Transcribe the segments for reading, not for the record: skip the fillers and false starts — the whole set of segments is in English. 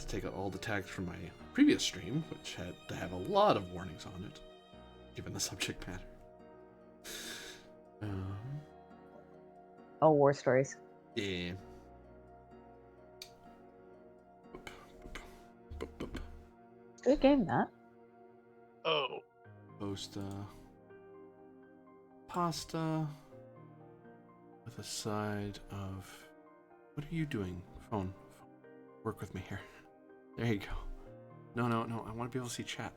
to take out all the tags from my previous stream, which had to have a lot of warnings on it, given the subject matter. Oh, war stories. Yeah. Good game, that. Oh. Post pasta with a side of... What are you doing? Phone. Work with me here. There you go. No. I want to be able to see chat.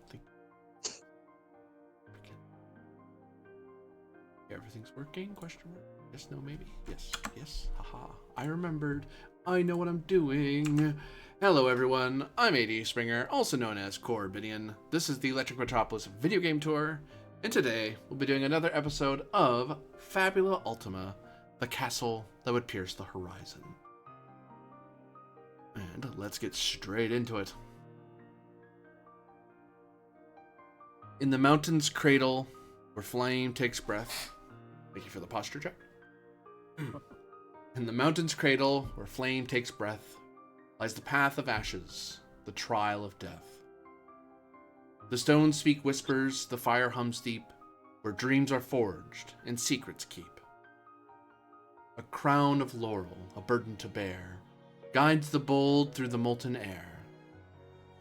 Everything's working? Question mark. Yes, no, maybe. Yes. Haha. I remembered. I know what I'm doing. Hello, everyone. I'm AD Springer, also known as Corbidian. This is the Electric Metropolis video game tour, and today we'll be doing another episode of Fabula Ultima, the castle that would pierce the horizon. And let's get straight into it. In the mountain's cradle, where flame takes breath. Thank you for the posture check. In the mountain's cradle, where flame takes breath, lies the path of ashes, the trial of death. The stones speak whispers, the fire hums deep, where dreams are forged and secrets keep. A crown of laurel, a burden to bear, guides the bold through the molten air.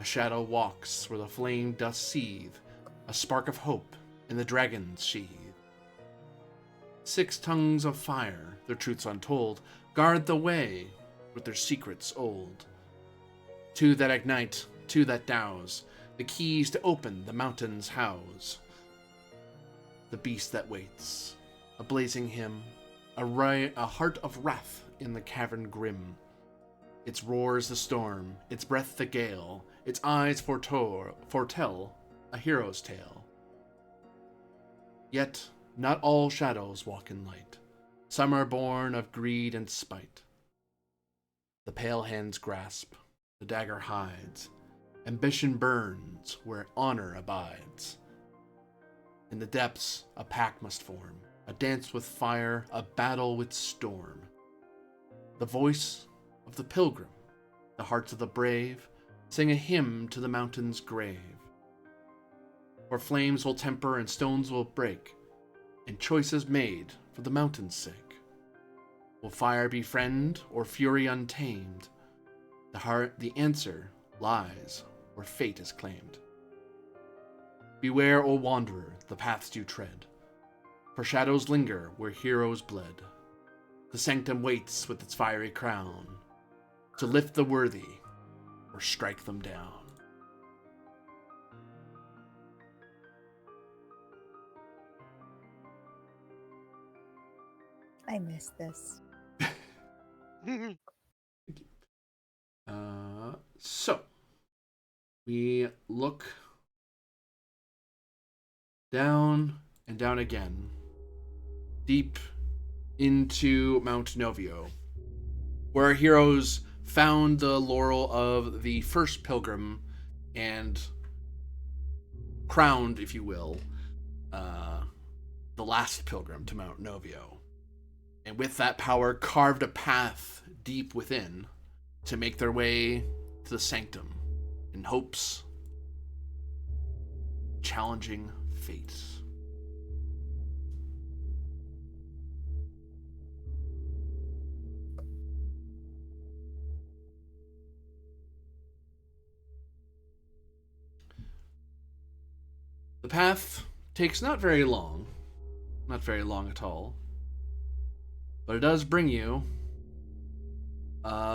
A shadow walks where the flame doth seethe, a spark of hope in the dragon's sheath. 6 tongues of fire, their truths untold, guard the way with their secrets old. 2 that ignite, 2 that douse, the keys to open the mountain's house. The beast that waits, a blazing hymn, a heart of wrath in the cavern grim. Its roars the storm, its breath the gale, its eyes foretell a hero's tale. Yet not all shadows walk in light. Some are born of greed and spite. The pale hands grasp, the dagger hides. Ambition burns where honor abides. In the depths, a pact must form, a dance with fire, a battle with storm. The voice of the pilgrim, the hearts of the brave, sing a hymn to the mountain's grave. Where flames will temper and stones will break, and choices made for the mountain's sake. Will fire be friend or fury untamed? The answer lies where fate is claimed. Beware, O wanderer, the paths you tread, for shadows linger where heroes bled. The sanctum waits with its fiery crown, to lift the worthy or strike them down. I miss this. So, we look down and down again, deep into Mount Novio, where our heroes found the laurel of the first pilgrim and crowned, if you will, the last pilgrim to Mount Novio. And with that power, carved a path deep within to make their way to the sanctum in hopes, challenging fates. The path takes not very long at all, but it does bring you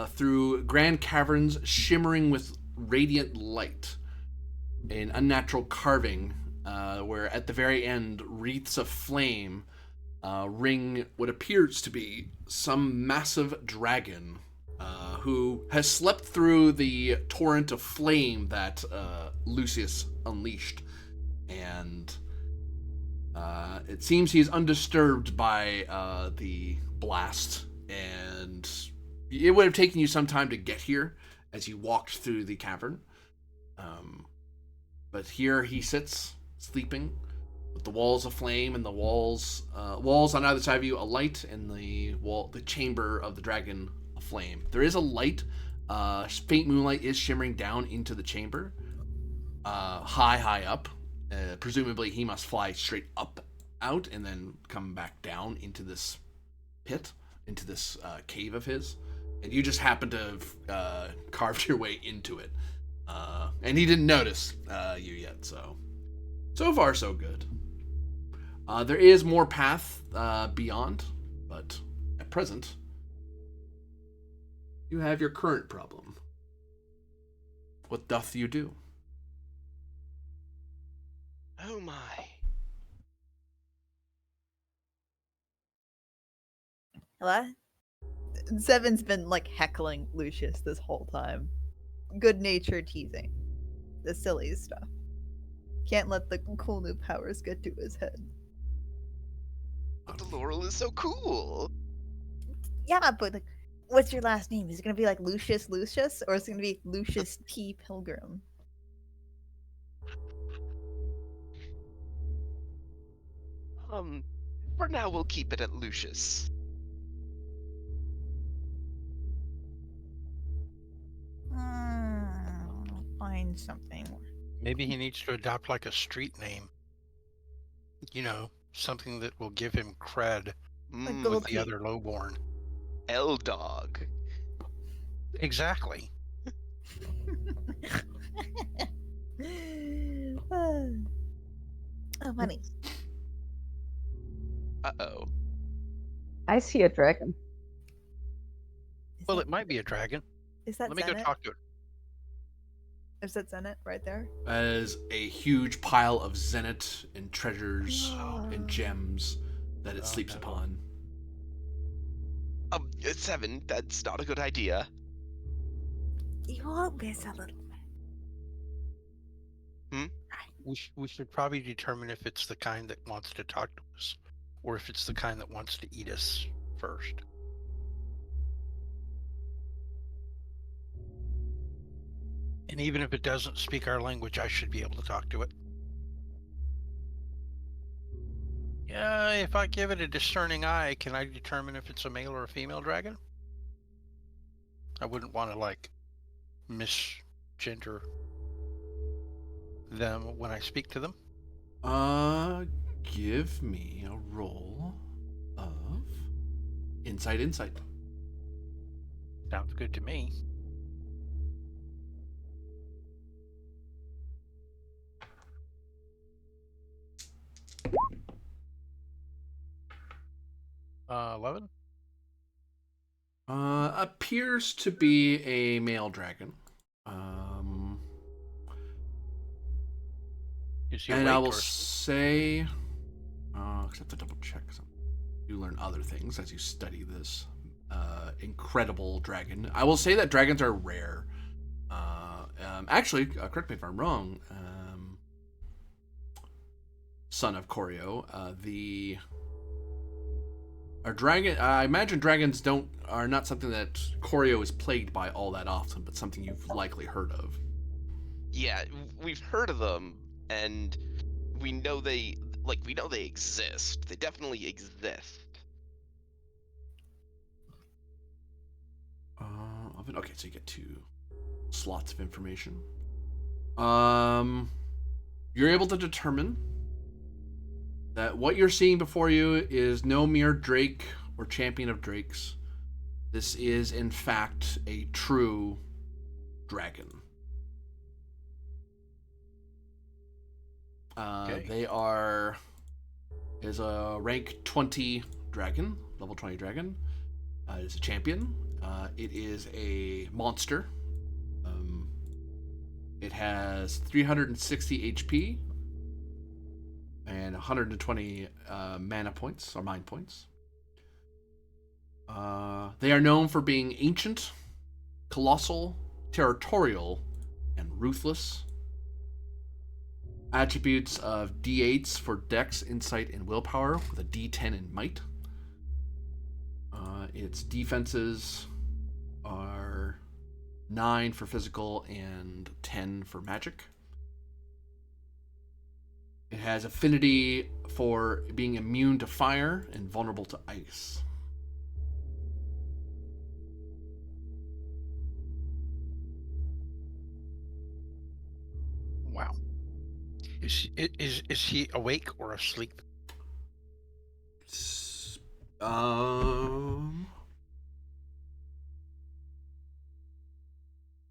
through grand caverns shimmering with radiant light, an unnatural carving where at the very end wreaths of flame ring what appears to be some massive dragon who has slept through the torrent of flame that Lucius unleashed, and it seems he's undisturbed by the blast, and it would have taken you some time to get here as you walked through the cavern. But here he sits, sleeping, with the walls aflame and the walls on either side of you alight, and the chamber of the dragon aflame. There is a light Faint moonlight is shimmering down into the chamber, high up. Presumably, he must fly straight up out and then come back down into this pit, into this cave of his. And you just happen to have carved your way into it. And he didn't notice you yet, so far so good. There is more path beyond, but at present, you have your current problem. What doth you do? Oh my. Hello? Seven's been like heckling Lucius this whole time. Good natured teasing. The silly stuff. Can't let the cool new powers get to his head. But the Laurel is so cool. Yeah, but like, what's your last name? Is it gonna be like Lucius, or is it gonna be Lucius T. Pilgrim? For now we'll keep it at Lucius. I'll find something. Maybe he needs to adopt like a street name. You know, something that will give him cred with the other lowborn. L-Dog. Exactly. Oh, honey. Uh-oh. I see a dragon. Well, it might be a dragon. Is that Let me go Zenit? talk to it. Is that Zenit right there? As a huge pile of zenith and treasures and gems that it sleeps no. upon. 7, that's not a good idea. You won't miss a little bit. We should probably determine if it's the kind that wants to talk to us, or if it's the kind that wants to eat us first. And even if it doesn't speak our language, I should be able to talk to it. Yeah, if I give it a discerning eye, can I determine if it's a male or a female dragon? I wouldn't want to, like, misgender them when I speak to them. Give me a roll of insight. Sounds good to me. Uh, 11? Appears to be a male dragon. Is he And awake I will or say, except to double check, you learn other things as you study this incredible dragon. I will say that dragons are rare. Actually, correct me if I'm wrong. Son of Koryo, our dragon. I imagine dragons are not something that Koryo is plagued by all that often, but something you've likely heard of. Yeah, we've heard of them, and we know they exist. They definitely exist. Okay, so you get 2 slots of information. You're able to determine that what you're seeing before you is no mere drake or champion of drakes. This is, in fact, a true dragon. Okay. They is a rank 20 dragon, level 20 dragon. It is a champion. It is a monster. It has 360 HP and 120 mana points or mind points. They are known for being ancient, colossal, territorial, and ruthless. Attributes of D8s for Dex, Insight, and Willpower with a D10 in Might. Its defenses are 9 for physical and 10 for magic. It has affinity for being immune to fire and vulnerable to ice. Is he awake or asleep? Um,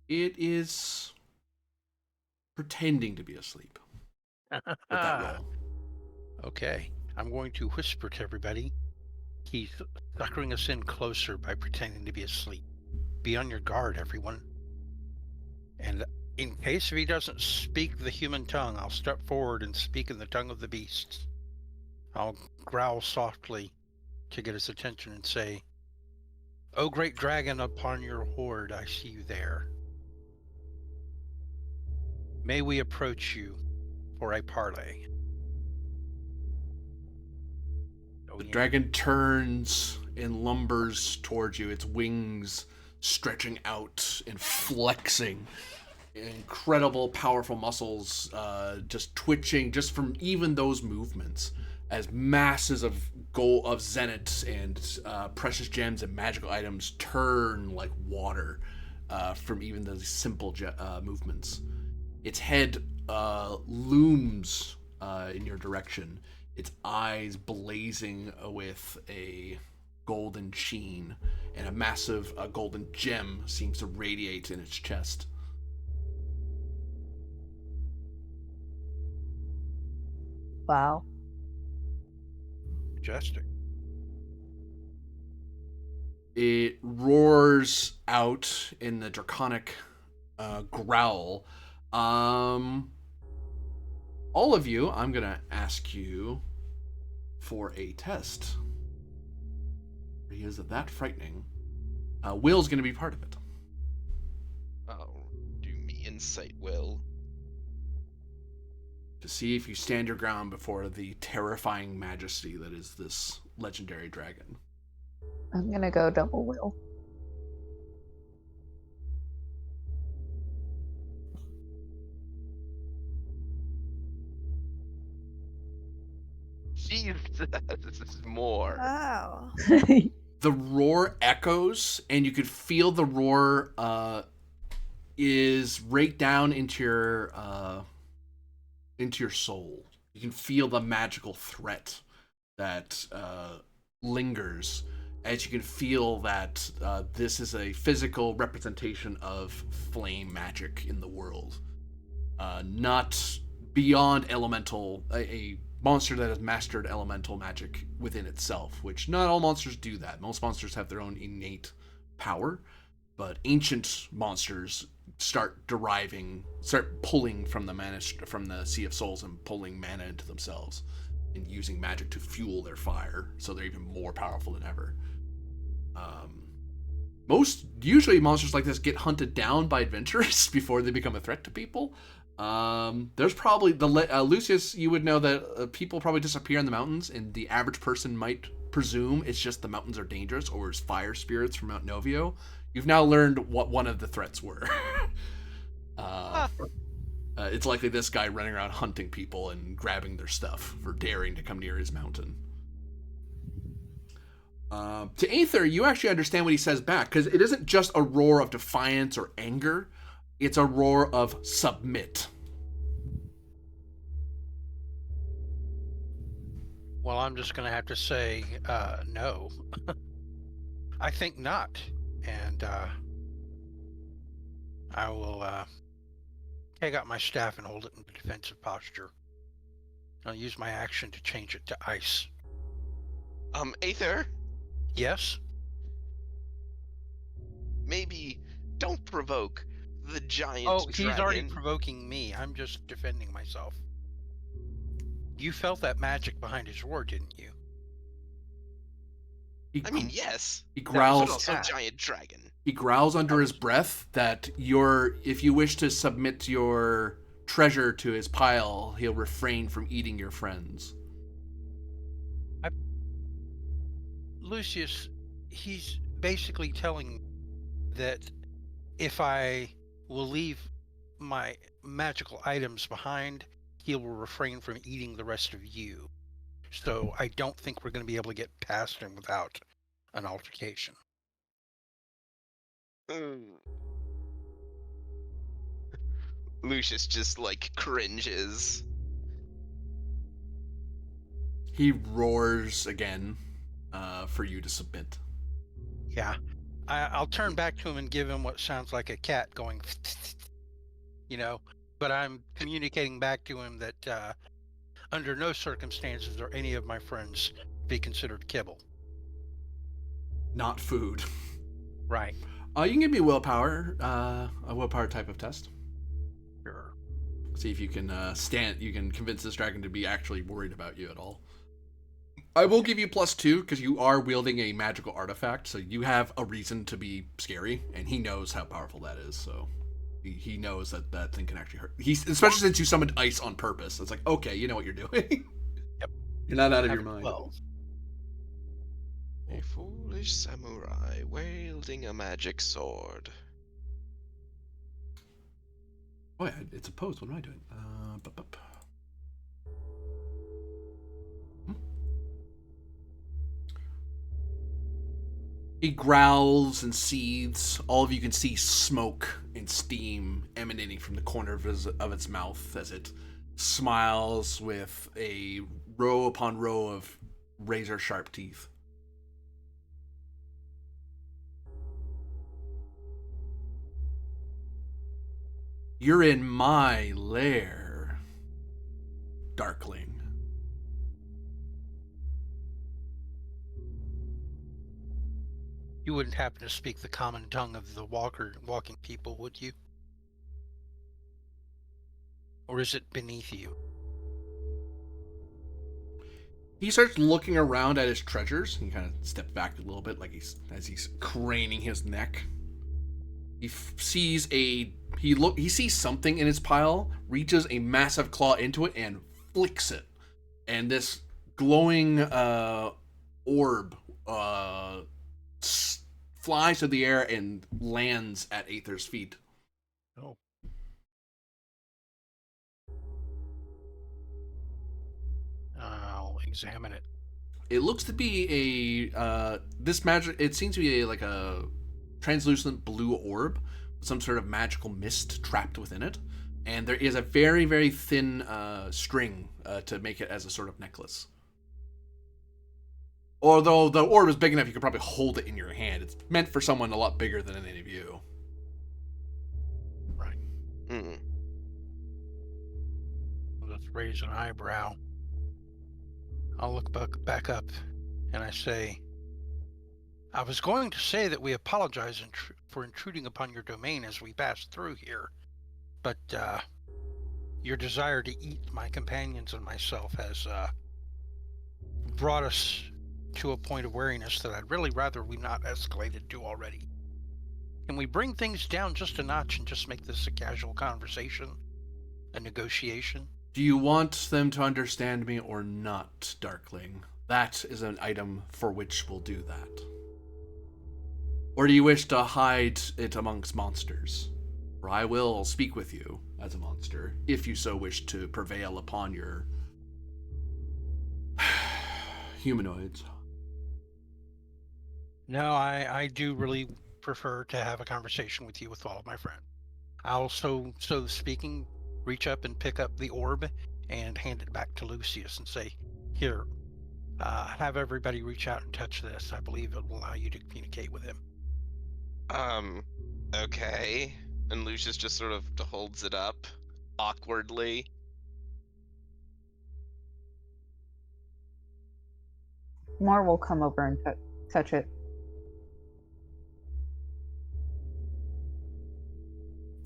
it is pretending to be asleep with that roll. Okay, I'm going to whisper to everybody. He's suckering us in closer by pretending to be asleep. Be on your guard, everyone. And in case if he doesn't speak the human tongue, I'll step forward and speak in the tongue of the beasts. I'll growl softly to get his attention and say, "O great dragon upon your horde, I see you there. May we approach you for a parley?" The dragon turns and lumbers towards you, its wings stretching out and flexing. Incredible, powerful muscles just twitching just from even those movements as masses of gold, of zenith and precious gems and magical items turn like water from even those simple movements. Its head looms in your direction, its eyes blazing with a golden sheen, and a massive golden gem seems to radiate in its chest. Wow. Majestic. It roars out in the draconic growl. All of you, I'm gonna ask you for a test. He is that frightening. Will's gonna be part of it. Oh, do me insight, Will. To see if you stand your ground before the terrifying majesty that is this legendary dragon. I'm gonna go double will. Jesus, this is more. Wow. The roar echoes, and you could feel the roar is right down into your soul. You can feel the magical threat that lingers, as you can feel that this is a physical representation of flame magic in the world, not beyond elemental, a monster that has mastered elemental magic within itself, which not all monsters do that. Most monsters have their own innate power, but ancient monsters start pulling from the Sea of Souls and pulling mana into themselves and using magic to fuel their fire, so they're even more powerful than ever. Usually monsters like this get hunted down by adventurers before they become a threat to people. There's probably Lucius, you would know that people probably disappear in the mountains, and the average person might presume it's just the mountains are dangerous or it's fire spirits from Mount Novio. You've now learned what one of the threats were. It's likely this guy running around hunting people and grabbing their stuff for daring to come near his mountain. To Aether, you actually understand what he says back, because it isn't just a roar of defiance or anger. It's a roar of submit. Well, I'm just going to have to say no. I think not. And I will take out my staff and hold it in a defensive posture. I'll use my action to change it to ice. Aether? Yes? Maybe don't provoke the giant dragon. He's already dragon. provoking me. I'm just defending myself. You felt that magic behind his roar, didn't you? Yes. He growls. But also giant dragon. He growls under his breath that if you wish to submit your treasure to his pile, he'll refrain from eating your friends. Lucius, he's basically telling that if I will leave my magical items behind, he will refrain from eating the rest of you. So I don't think we're going to be able to get past him without an altercation. Lucius just cringes. He roars again for you to submit. Yeah. I'll turn back to him and give him what sounds like a cat going, but I'm communicating back to him that under no circumstances are any of my friends be considered kibble. Not food. Right. You can give me willpower, a willpower type of test. Sure. See if you can you can convince this dragon to be actually worried about you at all. I will give you +2 because you are wielding a magical artifact, so you have a reason to be scary, and he knows how powerful that is. So he knows that that thing can actually hurt. Especially since you summoned ice on purpose. It's like, okay, you know what you're doing. Yep. You're not out of your mind. 12. A foolish samurai wielding a magic sword. Oh yeah, it's opposed. What am I doing? He growls and seethes. All of you can see smoke and steam emanating from the corner of its mouth as it smiles with a row upon row of razor-sharp teeth. You're in my lair, Darkling. You wouldn't happen to speak the common tongue of the walking people, would you? Or is it beneath you? He starts looking around at his treasures. He kind of steps back a little bit, like as he's craning his neck. He sees he sees something in his pile, reaches a massive claw into it, and flicks it. And this glowing orb flies through the air and lands at Aether's feet. Oh. I'll examine it. It looks to be this magic. It seems to be like a translucent blue orb with some sort of magical mist trapped within it, and there is a very, very thin string to make it as a sort of necklace. Although the orb is big enough, you could probably hold it in your hand. It's meant for someone a lot bigger than any of you. Right. Mm. Let's raise an eyebrow. I'll look back up, and I say, I was going to say that we apologize for intruding upon your domain as we passed through here, but your desire to eat my companions and myself has brought us to a point of wariness that I'd really rather we not escalated to already. Can we bring things down just a notch and just make this a casual conversation, a negotiation? Do you want them to understand me or not, Darkling? That is an item for which we'll do that. Or do you wish to hide it amongst monsters? For I will speak with you as a monster, if you so wish to prevail upon your humanoids. No, I do really prefer to have a conversation with you with all of my friends. I'll, so speaking, reach up and pick up the orb and hand it back to Lucius and say, here, have everybody reach out and touch this. I believe it will allow you to communicate with him. Okay. And Lucius just sort of holds it up awkwardly. More will come over and touch it.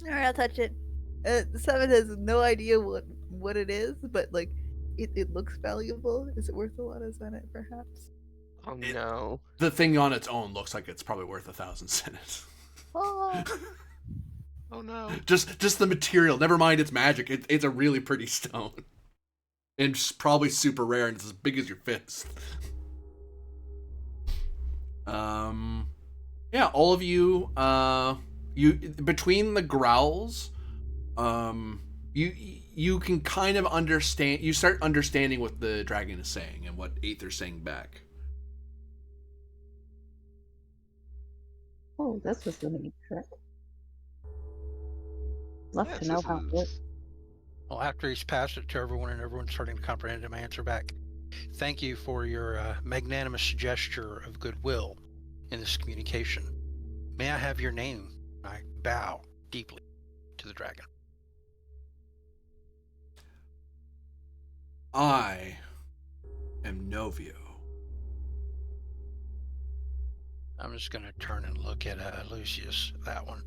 All right, I'll touch it. Seven has no idea what it is, but like, it looks valuable. Is it worth a lot of Zenit, perhaps? Oh no. The thing on its own looks like it's probably worth 1,000 Zenit. Oh. Oh no. Just the material. Never mind its magic. It's a really pretty stone. And probably super rare, and it's as big as your fist. Yeah, all of you, you between the growls, you can kind of understand. You start understanding what the dragon is saying and what Aether's saying back. Oh, this was a neat trick. Love Yes, to know this how it is- works. Well, after he's passed it to everyone and everyone's starting to comprehend him, I answer back, Thank you for your magnanimous gesture of goodwill in this communication. May I have your name? I bow deeply to the dragon. I am Novio. I'm just going to turn and look at Lucius, that one.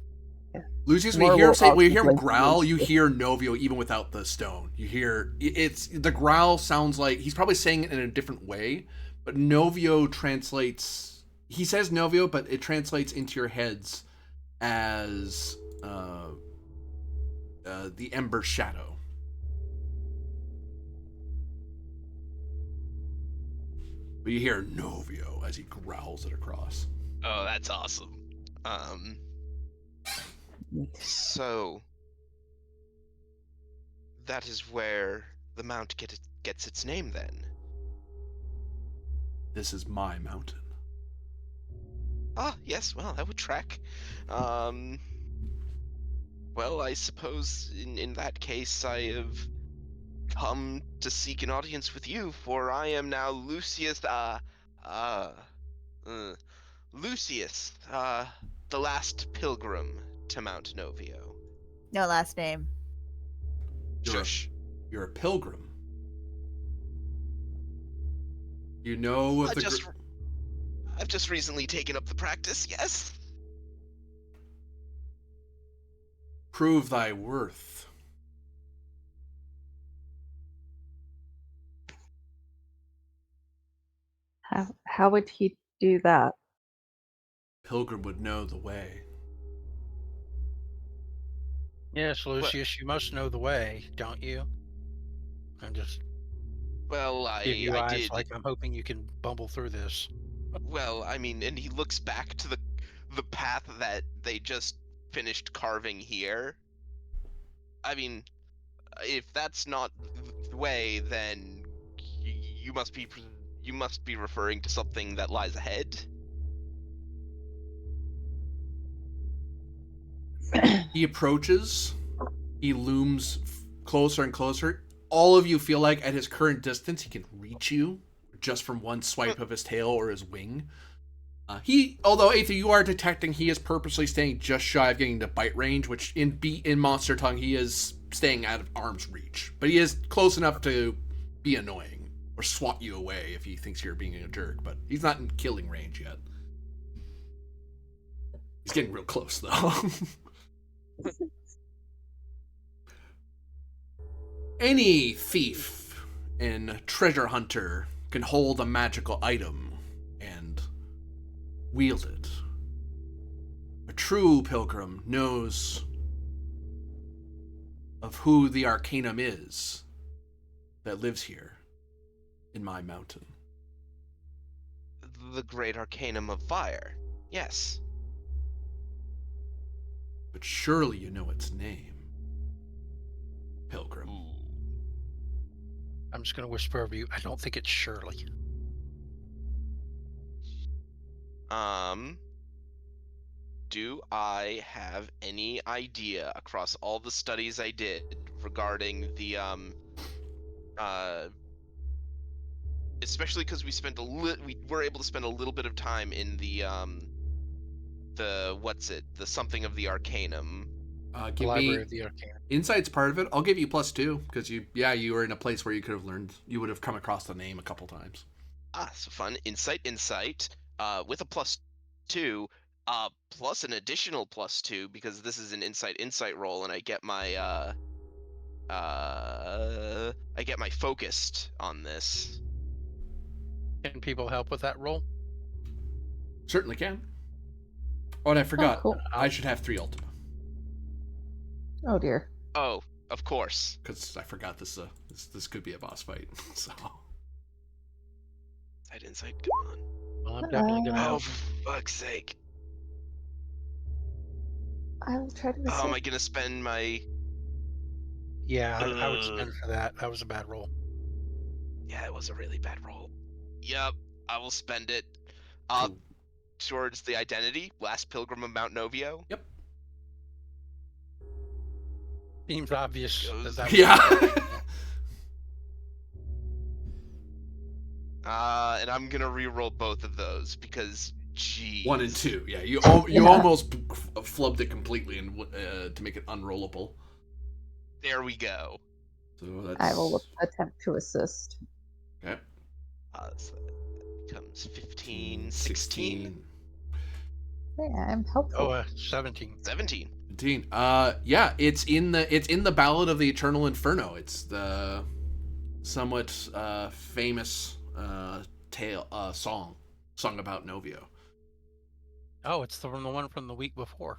Lucius, More when you will hear him ultimately growl, you reach hear Novio even without the stone. You hear it's the growl sounds like he's probably saying it in a different way, but Novio translates. He says Novio, but it translates into your heads as the Ember shadow. But you hear Novio as he growls it across. Oh, that's awesome. So that is where the mount gets its name then. This is my mountain. Ah, yes, well, that would track. Well, I suppose in that case I have come to seek an audience with you, for I am now Lucius, Lucius, the last pilgrim to Mount Novio. No last name. Shush. You're a pilgrim. You know of I've just recently taken up the practice, yes? Prove thy worth. How would he do that? Pilgrim would know the way. Yes, Lucius, you must know the way, don't you? I'm just Well, give you I eyes did. like I'm hoping you can bumble through this. Well, I mean, and he looks back to the path that they just finished carving here. I mean, if that's not the way, then you must be referring to something that lies ahead. He approaches. He looms closer and closer. All of you feel like at his current distance, he can reach you just from one swipe of his tail or his wing. Although Aether, you are detecting he is purposely staying just shy of getting to bite range, which in monster tongue he is staying out of arm's reach, but he is close enough to be annoying or swat you away if he thinks you're being a jerk. But he's not in killing range yet. He's getting real close though. Any thief and treasure hunter can hold a magical item and wield it. A true pilgrim knows of who the arcanum is that lives here in my mountain. The great arcanum of fire. Yes. But surely you know its name, pilgrim. I'm just going to whisper over you. I don't think it's Shirley. Do I have any idea across all the studies I did regarding the especially because we were able to spend a little bit of time in the something of the arcanum. Give Library me of the Arcana. insight's part of it. I'll give you +2 because you were in a place where you could have learned. You would have come across the name a couple times. So fun. Insight. With a +2, plus an additional +2 because this is an insight roll, and I get my focused on this. Can people help with that roll? Certainly can. Oh, and I forgot. cool. I should have 3 Ultima Oh dear. Oh, of course. because I forgot this could be a boss fight. So Insight. Come on. Well, I'm definitely going to Oh, help. for fuck's sake. I will try to miss How am I gonna spend my? Yeah, I would spend for that. That was a bad roll. Yeah, it was a really bad roll. Yep, I will spend it. cool. Towards the identity, last pilgrim of Mount Novio. Yep. Seems obvious that was Yeah. And I'm gonna re-roll both of those because, geez. 1 and 2. Yeah, you Yeah. almost flubbed it completely and to make it unrollable. There we go. So that's I will attempt to assist. okay. So that becomes 15, 16, Yeah, I'm helpful. Oh, 17. 17. 15. Yeah, it's in the Ballad of the Eternal Inferno. It's the somewhat famous song about Novio. Oh, it's the one from the week before.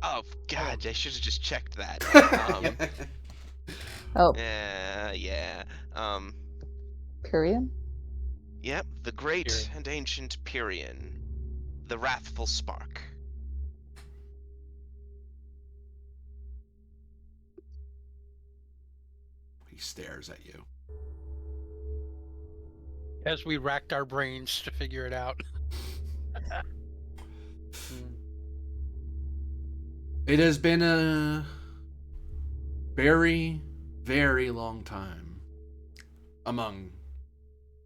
Oh, God, I should have just checked that. Oh, Yeah. Korean? Yep, the great Pyrian. and ancient Pyrian. The wrathful spark. He stares at you. As we racked our brains to figure it out. It has been a very, very long time among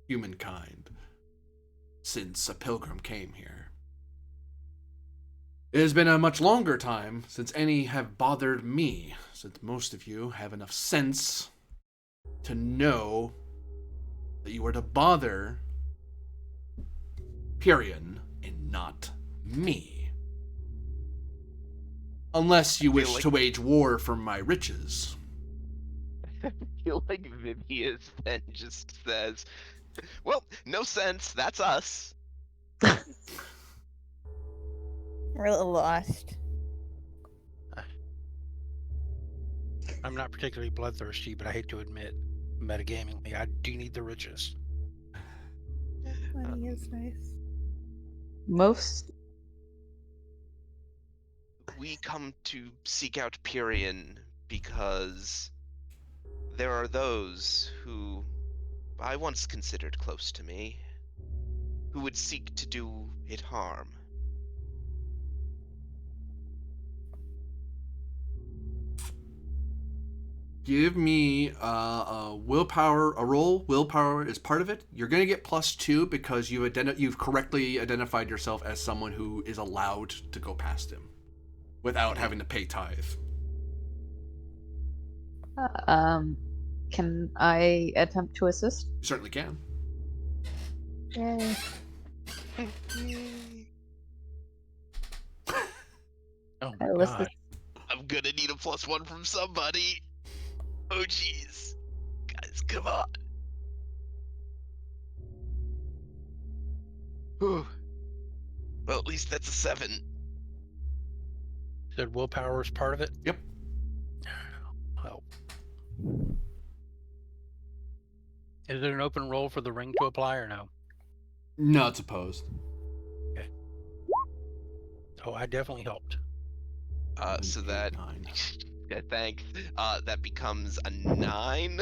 humankind since a pilgrim came here. It has been a much longer time since any have bothered me, since most of you have enough sense to know that you are to bother Pyrian and not me. Unless you wish to wage war for my riches. I feel like Vivius then just says, well, no sense, that's us. We're a little lost. I'm not particularly bloodthirsty, but I hate to admit, metagamingly, I do need the riches. Money is nice. Most. We come to seek out Pyrian because there are those who I once considered close to me who would seek to do it harm. Give me a willpower, a roll. Willpower is part of it. You're going to get +2 because you've correctly identified yourself as someone who is allowed to go past him without having to pay tithe. Can I attempt to assist? You certainly can. Yay. Oh I my was god. I'm gonna need a +1 from somebody. Oh jeez. Guys, come on. Whew. Well, at least that's a 7. Said willpower is part of it? Yep. Well. Is it an open roll for the ring to apply or no? No, it's opposed. Okay. Oh, I definitely helped. So that 9. yeah, thanks. That becomes a 9.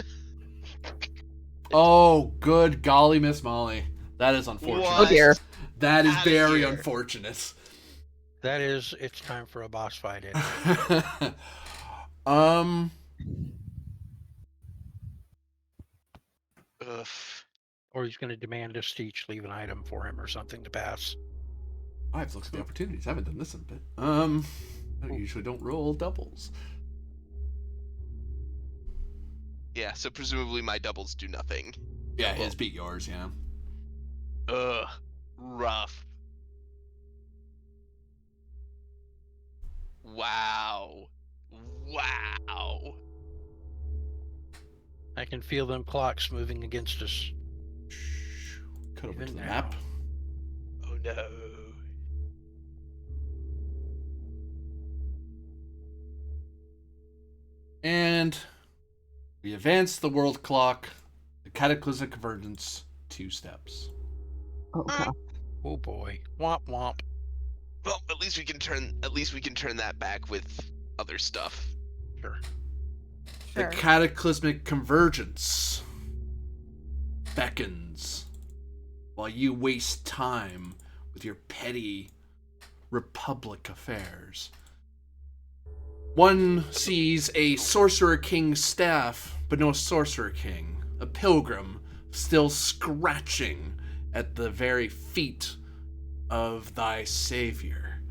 Oh, good golly, Miss Molly. That is unfortunate. Oh dear. That is Outta very here. unfortunate. That is, it's time for a boss fight. Ugh. Or he's going to demand us to each leave an item for him or something to pass. I have to look at the opportunities. I haven't done this in a bit. I usually don't roll doubles. Yeah, so presumably my doubles do nothing. Yeah, his beat yours, yeah. Ugh. Rough. Wow. Wow. I can feel them clocks moving against us. Cut over to Even the now. map. Oh no. And we advance the world clock, the cataclysmic convergence, 2 steps. Oh god. Oh boy. Womp womp. Well, at least we can turn that back with other stuff. Sure. Sure. The cataclysmic convergence beckons while you waste time with your petty republic affairs. One sees a sorcerer king's staff, but no sorcerer king. A pilgrim still scratching at the very feet of thy savior.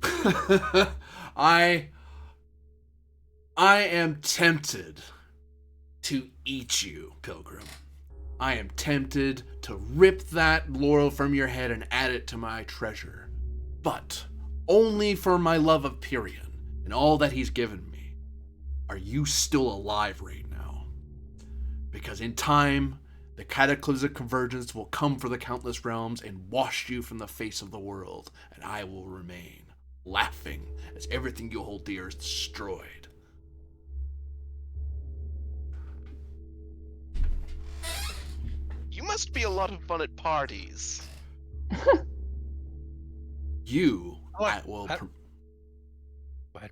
I am tempted to eat you, Pilgrim. I am tempted to rip that laurel from your head and add it to my treasure. But only for my love of Pyrion and all that he's given me. Are you still alive right now? Because in time, the cataclysmic convergence will come for the countless realms and wash you from the face of the world, and I will remain, laughing as everything you hold dear is destroyed. You must be a lot of fun at parties. You, Oh, I will. Go ahead.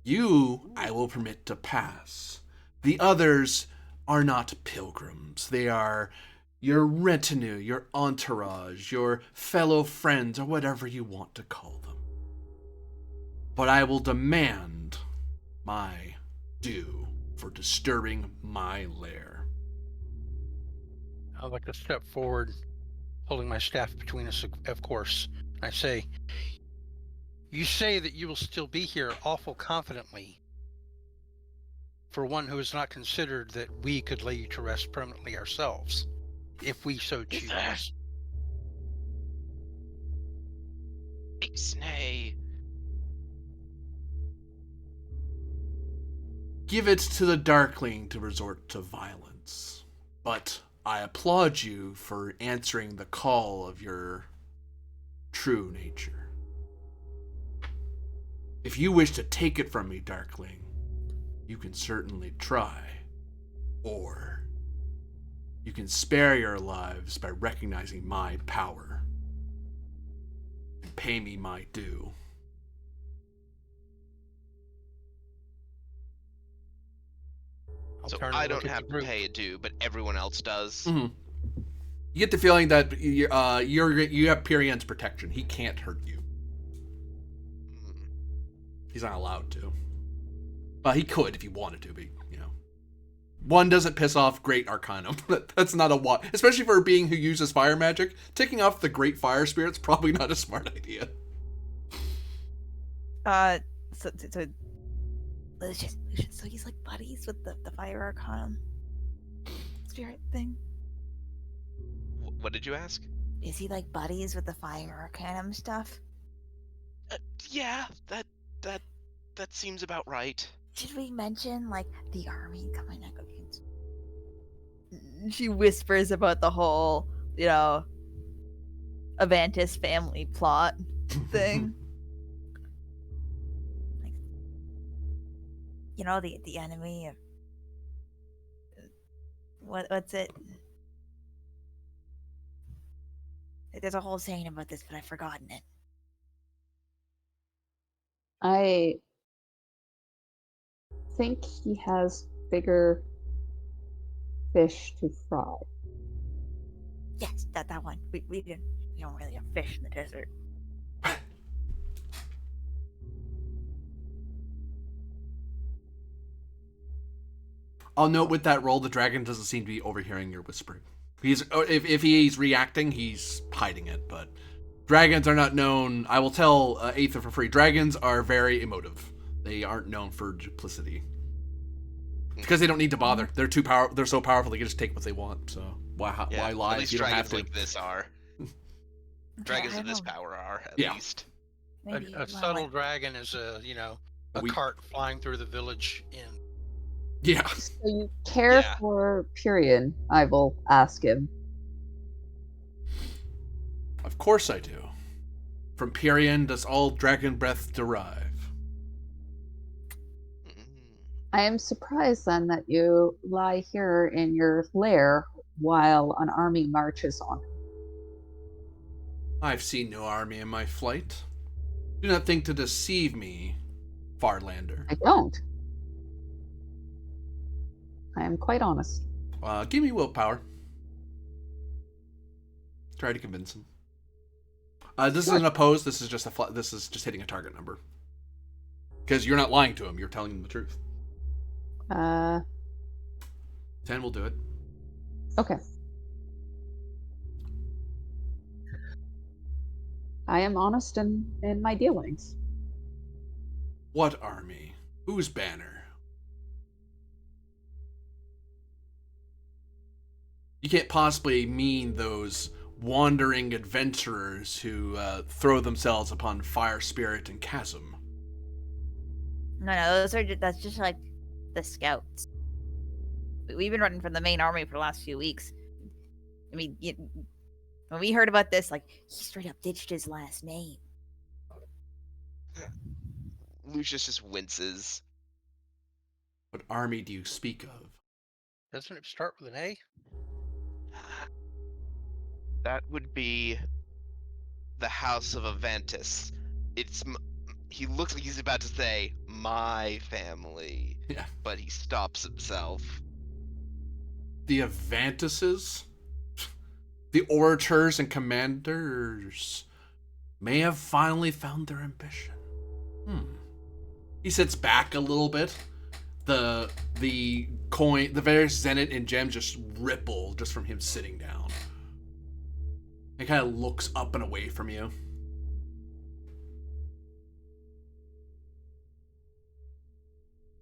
You, I will permit to pass. The others are not pilgrims. They are your retinue, your entourage, your fellow friends, or whatever you want to call them. But I will demand my due for disturbing my lair. I'd like to step forward, holding my staff between us, of course. I say, you say that you will still be here awful confidently. For one who has not considered that we could lay you to rest permanently ourselves, if we so choose. Ixnay. Give it to the Darkling to resort to violence. But I applaud you for answering the call of your true nature. If you wish to take it from me, Darkling, you can certainly try. Or you can spare your lives by recognizing my power and pay me my due. So turn and I look don't at the have to group. pay a due, but everyone else does. Mm-hmm. You get the feeling that you have Pyrion's protection. He can't hurt you. Hmm. He's not allowed to. Well, he could if he wanted to, but, you know. One doesn't piss off Great Arcanum. That's not a lot. Especially for a being who uses fire magic. Taking off the Great Fire Spirit's probably not a smart idea. So Lucius, so he's like buddies with the Fire Arcanum spirit thing? What did you ask? Is he like buddies with the Fire Arcanum stuff? Yeah, that seems about right. Should we mention like the army coming up against? She whispers about the whole, Avantis family plot thing. Like, the enemy of what's it? There's a whole saying about this, but I've forgotten it. I think he has bigger fish to fry. Yes, that one. We don't really have fish in the desert. I'll note with that roll, the dragon doesn't seem to be overhearing your whispering. If he's reacting, he's hiding it, but dragons are not known. I will tell Aether for free. Dragons are very emotive. They aren't known for duplicity. Because they don't need to bother. They're so powerful they can just take what they want. So why lie At if least you don't have dragons to? like this are. Dragons of this power are, at least. A subtle dragon is a cart flying through the village in. Yeah. So you care for Pyrion? I will ask him. Of course I do. From Pyrion does all dragon breath derive. I am surprised then that you lie here in your lair while an army marches on. I've seen no army in my flight. Do not think to deceive me, Farlander. I don't. I am quite honest. Give me willpower. Try to convince him. This isn't opposed. This is just this is just hitting a target number. Because you're not lying to him. You're telling him the truth. 10 will do it. Okay. I am honest in my dealings. What army? Whose banner? You can't possibly mean those wandering adventurers who throw themselves upon Fire Spirit and Chasm. No, that's just like the scouts. We've been running from the main army for the last few weeks. I mean, when we heard about this, like, he straight up ditched his last name. Lucius just winces. What army do you speak of? Doesn't it start with an A? That would be the House of Avantis. He looks like he's about to say my family, Yeah. but he stops himself. The Avantises? The orators and commanders may have finally found their ambition. He sits back a little bit. The coin, the various zenith and gems just ripple just from him sitting down. He kind of looks up and away from you.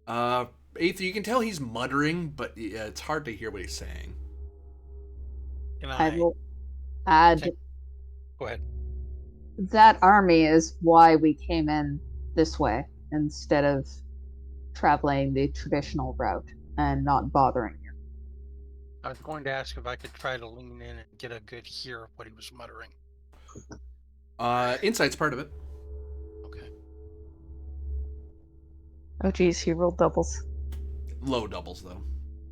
Aether, you can tell he's muttering, but it's hard to hear what he's saying. Can I will add Go ahead. that army is why we came in this way instead of traveling the traditional route and not bothering you. I was going to ask if I could try to lean in and get a good hear of what he was muttering. Insight's part of it. Okay. Oh geez, he rolled doubles. Low doubles though.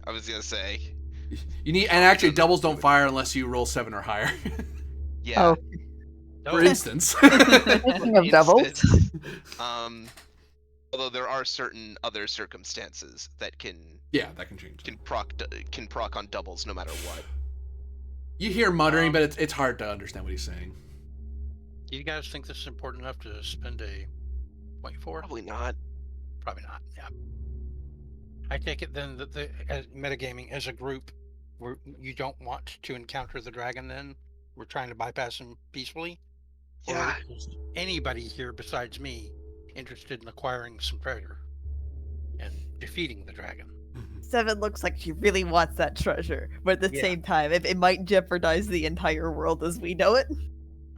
I was gonna say, You need, and actually doubles don't fire unless you roll 7 or higher. yeah. Oh, For instance. speaking of doubles. Instance, although there are certain other circumstances that can that can change. can proc on doubles no matter what. You hear muttering, but it's hard to understand what he's saying. Do you guys think this is important enough to spend a point for? Probably not. Probably not. Yeah. I take it then that as metagaming as a group, you don't want to encounter the dragon. Then we're trying to bypass him peacefully. Yeah. Or is anybody here besides me interested in acquiring some treasure and defeating the dragon? Seven looks like she really wants that treasure, but at the Yeah. same time, it might jeopardize the entire world as we know it.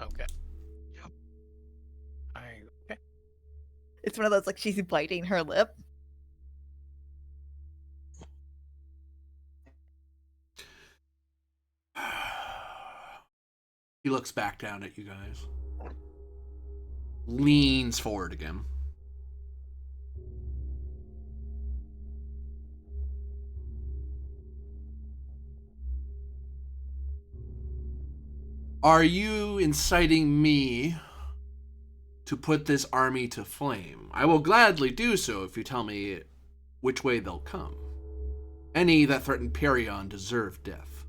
Okay. Yep. Okay. It's one of those, like, she's biting her lip. He looks back down at you guys. Leans forward again. Are you inciting me to put this army to flame? I will gladly do so if you tell me which way they'll come. Any that threaten Perion deserve death.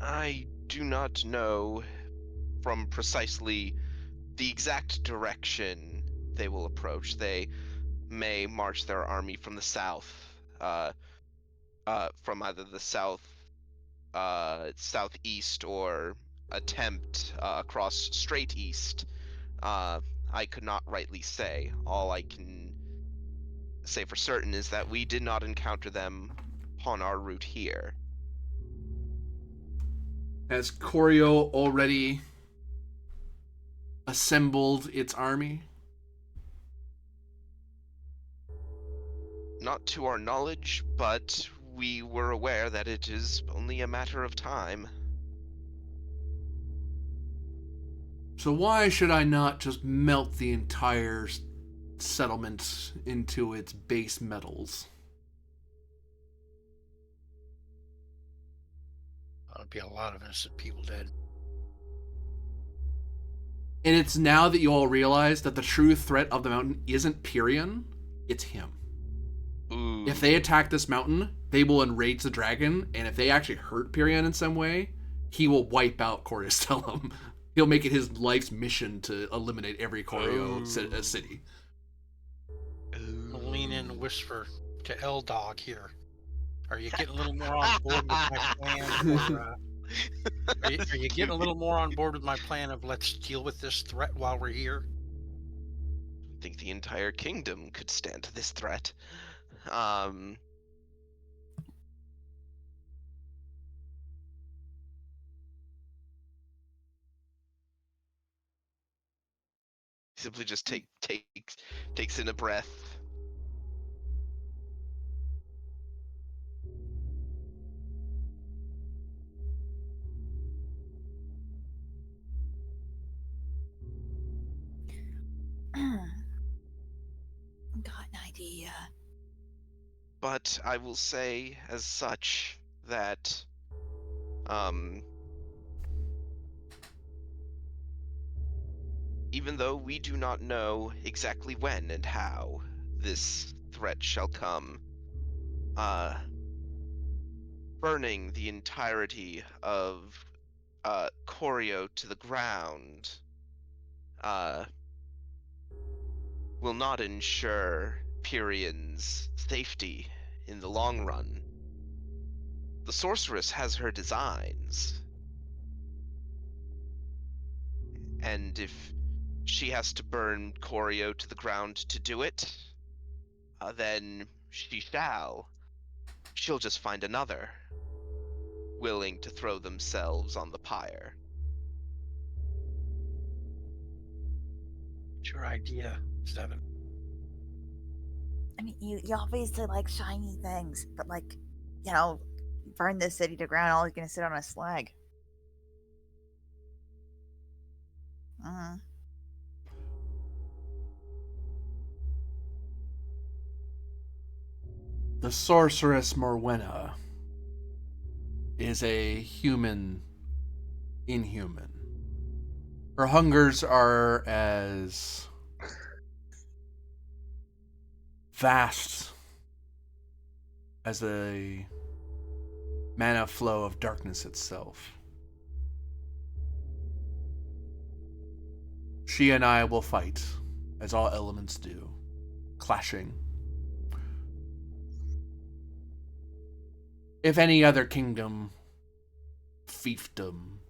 I do not know from precisely the exact direction they will approach. They may march their army from the south, from either the southeast, or attempt across straight east. I could not rightly say. All I can say for certain is that we did not encounter them upon our route here. Has Corio already assembled its army? Not to our knowledge, but we were aware that it is only a matter of time. So why should I not just melt the entire settlement into its base metals? That'll be a lot of innocent people dead. And it's now that you all realize that the true threat of the mountain isn't Pyrion, it's him. Ooh. If they attack this mountain, they will enrage the dragon, and if they actually hurt Pyrion in some way, he will wipe out Coristellum. He'll make it his life's mission to eliminate every Corio city. I'll lean in and whisper to L-Dog here. Are you getting a little more on board with my plan? Are you getting a little more on board with my plan of let's deal with this threat while we're here? I think the entire kingdom could stand this threat. Um, simply just takes in a breath. Got an idea. But I will say as such that even though we do not know exactly when and how this threat shall come, burning the entirety of Corio to the ground will not ensure Pyrrhian's safety in the long run. The sorceress has her designs, and if she has to burn Corio to the ground to do it, then she shall. She'll just find another willing to throw themselves on the pyre. It's your idea, Seven. I mean, you obviously like shiny things, but like, burn this city to ground, all is gonna sit on a slag. The sorceress Morwenna is a human inhuman. Her hungers are as vast as a mana flow of darkness itself. She and I will fight, as all elements do, clashing. If any other kingdom, fiefdom,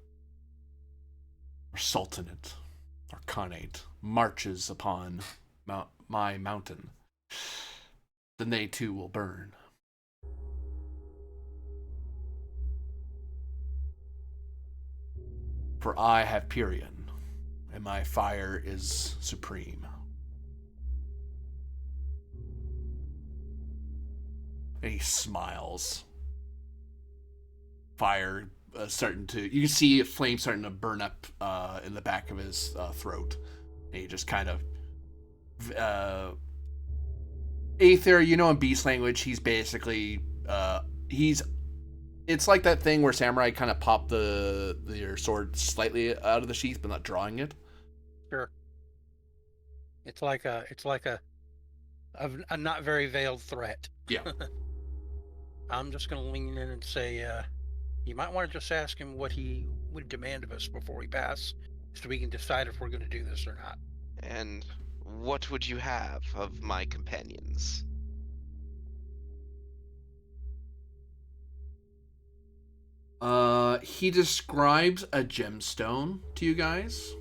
or sultanate, or khanate marches upon my mountain, then they too will burn. For I have Pyrrhian, and my fire is supreme. And he smiles. Fire starting to, you can see flames starting to burn up in the back of his throat. And he just kind of, Aether, in beast language, he's basically, it's like that thing where samurai kind of pop their sword slightly out of the sheath, but not drawing it. Sure. It's like a not very veiled threat. Yeah. I'm just going to lean in and say, you might want to just ask him what he would demand of us before we pass, so we can decide if we're going to do this or not. And what would you have of my companions? He describes a gemstone to you guys.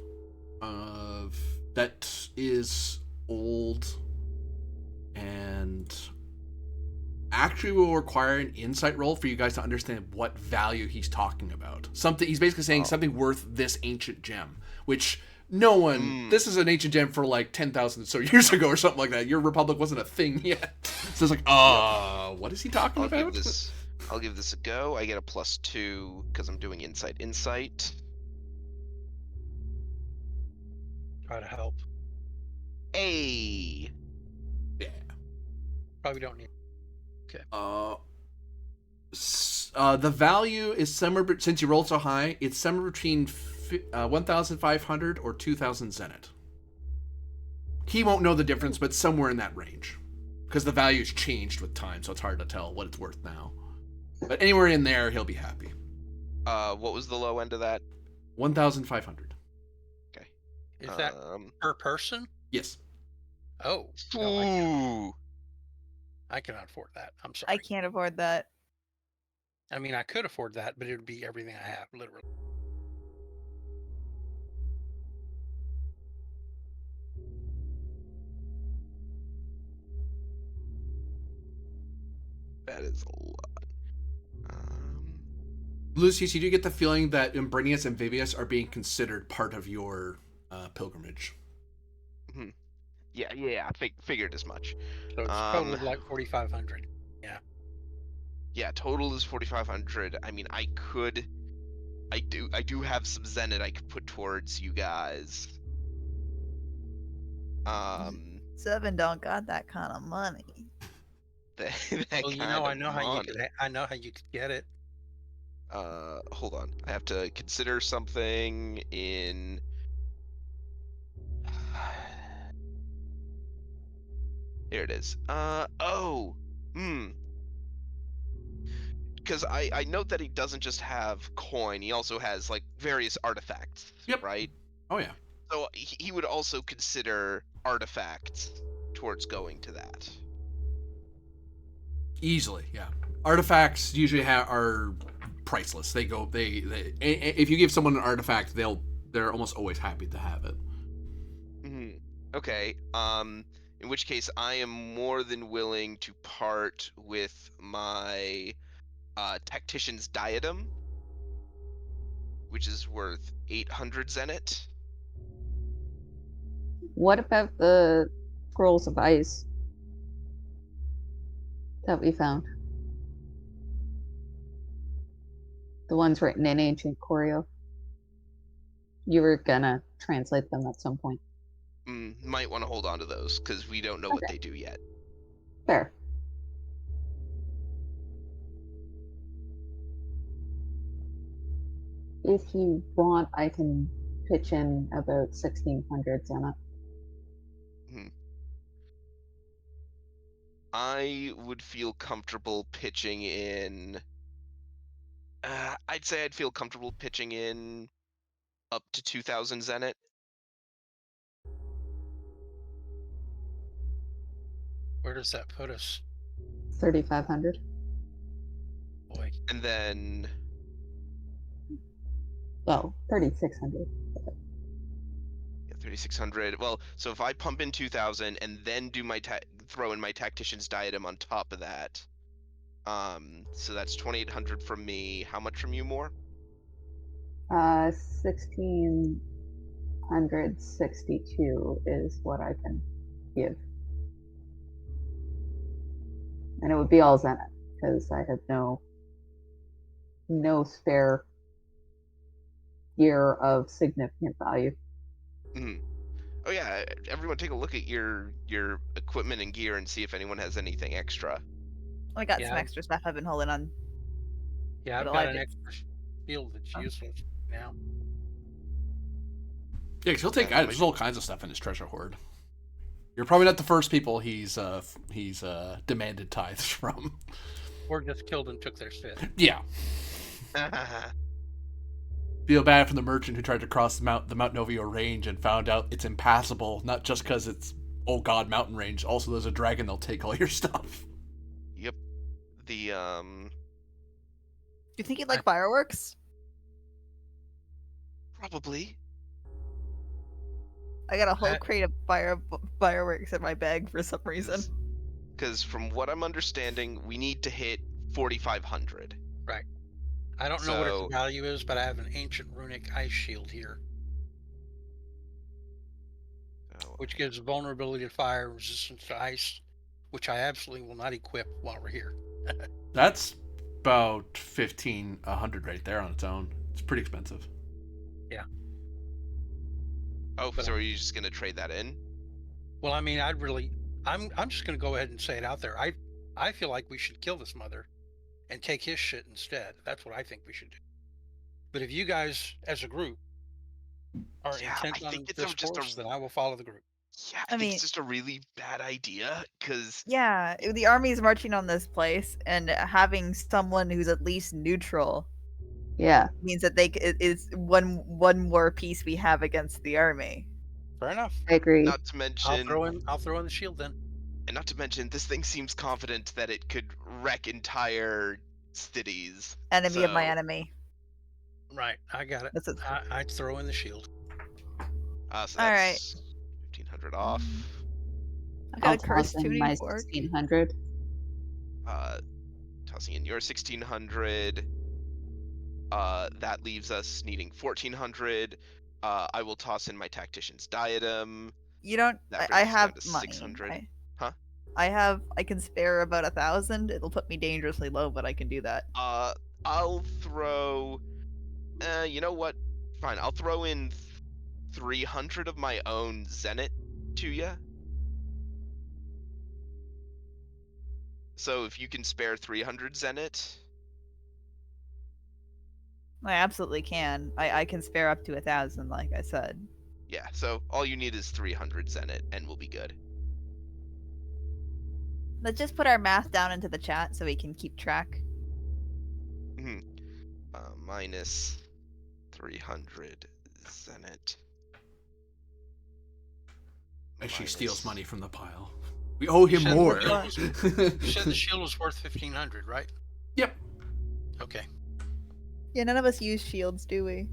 That is old and actually will require an insight roll for you guys to understand what value he's talking about. He's basically saying something worth this ancient gem, which no one, this is an ancient gem for like 10,000 so years ago or something like that. Your republic wasn't a thing yet. So it's like, what is he talking about? I'll give this a go. I get a +2 because I'm doing insight. Try to help. Yeah. Probably don't need. Okay. The value is somewhere, since you rolled so high, it's somewhere between 1,500 or 2,000 zenith. He won't know the difference, but somewhere in that range. Because the value's changed with time, so it's hard to tell what it's worth now. But anywhere in there, he'll be happy. What was the low end of that? 1,500. Okay. Is that per person? Yes. Oh. Ooh. I cannot afford that. I'm sorry. I can't afford that. I mean, I could afford that, but it would be everything I have, literally. That is a lot. Lucius, you do get the feeling that Imbrinius and Vivius are being considered part of your pilgrimage. Yeah. Figured as much. So it's totally like 4,500. Yeah, total is 4,500. I mean, I do have some Zenith I could put towards you guys. Seven don't got that kind of money. That Well, kind I of know how you money. could get it. Hold on. I have to consider something in. Here it is. Because I note that he doesn't just have coin, he also has like various artifacts. Yep. Right? Oh yeah. So he would also consider artifacts towards going to that. Easily, yeah. Artifacts usually are priceless. They if you give someone an artifact, they're almost always happy to have it. Okay. In which case, I am more than willing to part with my tactician's diadem, which is worth 800 Zenith. What about the scrolls of ice that we found? The ones written in ancient Koryo. You were gonna translate them at some point. Might want to hold on to those because we don't know what they do yet. Fair. If you want, I can pitch in about 1,600 on it. I would feel comfortable pitching in. I'd say I'd feel comfortable pitching in up to 2,000 Zenith. Where does that put us? 3,500. Boy. And then. Well, 3,600. Yeah, 3,600. Well, so if I pump in 2,000 and then do my throw in my tactician's diadem on top of that, so that's 2,800 from me. How much from you more? 1,662 is what I can give. And it would be all Zenith, because I have no spare gear of significant value. Oh yeah, everyone take a look at your equipment and gear and see if anyone has anything extra. I got some extra stuff I've been holding on. Yeah, I've got an extra shield that's useless now. Yeah, because he'll take items. There's all kinds of stuff in his treasure hoard. You're probably not the first people he's demanded tithes from. Or just killed and took their shit. Yeah. Feel bad for the merchant who tried to cross the Mount Novio range and found out it's impassable, not just because it's oh god mountain range. Also, there's a dragon that'll take all your stuff. Yep. Do you think he'd like fireworks? Probably. I got a whole crate of fireworks in my bag for some reason. Because from what I'm understanding, we need to hit 4,500. Right. I don't know what its value is, but I have an ancient runic ice shield here, which gives vulnerability to fire, resistance to ice, which I absolutely will not equip while we're here. That's about 1,500 right there on its own. It's pretty expensive. Yeah. Oh, so are you just gonna trade that in? Well, I mean, I'm just gonna go ahead and say it out there. I feel like we should kill this mother and take his shit instead. That's what I think we should do. But if you guys, as a group, are intent on this course, then I will follow the group. Yeah, I think it's just a really bad idea, because... Yeah, the army is marching on this place, and having someone who's at least neutral means that it's one more piece we have against the army. Fair enough. I agree. Not to mention... I'll throw in the shield then. And not to mention, this thing seems confident that it could wreck entire cities. Enemy of my So, enemy. Right, I got it. That's it. I'd throw in the shield. So All that's 1,500 off. I got I'll a cursed toss in tuning my fork. 1600. Tossing in your 1,600. That leaves us needing 1,400. I will toss in my tactician's diadem. You don't. That I brings us have down to money. 600. Huh? I can spare about 1,000. It'll put me dangerously low, but I can do that. I'll throw. You know what? Fine. I'll throw in 300 of my own Zenit to you. So if you can spare 300 Zenit. I absolutely can. I can spare up to 1,000, like I said. Yeah, so all you need is 300 Zenit, and we'll be good. Let's just put our math down into the chat so we can keep track. Minus 300 Zenit. As she Minus- steals money from the pile. We owe him said more. You said the shield was worth 1,500, right? Yep. Okay. Yeah, none of us use shields, do we?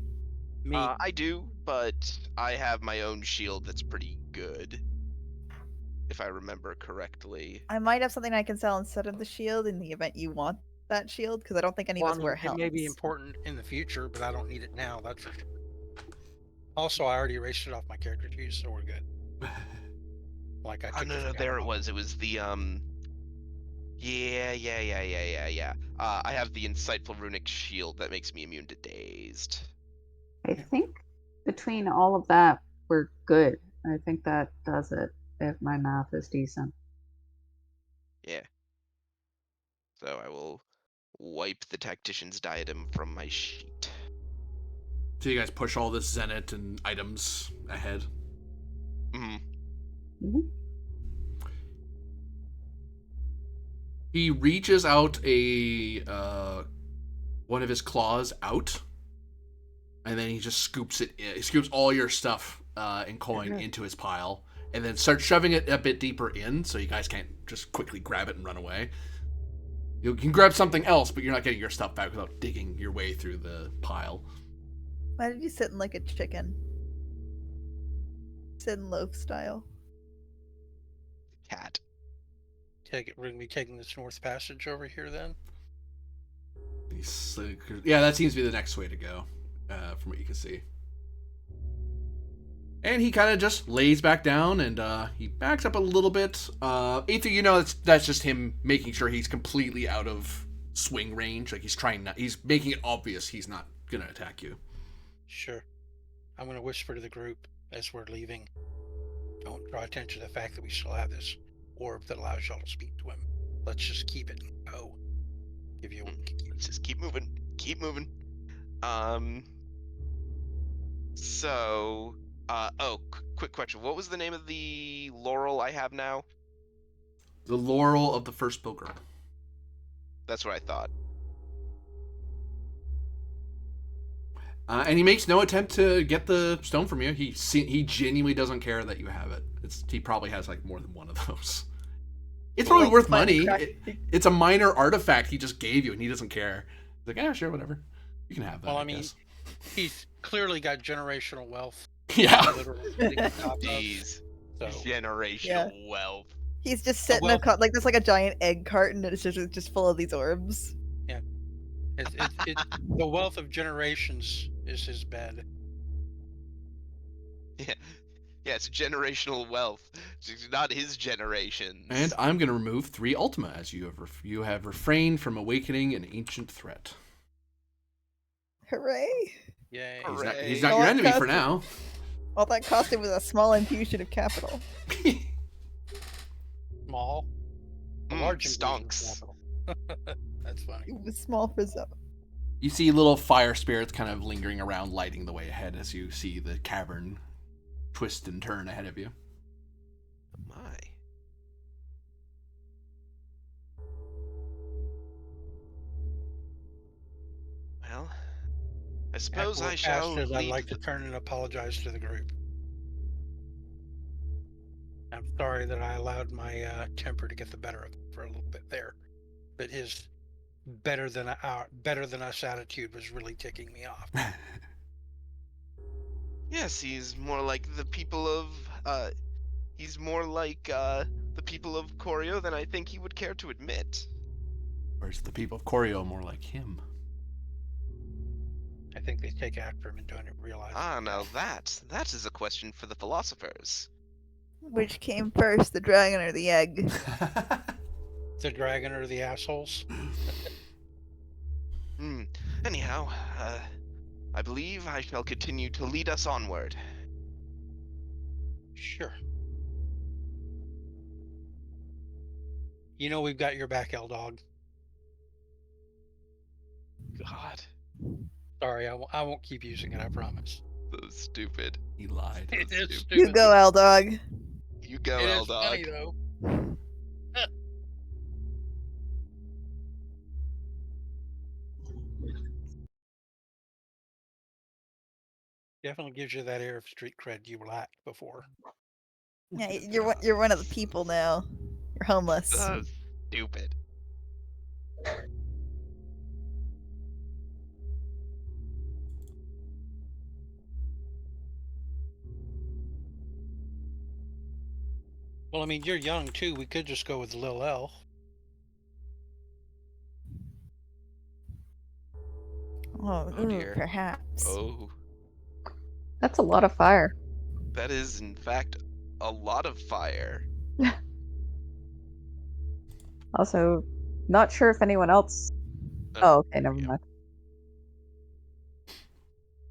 Me. I do, but I have my own shield that's pretty good. If I remember correctly. I might have something I can sell instead of the shield in the event you want that shield, because I don't think any of us wear it helmets. may be important in the future, but I don't need it now. That's for sure. Also, I already erased it off my character sheet, so we're good. Like I took No, there it was. It was the Yeah. I have the insightful runic shield that makes me immune to dazed. I think between all of that, we're good. I think that does it, if my math is decent. Yeah. So I will wipe the tactician's diadem from my sheet. So you guys push all this Zenit and items ahead. Hmm. Mm-hmm. He reaches out a one of his claws out, and then he just scoops it. He scoops all your stuff and coin into his pile, and then starts shoving it a bit deeper in, so you guys can't just quickly grab it and run away. You can grab something else, but you're not getting your stuff back without digging your way through the pile. Why did you sit in like a chicken? Sit in loaf style. Cat. We're gonna be taking this north passage over here then. Yeah, that seems to be the next way to go, from what you can see. And he kind of just lays back down, and he backs up a little bit. Aether, you know, that's just him making sure he's completely out of swing range. Like he's making it obvious he's not gonna attack you. Sure. I'm gonna whisper to the group as we're leaving. Don't draw attention to the fact that we still have this orb that allows y'all to speak to him. Let's just keep it and go. Give you Let's just keep moving. Keep moving. So, quick question. What was the name of the laurel I have now? The Laurel of the First Pilgrim. That's what I thought. And he makes no attempt to get the stone from you. He genuinely doesn't care that you have it. He probably has like more than one of those. It's probably worth money. It's a minor artifact he just gave you, and he doesn't care. He's like, yeah, sure, whatever. You can have that. Well, I mean, he's clearly got generational wealth. Yeah. These So, generational wealth. He's just sitting like there's like a giant egg carton, and it's just full of these orbs. yeah, it's the wealth of generations is his bed. Yeah, it's generational wealth. It's not his generations. And I'm going to remove 3 Ultima, as you have refrained from awakening an ancient threat. Hooray! Yay. He's not your enemy for now. All that cost him was a small infusion of capital. Small. Large stonks. That's funny. It was small for Zoe. You see little fire spirits kind of lingering around, lighting the way ahead as you see the cavern twist and turn ahead of you. My. Well, I suppose I shall I'd lead. like to turn and apologize to the group. I'm sorry that I allowed my temper to get the better of him for a little bit there. But his better than us attitude was really ticking me off. Yes, he's more like the people of the people of Corio than I think he would care to admit. Whereas the people of Corio more like him. I think they take after him and don't realize. Ah, now that is a question for the philosophers. Which came first, the dragon or the egg? The dragon or the assholes? Anyhow, I believe I shall continue to lead us onward. Sure. You know we've got your back, L-Dog. God, Sorry, I won't keep using it, I promise. so stupid. He lied. It is stupid. You go, L-Dog. You go, It is L-Dog. funny, though. Definitely gives you that air of street cred you lacked before. Yeah, you're one of the people now. You're homeless. So stupid. Well, I mean, you're young, too. We could just go with Lil L. Oh, Oh, dear. Perhaps. Oh, That's a lot of fire. that is in fact a lot of fire. Also, not sure if anyone else. Oh, okay, never mind.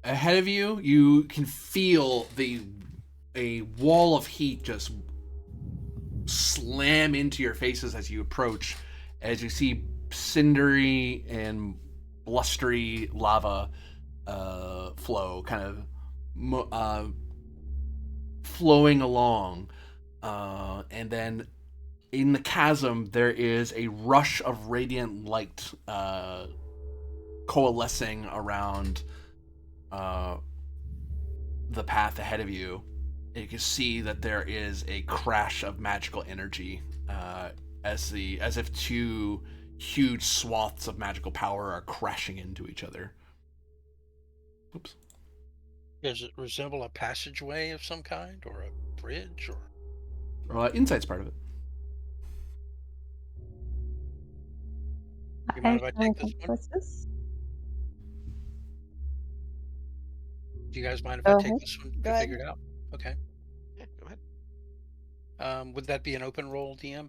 Ahead of you, you can feel a wall of heat just slam into your faces as you approach, as you see cindery and blustery lava flow, kind of flowing along, and then in the chasm there is a rush of radiant light coalescing around the path ahead of you. And you can see that there is a crash of magical energy, as if two huge swaths of magical power are crashing into each other. Oops. Does it resemble a passageway of some kind, or a bridge, or? Insight's part of it. You mind if I take this one? This? Do you guys mind if Go I take ahead. this one Go to ahead. figure it out? Okay. Yeah, go ahead. Would that be an open roll, DM?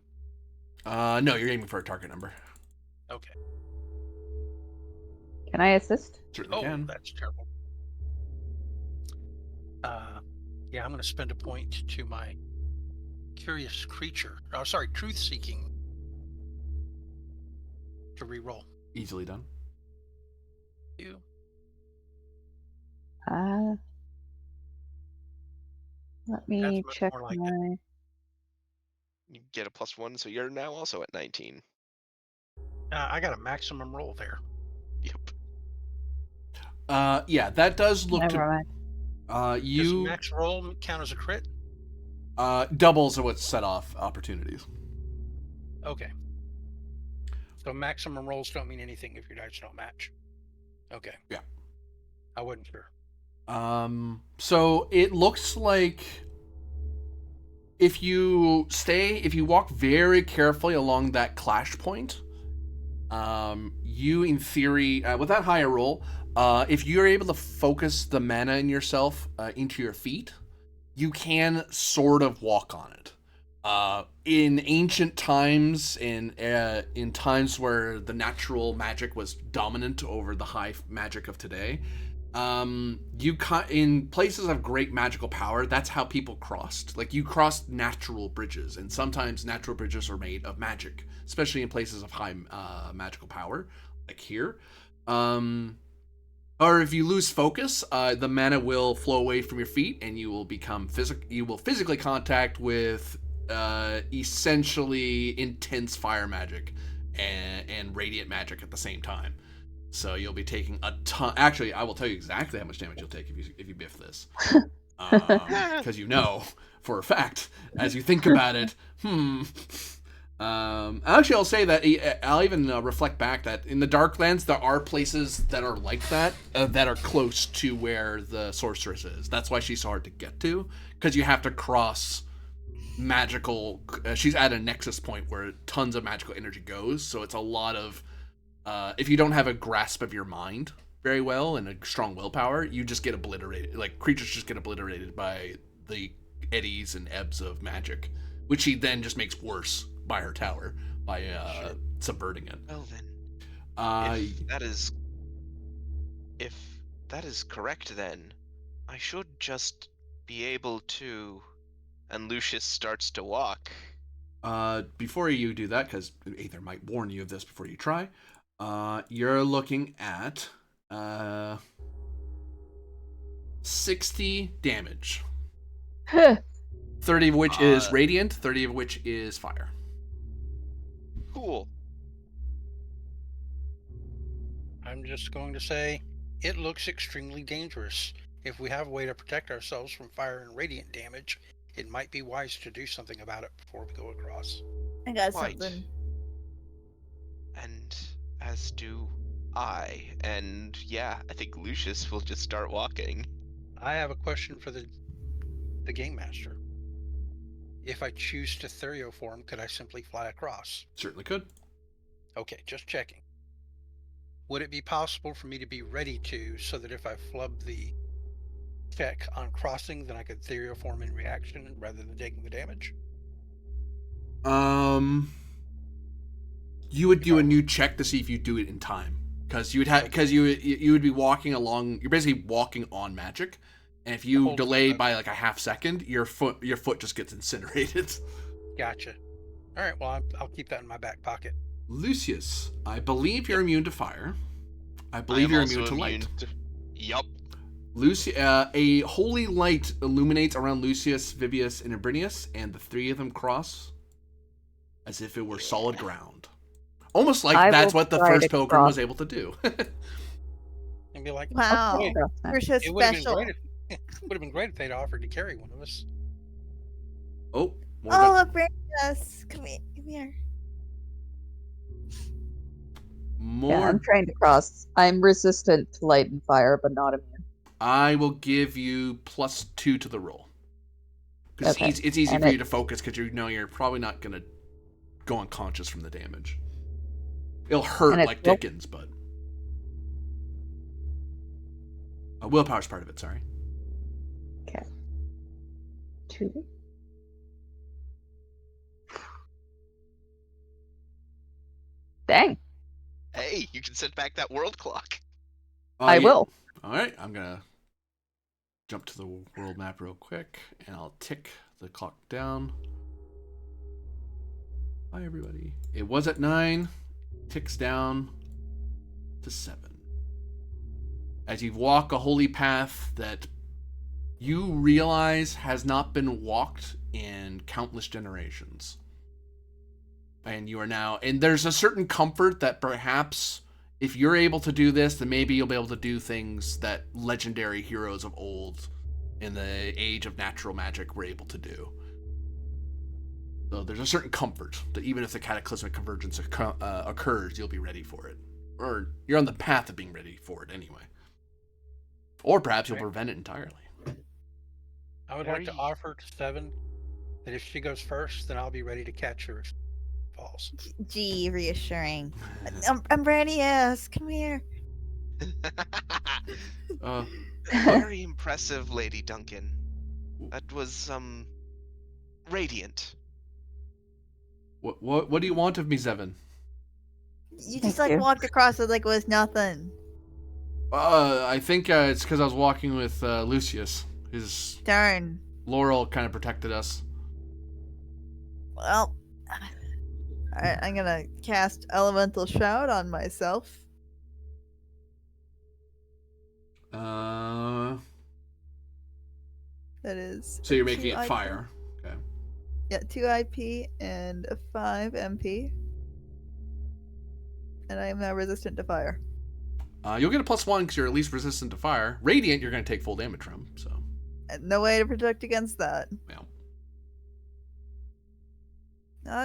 No, you're aiming for a target number. Okay. Can I assist? Certainly Oh, can. that's terrible. Yeah, I'm going to spend a point to my curious creature. Oh, sorry, truth seeking. To re-roll. Easily done. You. Let me That's much check more like my. You get a +1, so you're now also at 19. I got a maximum roll there. Yep. Yeah, that does look Never mind. Does you max roll count as a crit? doubles are what set off opportunities. Okay. So maximum rolls don't mean anything if your dice don't match. Okay. Yeah. I wasn't sure. So it looks like if you walk very carefully along that clash point, you in theory, with that higher roll, if you're able to focus the mana in yourself into your feet, you can sort of walk on it. In ancient times, in times where the natural magic was dominant over the high magic of today, in places of great magical power, that's how people crossed. Like, you crossed natural bridges, and sometimes natural bridges are made of magic, especially in places of high magical power, like here. Or if you lose focus, the mana will flow away from your feet, and you will become physically contact with essentially intense fire magic and radiant magic at the same time. So you'll be taking a ton. Actually, I will tell you exactly how much damage you'll take if you biff this, because you know for a fact as you think about it. Actually, I'll say that I'll even reflect back that in the Darklands there are places that are like that that are close to where the sorceress is. That's why she's so hard to get to, because you have to cross magical. She's at a nexus point where tons of magical energy goes, so it's a lot of. If you don't have a grasp of your mind very well and a strong willpower, you just get obliterated. Like creatures just get obliterated by the eddies and ebbs of magic, which she then just makes worse by her tower by subverting it. Well then, if that is correct, then I should just be able to. And Lucius starts to walk. Before you do that, because Aether might warn you of this before you try, you're looking at 60 damage. 30 of which is radiant, 30 of which is fire. Cool. I'm just going to say it looks extremely dangerous. If we have a way to protect ourselves from fire and radiant damage, it might be wise to do something about it before we go across. I got Quite. something. And as do I. And yeah, I think Lucius will just start walking. I have a question for the game master. If I choose to therioform, could I simply fly across? Certainly could. Okay, just checking. Would it be possible for me to be ready to, so that if I flub the check on crossing, then I could therioform in reaction rather than taking the damage? You would do a new check to see if you do it in time, because you would be walking along. You're basically walking on magic, and if you delay by like a half second, your foot just gets incinerated. Gotcha. All right. Well, I'll keep that in my back pocket. Lucius, I believe you're immune to fire. I believe you're immune to light. Yup. A holy light illuminates around Lucius, Vivius, and Ebrinius, and the three of them cross as if it were solid ground. Almost like that's what the first pilgrim was able to do. And be like, wow, oh, we're so it would have special. been great if they'd offered to carry one of us. Oh, bring us. Come here. Yeah, I'm trained to cross. I'm resistant to light and fire, but not immune. I will give you +2 to the roll. Because it's easy for you to focus, because you know you're probably not going to go unconscious from the damage. It'll hurt like Dickens, but... willpower's part of it, sorry. Okay. 2. Dang. Hey, you can set back that world clock. I will. All right, I'm going to jump to the world map real quick, and I'll tick the clock down. Hi, everybody. It was at 9, ticks down to 7. As you walk a holy path that you realize has not been walked in countless generations. And you are now, and there's a certain comfort that perhaps if you're able to do this, then maybe you'll be able to do things that legendary heroes of old in the age of natural magic were able to do. So there's a certain comfort that even if the cataclysmic convergence occurs, you'll be ready for it. Or you're on the path of being ready for it anyway. Or perhaps you'll prevent it entirely. I would like to offer to Seven that if she goes first, then I'll be ready to catch her if she falls. Gee, reassuring. I'm ready, yes. Come here. Very impressive, Lady Duncan. That was, radiant. What do you want of me, Zevin? You just walked across it like it was nothing. I think it's because I was walking with Lucius. His Darn. Laurel kind of protected us. Well, I'm gonna cast Elemental Shout on myself. That is. So you're making it fire. Okay. Yeah, 2 IP and a 5 MP. And I am now resistant to fire. You'll get a +1 because you're at least resistant to fire. Radiant, you're going to take full damage from. So. And no way to protect against that. Yeah.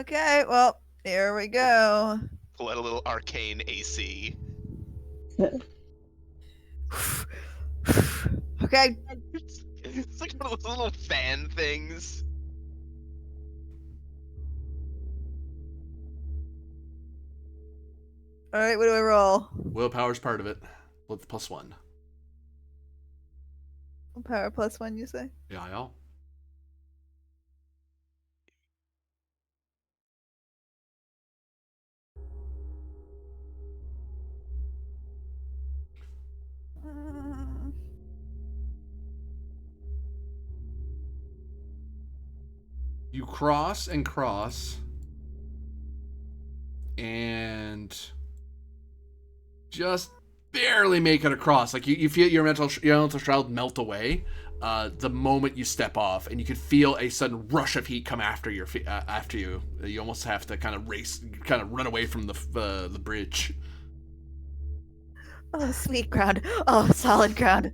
Okay, well, Here we go. Pull out a little arcane AC. Okay. It's like one of those little fan things. All right, what do I roll? Willpower's part of it. With +1. Power +1, you say? Yeah, yeah. Mm, You cross and cross, and just barely make it across. Like you feel your mental shroud melt away the moment you step off, and you can feel a sudden rush of heat come after after you. You almost have to kind of run away from the bridge. Oh, sweet ground. Oh, solid ground.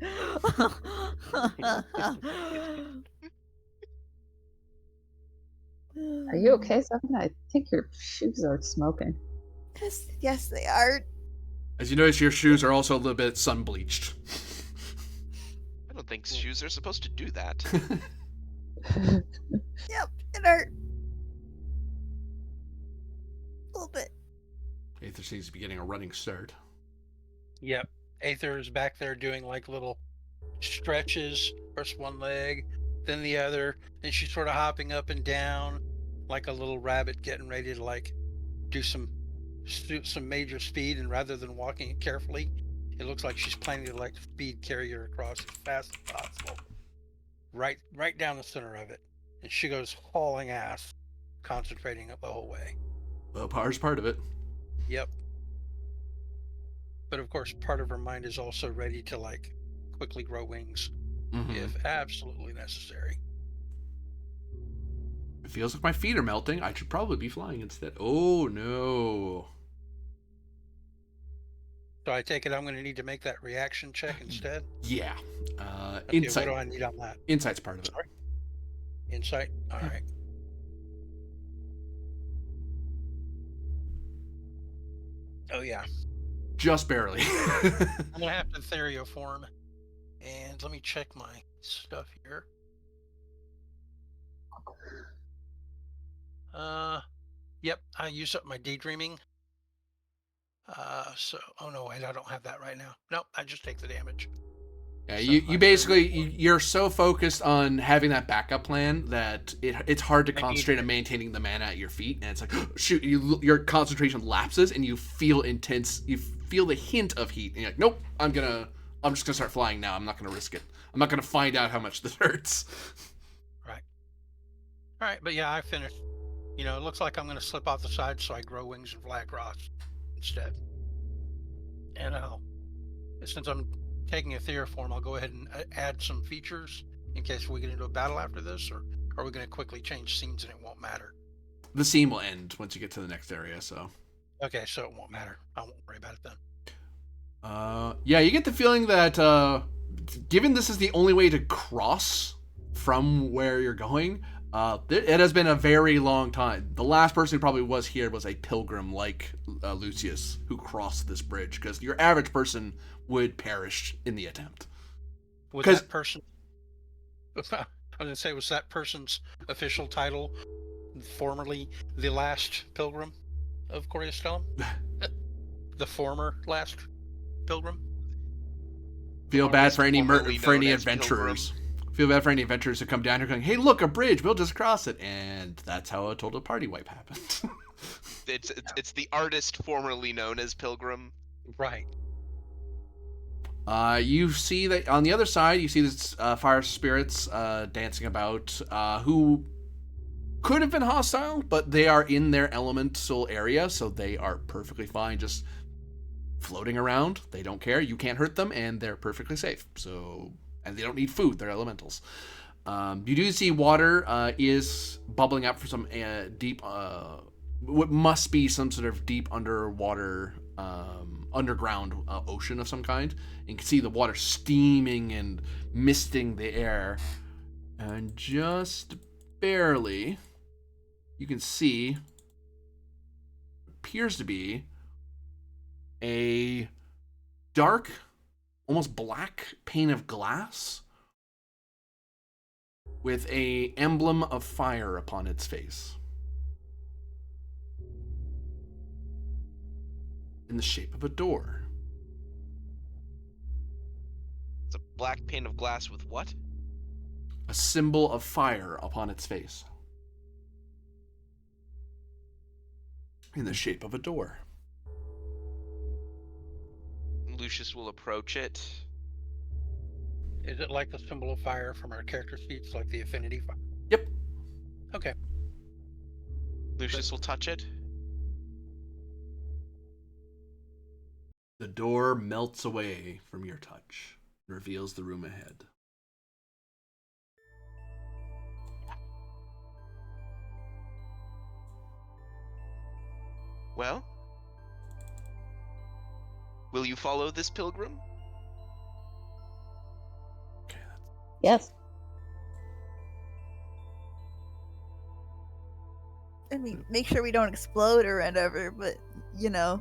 Are you okay, Seven? I think your shoes are smoking. Yes, they are. As you notice, your shoes are also a little bit sun bleached. I don't think shoes are supposed to do that. Yep, it hurt. A little bit. Aether seems to be getting a running start. Yep. Aether is back there doing like little stretches. First one leg, then the other. Then she's sort of hopping up and down like a little rabbit getting ready to like do some major speed. And rather than walking it carefully, it looks like she's planning to like speed carry her across as fast as possible. Right down the center of it. And she goes hauling ass, concentrating up the whole way. Willpower's part of it. Yep. But of course, part of her mind is also ready to like quickly grow wings if absolutely necessary. It feels like my feet are melting. I should probably be flying instead. Oh no. So I take it I'm going to need to make that reaction check instead? Yeah. Okay, Insight. what do I need on that? Insight's part of it. Sorry? Insight? All right. Oh, yeah. Just barely. I'm going to have to therioform. And let me check my stuff here. Yep, I used up my daydreaming. Oh no, wait, I don't have that right now. Nope, I just take the damage. Yeah, So you basically you're so focused on having that backup plan that it's hard to concentrate on maintaining the mana at your feet, and it's like shoot, your concentration lapses and you feel intense. You feel the hint of heat, and you're like, nope, I'm just gonna start flying now. I'm not gonna risk it. I'm not gonna find out how much this hurts. Right. All right, but yeah, I finished. You know, it looks like I'm gonna slip off the side, so I grow wings and fly across instead. And since I'm taking a Theoform, I'll go ahead and add some features in case we get into a battle after this, or are we going to quickly change scenes and it won't matter? The scene will end once you get to the next area, so. Okay, so it won't matter. I won't worry about it then. Yeah, you get the feeling that given this is the only way to cross from where you're going, it has been a very long time. The last person who probably was here was a pilgrim like Lucius who crossed this bridge, because your average person would perish in the attempt. Was that person... I was going to say, was that person's official title formerly the last pilgrim of Coriastellum? The former last pilgrim? Feel bad for any adventurers. Feel bad for any adventurers who come down here going, hey, look, a bridge, we'll just cross it. And that's how a total party wipe happened. It's the artist formerly known as Pilgrim. Right. You see that on the other side, you see this fire spirits dancing about, who could have been hostile, but they are in their elemental area, so they are perfectly fine just floating around. They don't care. You can't hurt them, and they're perfectly safe. So... and they don't need food. They're elementals. You do see water is bubbling up for some deep, what must be some sort of deep underwater, underground ocean of some kind. And you can see the water steaming and misting the air. And just barely, you can see appears to be a dark, almost black pane of glass with a emblem of fire upon its face, in the shape of a door. It's a black pane of glass with what? A symbol of fire upon its face, in the shape of a door. Lucius will approach it. Is it like the symbol of fire from our character sheets, like the affinity fire? Yep. Okay. Lucius will touch it. The door melts away from your touch and reveals the room ahead. Well, will you follow this pilgrim? Okay, Yes. I mean, make sure we don't explode or whatever, but, you know.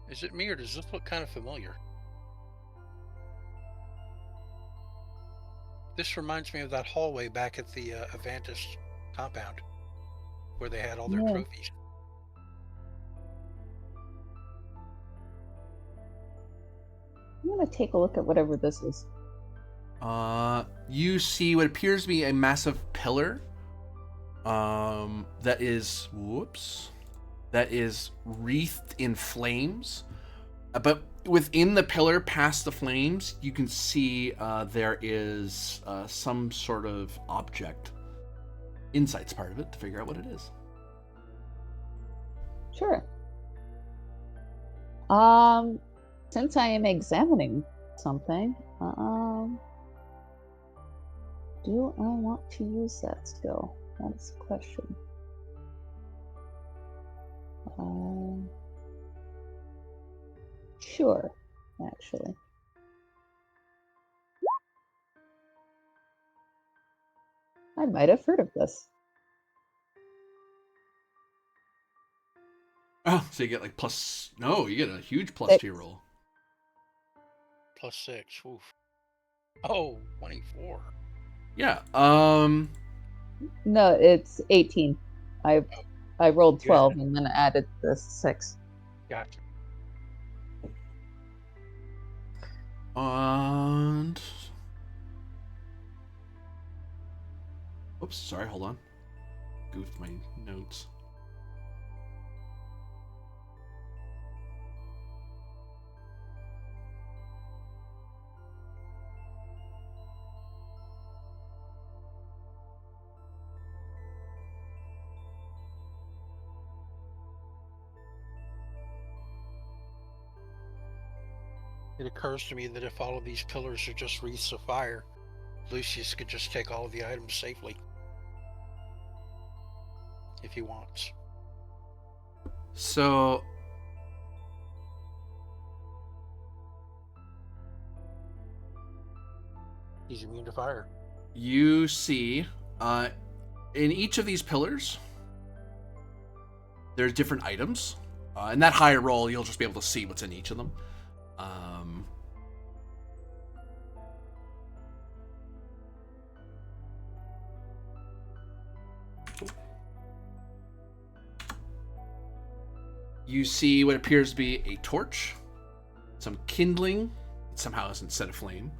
Is it me, or does this look kind of familiar? This reminds me of that hallway back at the Avantis compound, where they had all their Yeah. trophies. I'm gonna take a look at whatever this is. You see what appears to be a massive pillar. That is wreathed in flames. But within the pillar, past the flames, you can see there is some sort of object. Insight's part of it to figure out what it is. Sure. Since I am examining something, do I want to use that skill? That's the question. Sure, actually. I might have heard of this. Oh, so you get like plus... No, you get a huge plus 6. to your roll. +6. Oof. Oh, 24. Yeah, No, it's 18. I rolled You had 12 and then added the 6. Gotcha. and... Oops, sorry, hold on. Goofed my notes. It occurs to me that if all of these pillars are just wreaths of fire, Lucius could just take all of the items safely. If he wants. So... He's immune to fire. You see, in each of these pillars, there's different items. In that higher roll, you'll just be able to see what's in each of them. You see what appears to be a torch, some kindling, that somehow isn't set aflame,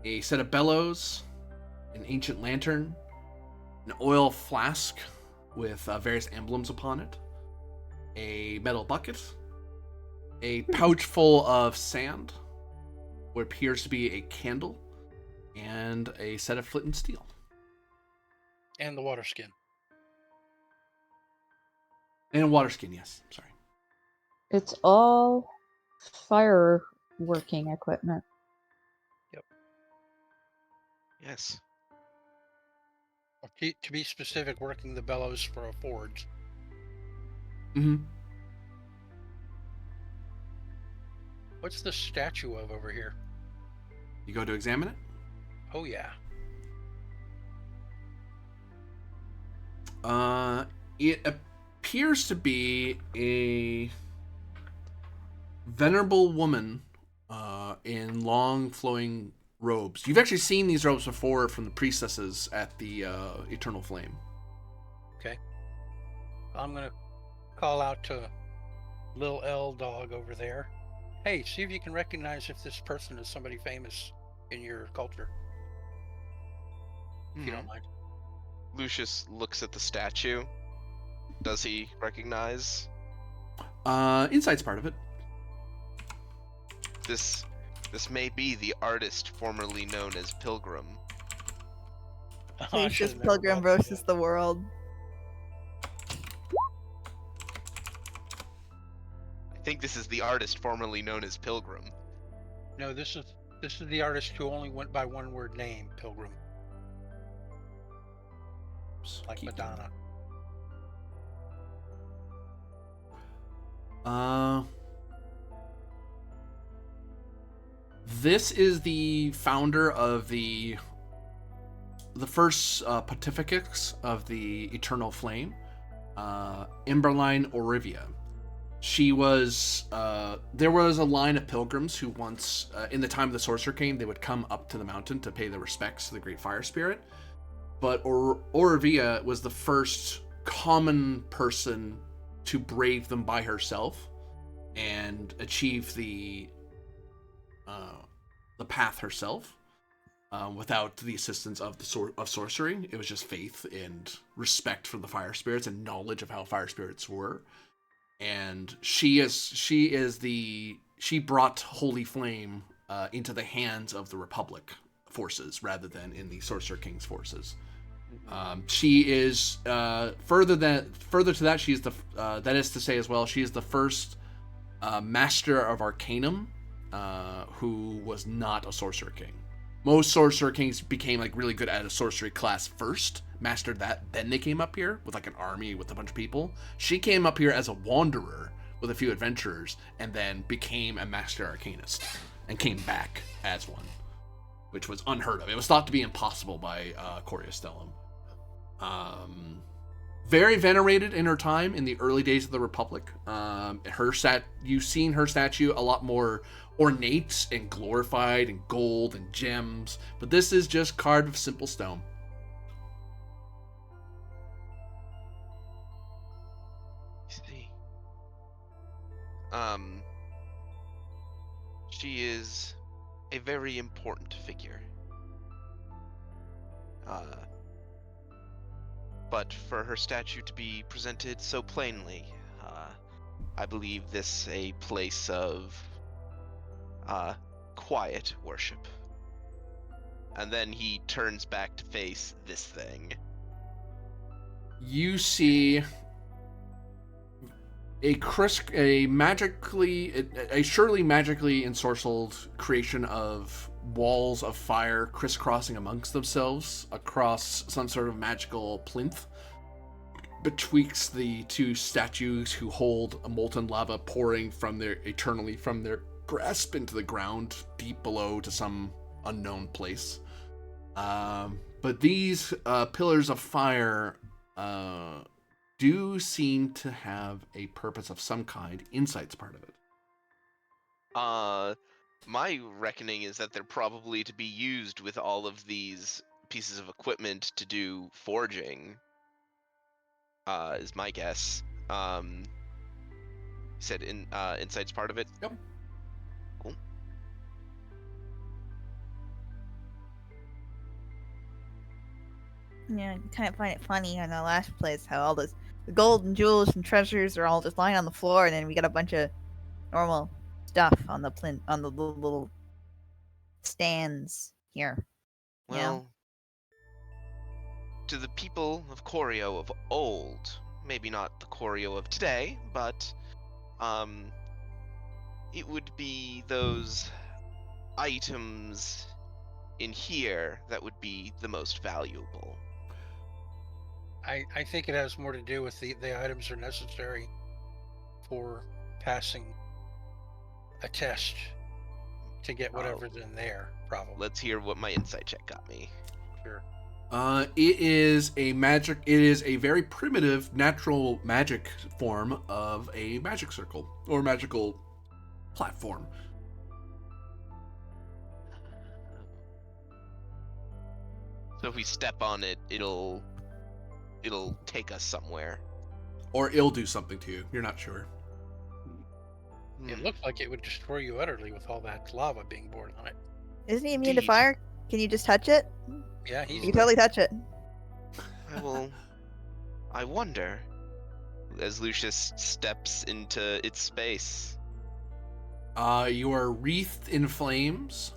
a set of bellows, an ancient lantern, an oil flask with various emblems upon it, a metal bucket, a pouch full of sand, what appears to be a candle, and a set of flint and steel. And the water skin. And a water skin, yes. Sorry. It's all fire working equipment. Yes. To be specific, working the bellows for a forge. Mm-hmm. What's the statue of over here? You go to examine it. Oh, yeah. It appears to be a venerable woman in long flowing robes. You've actually seen these robes before from the priestesses at the Eternal Flame. Okay. I'm gonna call out to Lil L Dog over there. Hey, see if you can recognize if this person is somebody famous in your culture. If you don't mind. Lucius looks at the statue. Does he recognize? Insight's part of it. This may be the artist formerly known as Pilgrim. I Lucius should've never Pilgrim brought that versus up. the world. I think this is the artist formerly known as Pilgrim. No, this is the artist who only went by one word name, Pilgrim. Like Keep Madonna. This is the founder of the first pontifex of the Eternal Flame, Emberline Orivia. She was, there was a line of pilgrims who once, in the time of the Sorcerer King, they would come up to the mountain to pay their respects to the Great Fire Spirit. But Orivia was the first common person to brave them by herself and achieve the path herself without the assistance of of sorcery. It was just faith and respect for the fire spirits and knowledge of how fire spirits were. And she brought Holy Flame into the hands of the Republic forces rather than in the Sorcerer King's forces. She is further to that. She's the that is to say as well. She is the first Master of Arcanum who was not a Sorcerer King. Most Sorcerer Kings became like really good at a sorcery class first, mastered that, then they came up here with like an army with a bunch of people. She came up here as a wanderer with a few adventurers and then became a Master Arcanist and came back as one, which was unheard of. It was thought to be impossible by Coria Stellum. Very venerated in her time in the early days of the Republic. You've seen her statue a lot more ornate and glorified and gold and gems, but this is just carved of simple stone. See. She is a very important figure. But for her statue to be presented so plainly, I believe this a place of quiet worship. And then he turns back to face this thing. You see a surely magically ensorcelled creation of walls of fire crisscrossing amongst themselves across some sort of magical plinth betwixt the two statues who hold a molten lava pouring from their grasp into the ground deep below to some unknown place. But these pillars of fire do seem to have a purpose of some kind. Insight's part of it. My reckoning is that they're probably to be used with all of these pieces of equipment to do forging. Is my guess. Said insight's part of it. Yep. Cool. Yeah, I kind of find it funny in the last place how all the gold and jewels and treasures are all just lying on the floor, and then we got a bunch of normal stuff on the plinth, on the little stands here. Well, to the people of Corio of old, maybe not the Corio of today, but it would be those items in here that would be the most valuable. I think it has more to do with the items are necessary for passing a test to get whatever's in there, probably. Let's hear what my insight check got me. Sure. It is a magic. It is a very primitive, natural magic form of a magic circle or magical platform. So if we step on it, it'll take us somewhere. Or it'll do something to you. You're not sure. It Hmm. looks like it would destroy you utterly with all that lava being poured on it. Isn't he immune to Indeed. fire? Can you just touch it? Yeah, he's You can totally touch it. I wonder. As Lucius steps into its space. You are wreathed in flames.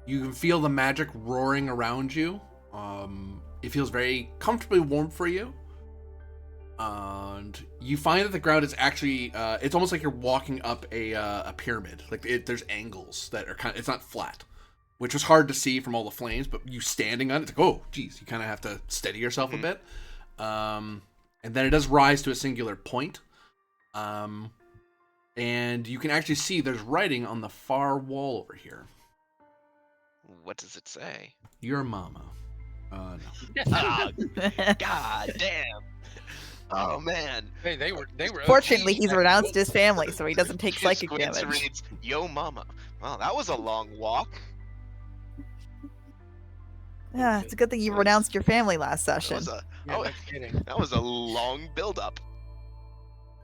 You can feel the magic roaring around you. It feels very comfortably warm for you. And you find that the ground is actually, it's almost like you're walking up a pyramid. Like there's angles that are it's not flat, which was hard to see from all the flames, but you standing on it, it's like, oh, geez, you kind of have to steady yourself a bit. And then it does rise to a singular point. And you can actually see there's writing on the far wall over here. What does it say? Your mama. No. Ah, God damn. Oh man. Hey, they were. Fortunately, OGs he's back renounced his family, so he doesn't take His psychic squints damage. reads, Yo mama. Well, that was a long walk. Yeah, it's a good thing you renounced your family last That session. was a Yeah, oh, no kidding. that was a long build up.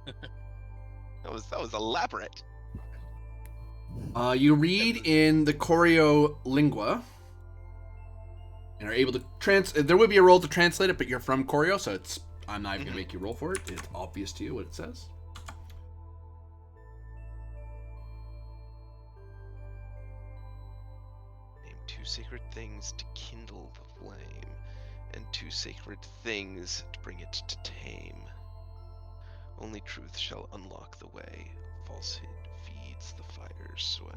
That was elaborate. You read in the Choreo Lingua and are able to there would be a roll to translate it, but you're from Choreo, so I'm not even gonna make you roll for it. It's obvious to you what it says. Name 2 sacred things to kindle the flame, and 2 sacred things to bring it to tame. Only truth shall unlock the way. Falsehood feeds the fire's sway.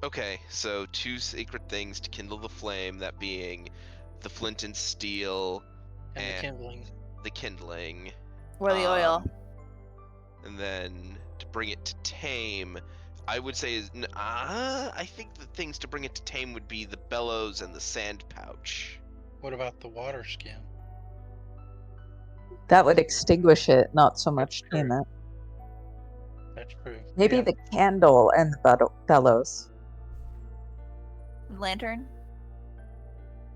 Okay, so 2 sacred things to kindle the flame, that being the flint and steel And the and kindling. the kindling. Or the oil. And then to bring it to tame, I would say I think the things to bring it to tame would be the bellows and the sand pouch. What about the water skin? That would extinguish it, not so much True. tame it. That's true. Maybe Yeah. the candle and the bellows. Lantern.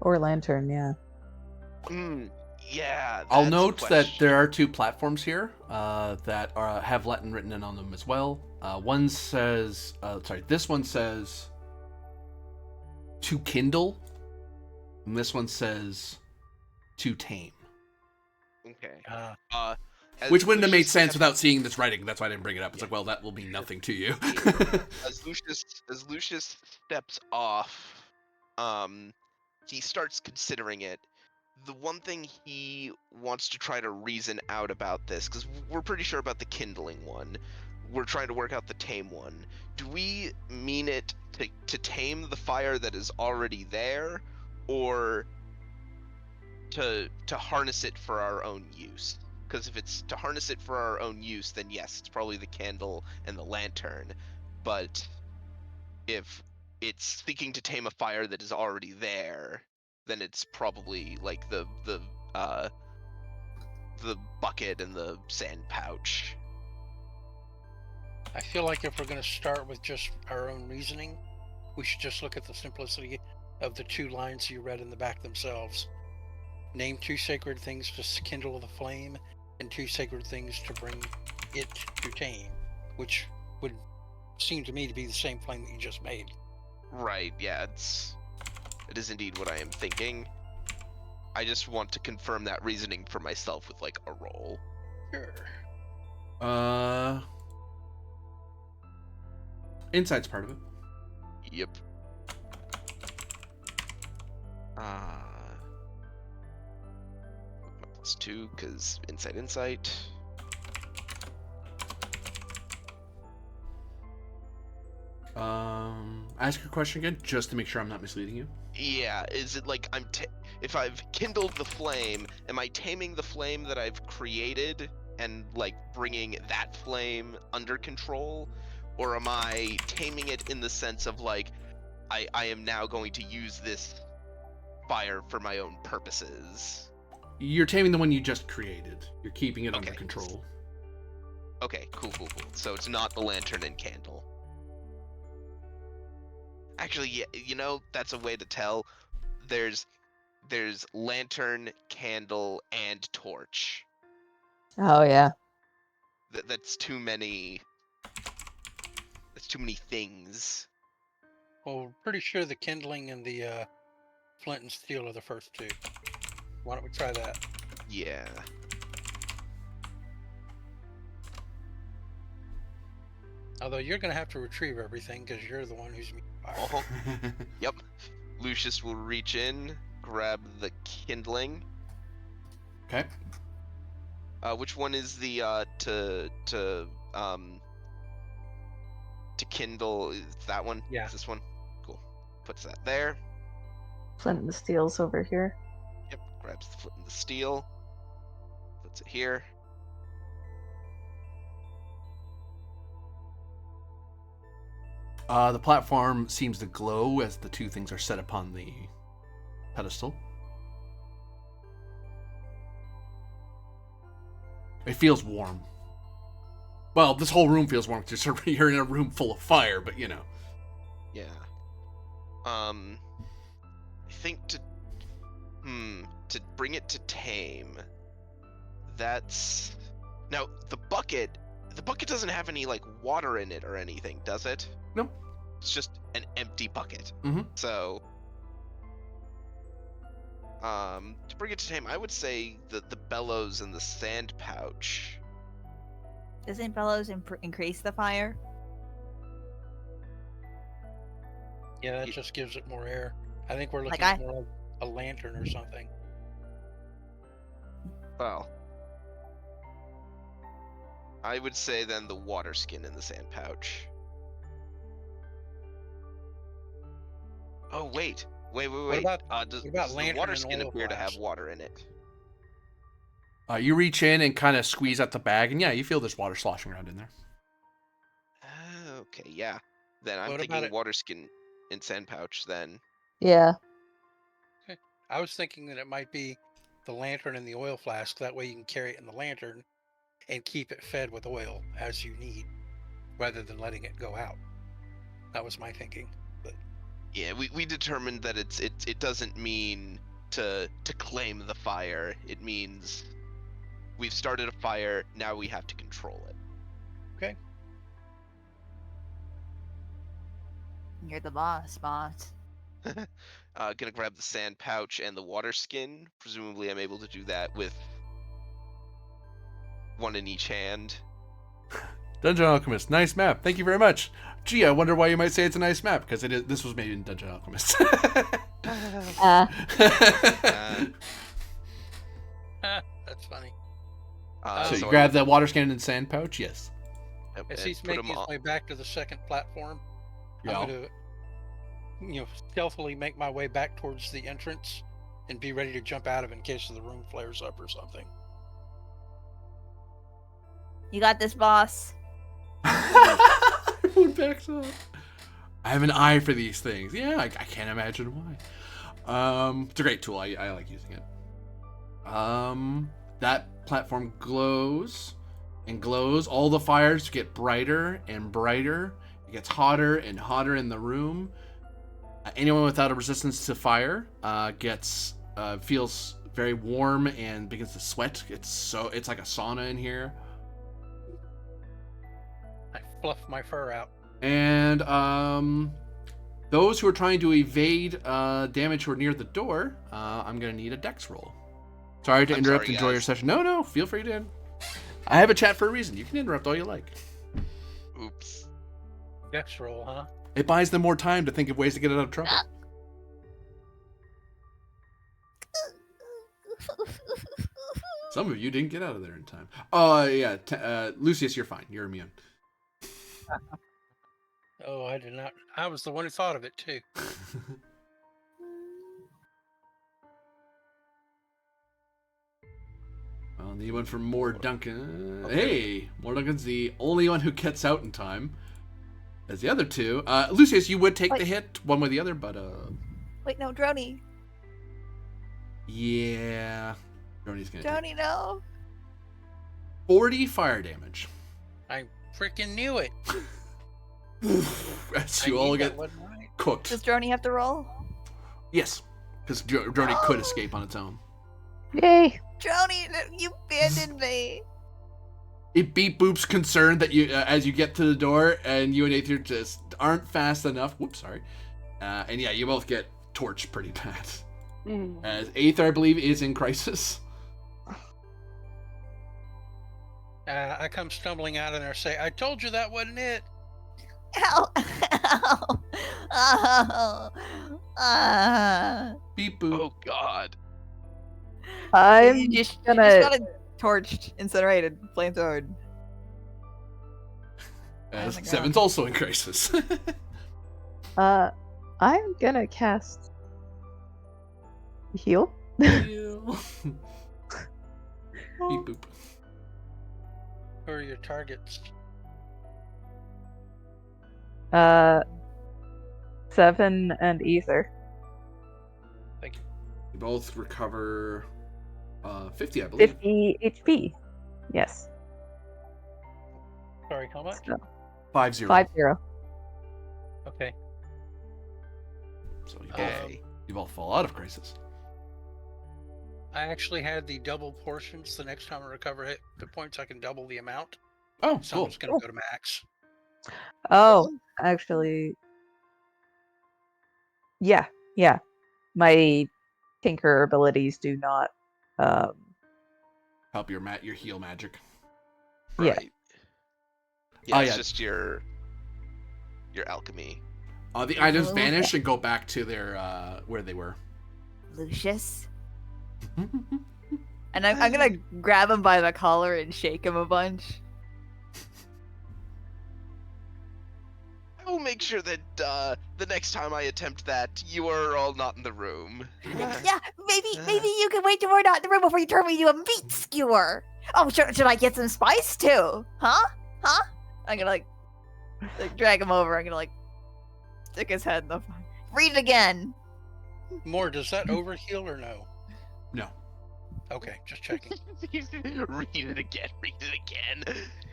Or lantern, yeah. Yeah. I'll that's a note that question. there are 2 platforms here that have Latin written in on them as well. One says, this one says to kindle, and this one says to tame. Okay. As Which wouldn't have made Lucius sense steps- without seeing this writing. That's why I didn't bring it up. It's like, well, that will mean nothing to you. As Lucius steps off, he starts considering it. The one thing he wants to try to reason out about this, because we're pretty sure about the kindling one, we're trying to work out the tame one. Do we mean it to tame the fire that is already there, or to harness it for our own use? Because if it's to harness it for our own use, then yes, it's probably the candle and the lantern. But if it's seeking to tame a fire that is already there, then it's probably like the bucket and the sand pouch. I feel like if we're going to start with just our own reasoning, we should just look at the simplicity of the 2 lines you read in the back themselves. Name 2 sacred things to kindle the flame, and 2 sacred things to bring it to tame, which would seem to me to be the same flame that you just made. Right, yeah, it is indeed what I am thinking. I just want to confirm that reasoning for myself with like a roll. Sure. Insight's part of it. Yep. My +2, because insight. Ask your question again, just to make sure I'm not misleading you. Yeah, is it like if I've kindled the flame, am I taming the flame that I've created and like bringing that flame under control? Or am I taming it in the sense of like, I am now going to use this fire for my own purposes. You're taming the one you just created. You're keeping it under Okay. control. Okay, cool. So it's not the lantern and candle. Actually, yeah, you know, that's a way to tell. There's lantern, candle, and torch. Oh yeah. That's too many. That's too many things. Well, pretty sure the kindling and the flint and steel are the first two. Why don't we try that? Yeah. Although you're going to have to retrieve everything because you're the one who's fire. Oh, yep. Lucius will reach in, grab the kindling. Okay. Which one is the to kindle? Is that one? Yeah. Is this one? Cool. Puts that there. Flint and Steel's over here. Yep. Grabs the flint and the steel. Puts it here. The platform seems to glow as the two things are set upon the pedestal. It feels warm. Well, this whole room feels warm because you're in a room full of fire, but you know. Yeah. I think to bring it to tame. That's now the bucket. The bucket doesn't have any like water in it or anything, does it? No. It's just an empty bucket. Mhm. So, to bring it to tame, I would say the bellows and the sand pouch. Doesn't bellows increase the fire? Yeah, that just gives it more air. I think we're looking Like at more like a lantern or something. Well, I would say then the water skin in the sand pouch. Oh wait. What about Does what about the lantern water and skin oil appear to have flask? water in it? You reach in and kind of squeeze out the bag, and yeah, you feel there's water sloshing around in there. Okay, yeah. Then I'm What about thinking it? water skin in sand pouch then. Yeah. I was thinking that it might be the lantern and the oil flask. That way you can carry it in the lantern and keep it fed with oil as you need, rather than letting it go out. That was my thinking. But Yeah, we determined that it doesn't mean to claim the fire. It means we've started a fire, now we have to control it. okay. You're the boss. Gonna grab the sand pouch and the water skin. Presumably I'm able to do that with one in each hand. Dungeon Alchemist, nice map. Thank you very much. Gee, I wonder why you might say it's a nice map, because this was made in Dungeon Alchemist. That's funny. So you I grab that water skin and sand pouch? Yes. and As he's put making 'em his on. way back to the second platform, Yeah. I'm going to, stealthily make my way back towards the entrance and be ready to jump out of it in case the room flares up or something. You got this, boss. Everyone backs up. I have an eye for these things. Yeah, I can't imagine why. It's a great tool. I like using it. That platform glows and glows. All the fires get brighter and brighter. It gets hotter and hotter in the room. Anyone without a resistance to fire feels very warm and begins to sweat. It's like a sauna in here. I fluff my fur out. And those who are trying to evade damage who are near the door, I'm gonna need a dex roll. Sorry to interrupt. Enjoy your session. No, feel free to. I have a chat for a reason. You can interrupt all you like. Oops. Dex roll, huh? It buys them more time to think of ways to get out of trouble. Some of you didn't get out of there in time. Yeah. Lucius, you're fine. You're immune. Oh, I did not. I was the one who thought of it, too. Well, the one from More Duncan. Hey, More Duncan's the only one who gets out in time. As the other two. Lucius, you would take the hit one way or the other, but Wait, no, Droney. Yeah. Joni's gonna Joni, no. take 40 fire damage. I freaking knew it. As I you knew all that get wasn't right. cooked. Does Joni have to roll? Yes. Because Joni could escape on its own. Yay! Joni, you abandoned me. It beat Boop's concern that you, as you get to the door, and you and Aether just aren't fast enough. Whoops, sorry. And yeah, you both get torched pretty bad. As Aether, I believe, is in crisis. I come stumbling out of there and say, I told you that wasn't it. Ow! Ow! Oh! Beep boop. Oh God. I'm You just gonna. got it torched, incinerated, flamethrowed. As Oh my God. Seven's also in crisis. I'm gonna cast heal. Beep boop. Who are your targets? 7 and Ether. Thank you. You both recover 50, I believe. 50 HP. Yes. Sorry, how much? So, 5-0. 5-0. Okay. So Okay. you both fall out of crisis. I actually had the double portions. The next time I recover hit points, I can double the amount. Oh, So cool. I'm just going to go to max. Oh, actually, yeah. My tinker abilities do not. Help your heal magic. Yeah. Right. Yeah, Oh, it's yeah. just your alchemy. The items Oh, vanish and go back to their where they were. Lucius. And I'm gonna grab him by the collar and shake him a bunch. I will make sure that the next time I attempt that, you are all not in the room. Yeah, maybe you can wait till we're not in the room before you turn me into a meat skewer. Oh, should I get some spice too? Huh? I'm gonna like drag him over. I'm gonna like stick his head in the. Read it again. More, does that overheal or no? No. Okay, just checking. Read it again.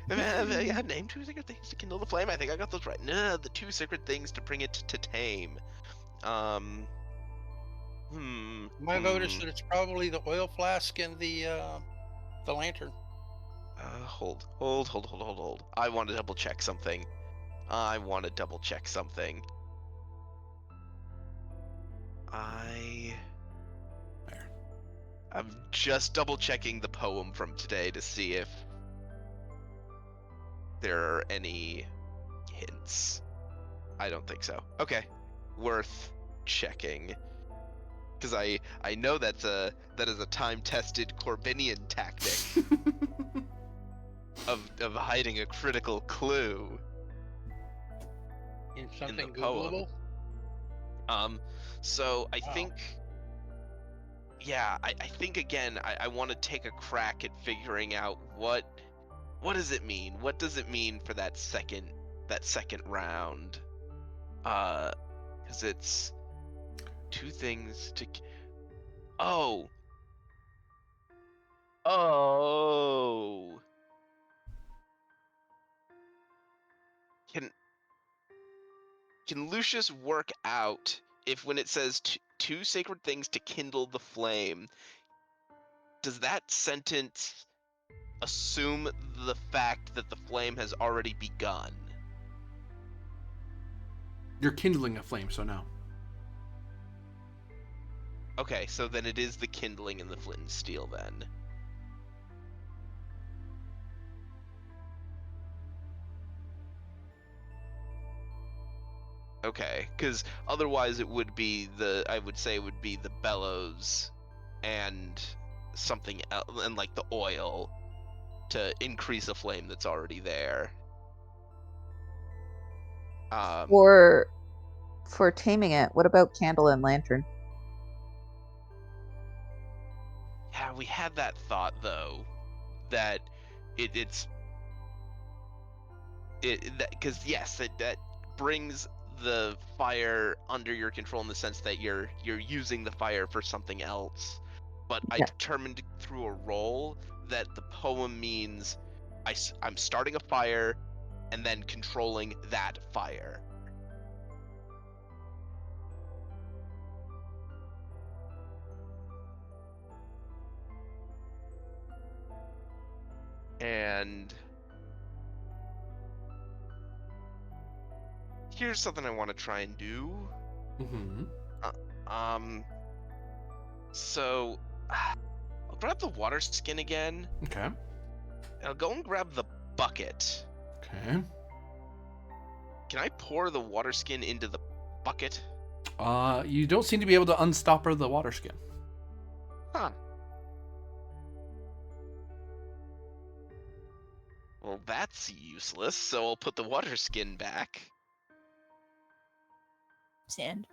Yeah, name 2 secret things to kindle the flame. I think I got those right. No, the 2 secret things to bring it to tame. My vote is that it's probably the oil flask and the lantern. Hold. I want to double check something. I'm just double checking the poem from today to see if there are any hints. I don't think so. Okay, worth checking. Because I know that is a time-tested Corbinian tactic of hiding a critical clue In something the poem. Googleable? So I Wow. think, yeah, I think again, I want to take a crack at figuring out what does it mean? What does it mean for that second round? Because it's 2 things to. Oh. Can Lucius work out if when it says 2 sacred things to kindle the flame, does that sentence assume the fact that the flame has already begun? You're kindling a flame, so no. Okay, so then it is the kindling in the flint and steel then. Okay, because otherwise it would be I would say it would be the bellows and something else, and like the oil to increase a flame that's already there. For taming it, what about candle and lantern? Yeah, we had that thought though, that because yes, that brings the fire under your control in the sense that you're using the fire for something else. but I Yeah. determined through a roll that the poem means I'm starting a fire and then controlling that fire. And here's something I want to try and do. Mm-hmm. So I'll grab the water skin again. Okay. And I'll go and grab the bucket. Okay. Can I pour the water skin into the bucket? You don't seem to be able to unstopper the water skin. Huh. Well, that's useless, so I'll put the water skin back. Sand.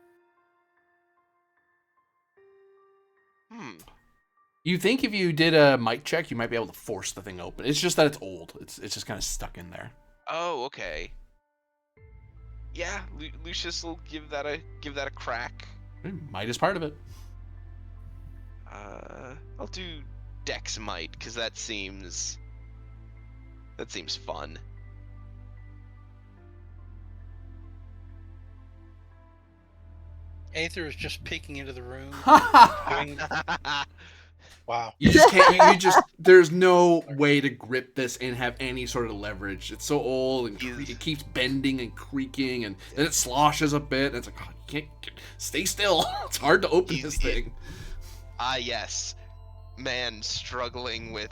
You think if you did a mic check, you might be able to force the thing open. It's just that it's old. It's just kind of stuck in there. Oh, okay. Yeah, Lucius will give that a crack. Might is part of it. I'll do Dex Might because that seems fun. Aether is just peeking into the room. doing... Wow. You just can't. You just. There's no way to grip this and have any sort of leverage. It's so old and it keeps bending and creaking, and then it sloshes a bit. And it's like, oh, you can't stay still. It's hard to open this thing. Yes, man struggling with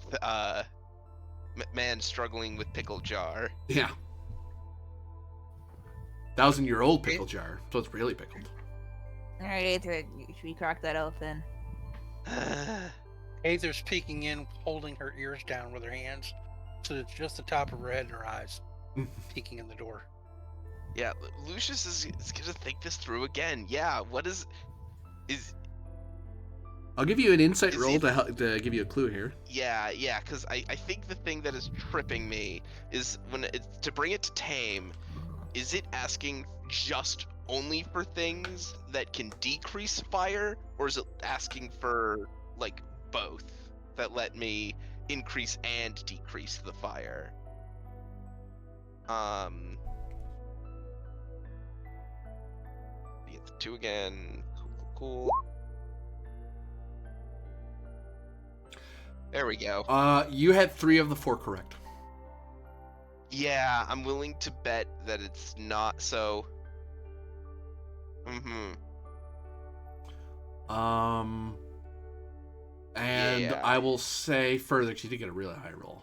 pickle jar. Yeah. 1,000-year-old pickle jar, so it's really pickled. All right, Aether, should we crack that open? Aether's peeking in, holding her ears down with her hands, so it's just the top of her head and her eyes, peeking in the door. Yeah, Lucius is gonna think this through again. Yeah, what is? I'll give you an insight roll to give you a clue here. Yeah, because I think the thing that is tripping me is to bring it to tame. Is it asking just only for things that can decrease fire, or is it asking for like both that let me increase and decrease the fire? Get the 2 again. Cool. There we go. You had 3 of the 4 correct. Yeah, I'm willing to bet that it's not so. And Yeah. I will say further, because you did get a really high roll.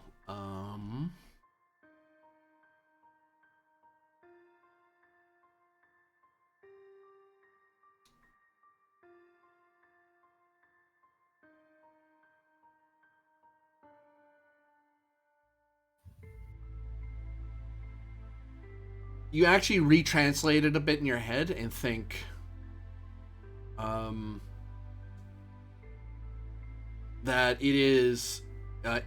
You actually retranslate it a bit in your head and think, that it is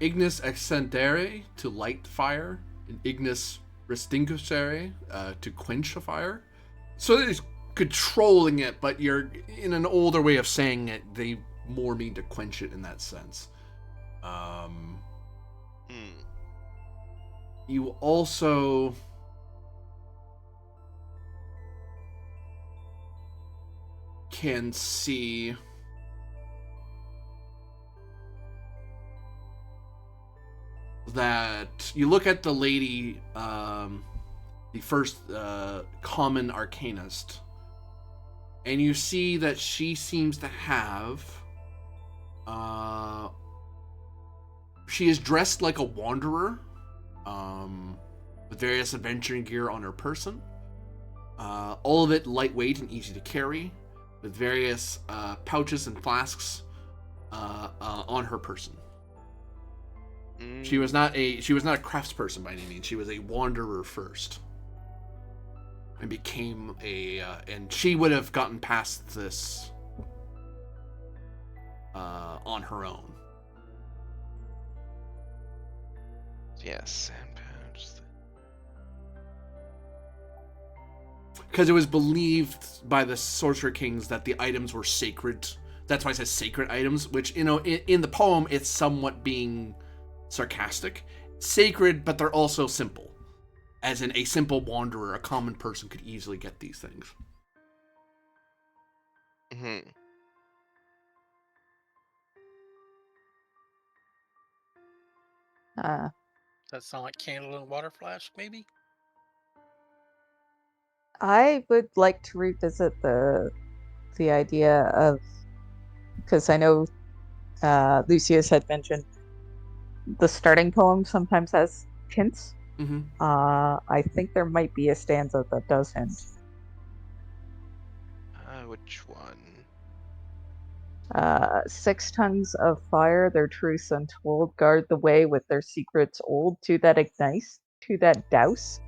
ignis accendere to light fire, and ignis restinguishere to quench a fire. So it is controlling it, but you're in an older way of saying it. They more mean to quench it in that sense. You also can see that you look at the lady, the first common arcanist, and you see that she seems to have she is dressed like a wanderer, with various adventuring gear on her person, all of it lightweight and easy to carry, with various pouches and flasks on her person. She was not a craftsperson by any means. She was a wanderer first, and became and she would have gotten past this on her own. Yes, and pouch. Because it was believed by the sorcerer kings that the items were sacred That's why it says sacred items, which, in the poem, it's somewhat being sarcastic. Sacred, but they're also simple. As in, a simple wanderer, a common person could easily get these things. Mm-hmm. Uh, Does that sound like candle and water flask, maybe? I would like to revisit the idea of, because I know Lucius had mentioned the starting poem sometimes has hints. Mm-hmm. I think there might be a stanza that does hint. Which one? 6 tongues of fire, their truths untold, guard the way with their secrets old. To that ignite, to that douse,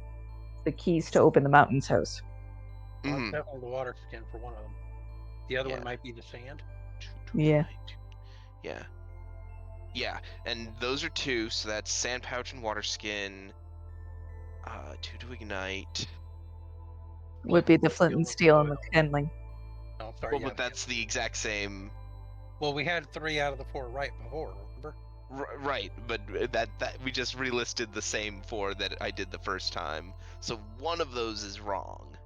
the keys to open the mountain's house. Well, Mhm. that's definitely the water skin for one of them. The other one Yeah. might be the sand. Yeah. Yeah. Yeah, and those are 2, so that's sand pouch and water skin. 2 to ignite. Would be the flint and steel and the kindling. Oh, sorry. Well, yeah, but that's the exact same. well, we had 3 out of the 4 right before, remember? Right, but that we just relisted the same 4 that I did the first time. So one of those is wrong.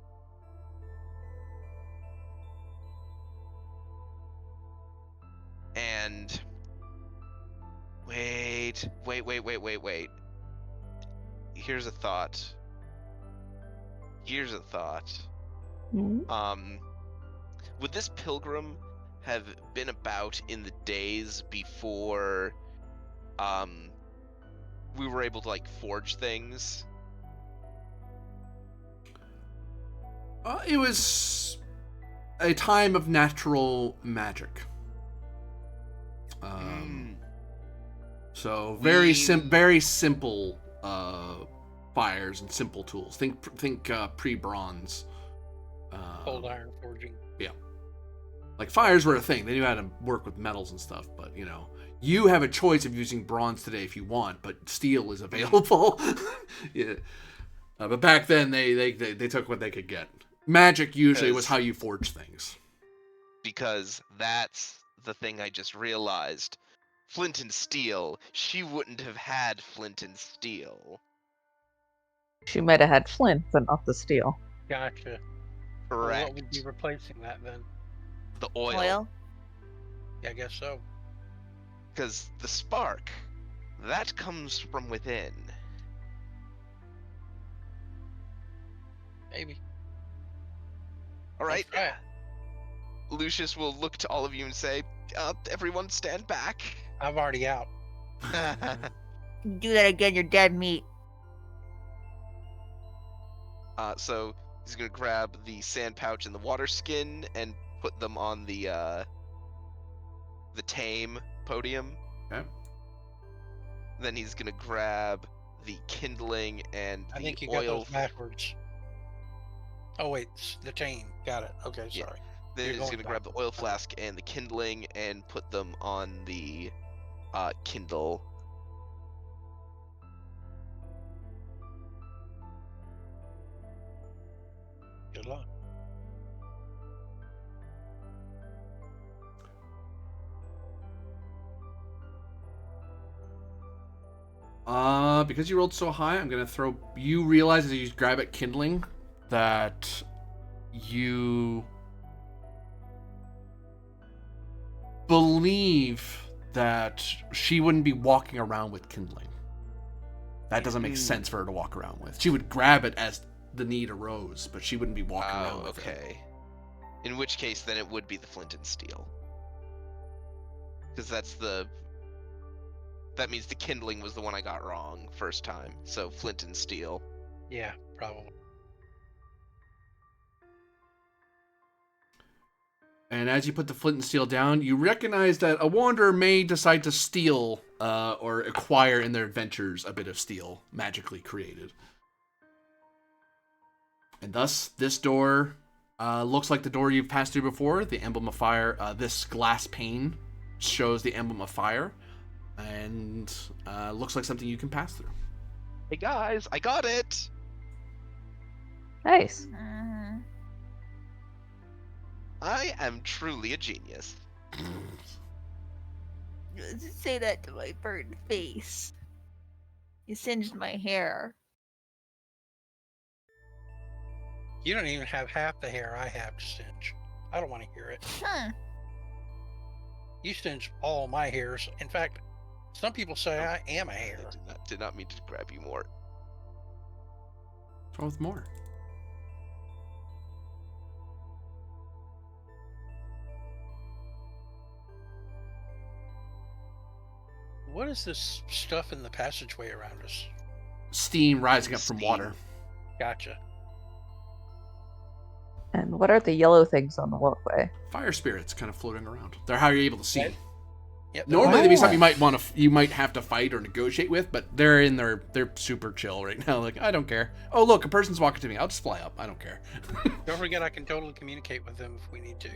And wait. Here's a thought. Mhm. Would this pilgrim have been about in the days before we were able to like forge things? It was a time of natural magic. So very simple fires and simple tools. Think pre-bronze. Cold iron forging. Yeah. Like fires were a thing. They knew how to work with metals and stuff, but you have a choice of using bronze today if you want, but steel is available. Yeah. But back then they took what they could get. Magic usually was how you forge things. Because that's the thing I just realized. Flint and steel. She wouldn't have had flint and steel. She might have had flint, but not the steel. Gotcha. Correct. Well, what would be replacing that then? The oil. Yeah, I guess so. Because the spark, that comes from within. Maybe. All right. Let's try it. Lucius will look to all of you and say, everyone stand back. I'm already out. Do that again, you're dead meat. So he's going to grab the sand pouch and the water skin and put them on the tame podium. Okay. Then he's going to grab the kindling and I the think you got oil. those backwards. Oh wait, the chain. Got it. Okay, Yeah. sorry. Then You're he's going going to grab the backwards. oil flask and the kindling and put them on the kindle. Good luck. Because you rolled so high, I'm gonna throw. You realize as you grab at kindling that you believe that she wouldn't be walking around with kindling. That doesn't make sense for her to walk around with. She would grab it as the need arose, but she wouldn't be walking around with it. Okay. In which case, then it would be the flint and steel. Because that means the kindling was the one I got wrong first time. So flint and steel. Yeah, probably. And as you put the flint and steel down, you recognize that a wanderer may decide to steal or acquire in their adventures a bit of steel magically created. And thus, this door looks like the door you've passed through before, the emblem of fire. This glass pane shows the emblem of fire, and looks like something you can pass through. Hey guys, I got it! Nice. Mhm. I am truly a genius. Don't say that to my burned face. You singed my hair. You don't even have half the hair I have to singe. I don't want to hear it. Huh. You singe all my hairs. In fact, some people say I am a I hair. did not mean to grab you more. What's wrong with more? What is this stuff in the passageway around us? Steam rising up from Steam. water. Gotcha. And what are the yellow things on the walkway? Fire spirits kind of floating around. They're how you're able to see. Right. Yep. Normally, they'd be Oh. something you might have to fight or negotiate with, but they're super chill right now. Like, I don't care. Oh, look, a person's walking to me. I'll just fly up. I don't care. Don't forget, I can totally communicate with them if we need to.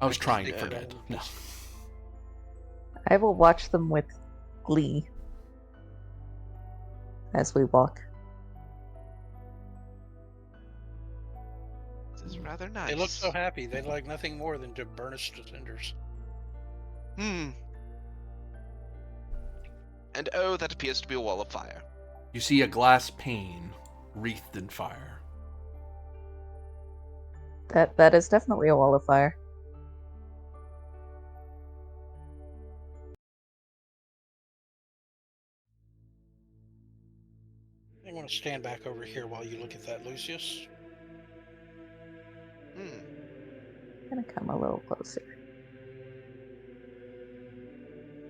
I was Like, trying they to forget. forget. No. I will watch them with glee as we walk. This is rather nice. They look so happy. They'd like nothing more than to burn us to cinders. Hmm. And oh, that appears to be a wall of fire. You see a glass pane wreathed in fire. That is definitely a wall of fire. I want to stand back over here while you look at that, Lucius. Hmm. Gonna come a little closer.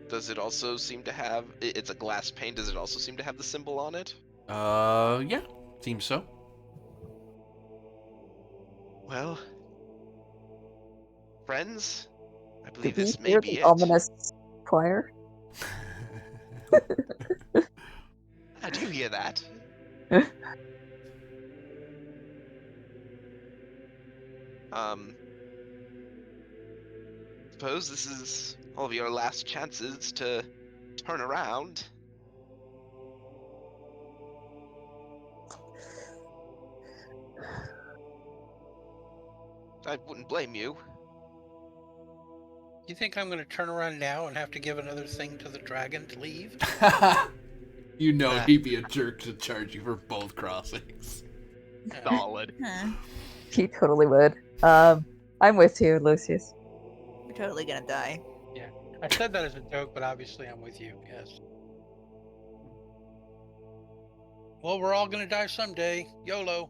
Does it also seem to have? It's a glass pane. Does it also seem to have the symbol on it? Yeah, seems so. Well, friends, I Do believe we this may hear be the it. ominous choir? I do hear that. Suppose this is all of your last chances to turn around. I wouldn't blame you. You think I'm going to turn around now and have to give another thing to the dragon to leave? You know Ah. he'd be a jerk to charge you for both crossings. Solid. Huh. He totally would. I'm with you, Lucius. We're totally gonna die. I said that as a joke, but obviously I'm with you, yes. Well, we're all going to die someday. YOLO.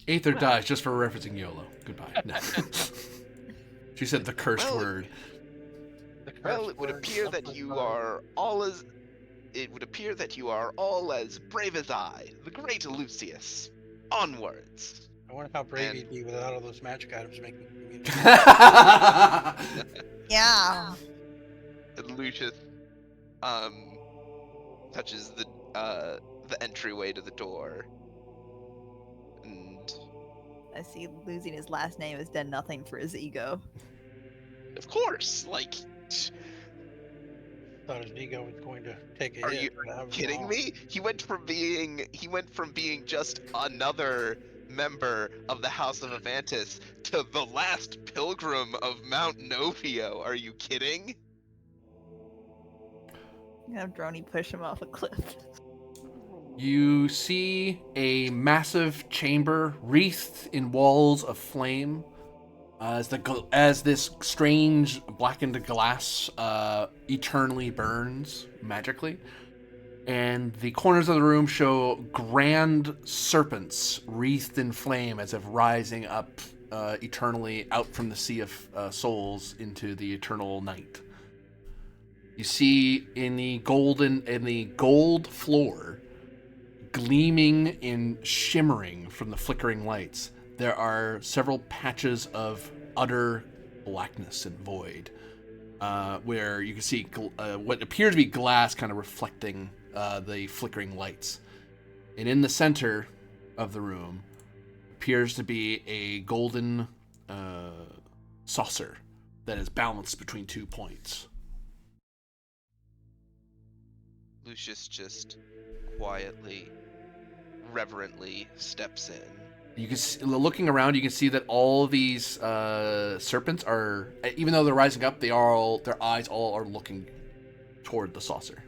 Aether dies just for referencing YOLO. Goodbye. No. She said the cursed Well, word. The curse Well, it would word appear that suffered you by- are all as. It would appear that you are all as brave as I, the great Lucius. Onwards. I wonder how brave and- he'd be without all those magic items making community. Yeah. And Lucius, touches the entryway to the door. And I see losing his last name has done nothing for his ego. of course, like, Thought his ego was going to take a are hit. you but I was kidding wrong. me? He went from being just another member of the House of Avantis to the last pilgrim of Mount Novio. Are you kidding? Have Droney push him off a cliff. You see a massive chamber wreathed in walls of flame as this strange blackened glass eternally burns magically. And the corners of the room show grand serpents wreathed in flame as if rising up eternally out from the sea of souls into the eternal night. You see in the gold floor, gleaming and shimmering from the flickering lights, there are several patches of utter blackness and void, where you can see what appears to be glass kind of reflecting the flickering lights. And in the center of the room appears to be a golden saucer that is balanced between 2 points. Lucius just quietly, reverently steps in. You can looking around, you can see that all these serpents are, even though they're rising up, their eyes all are looking toward the saucer.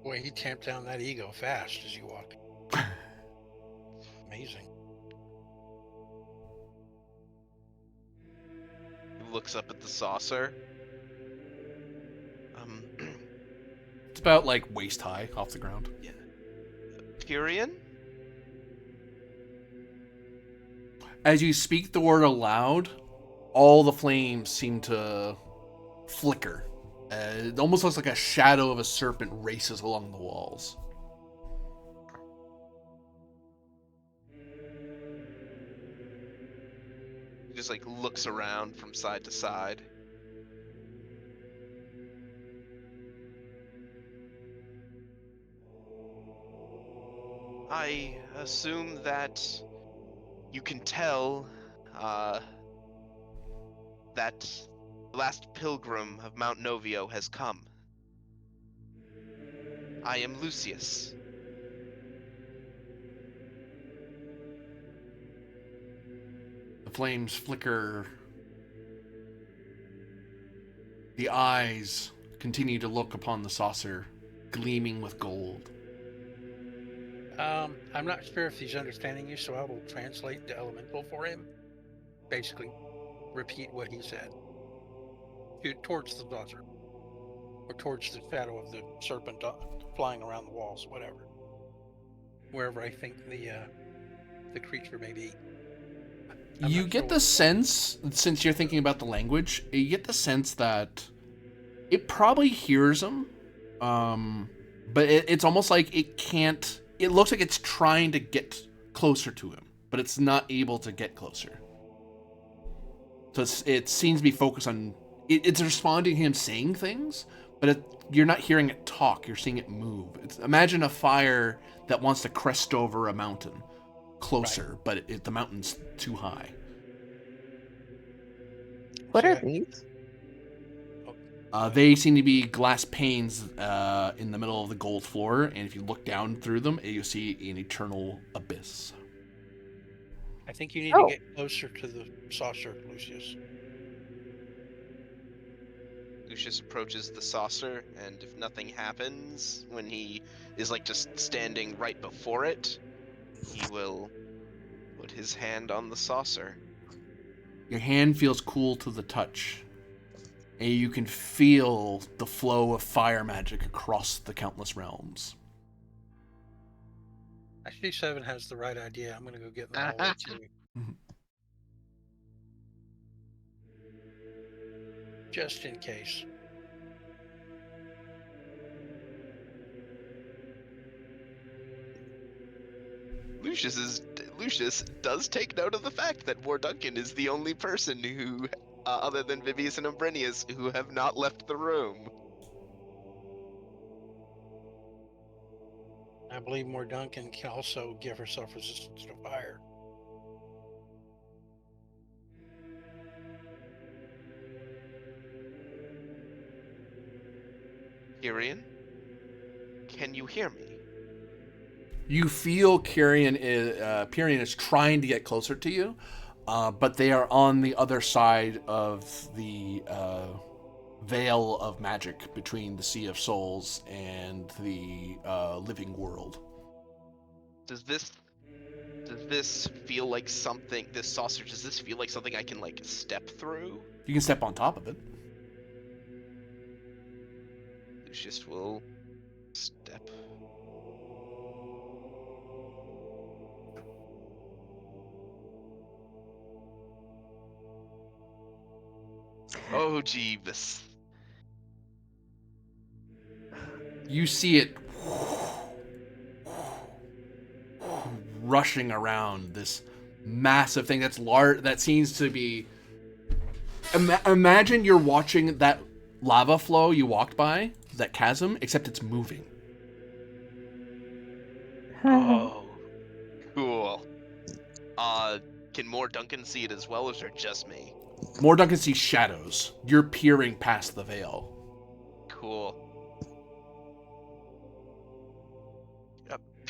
Boy, he tamped down that ego fast as you walked. Amazing. He looks up at the saucer. It's about like waist high off the ground. Yeah. Tyrion? As you speak the word aloud, all the flames seem to flicker. It almost looks like a shadow of a serpent races along the walls. He just like looks around from side to side. I assume that you can tell that the last pilgrim of Mount Novio has come. I am Lucius. The flames flicker. The eyes continue to look upon the saucer, gleaming with gold. I'm not sure if he's understanding you, so I will translate the elemental for him. Basically, repeat what he said. Towards the saucer. Or towards the shadow of the serpent flying around the walls, whatever. Wherever I think the creature may be. You get the sense, since you're thinking about the language, you get the sense that it probably hears him, but it's almost like it can't. It looks like it's trying to get closer to him, but it's not able to get closer. So it seems to be focused on. It's responding to him saying things, but you're not hearing it talk. You're seeing it move. Imagine a fire that wants to crest over a mountain. Closer, right. But the mountain's too high. What are these? They seem to be glass panes in the middle of the gold floor, and if you look down through them, you see an eternal abyss. I think you need to get closer to the saucer, Lucius. Lucius approaches the saucer, and if nothing happens, when he is like just standing right before it, he will put his hand on the saucer. Your hand feels cool to the touch, and you can feel the flow of fire magic across the countless realms. Actually, Seven has the right idea. I'm going to go get in the hallway too. Just in case. Lucius does take note of the fact that War Duncan is the only person who, other than Vivius and Umbrenius, who have not left the room. I believe More Duncan can also give herself resistance to fire. Tyrion, can you hear me? You feel Pyrian is trying to get closer to you, but they are on the other side of the veil of magic between the Sea of Souls and the living world. Does this feel like something? This saucer, does this feel like something I can like step through? You can step on top of it. Lucius will step. Oh, Jeebus. You see it rushing around this massive thing that's large, that seems to be... Imagine you're watching that lava flow you walked by, that chasm, except it's moving. Oh, cool. Can More Duncan see it as well, or is it just me? More Duncan sees shadows. You're peering past the veil. Cool.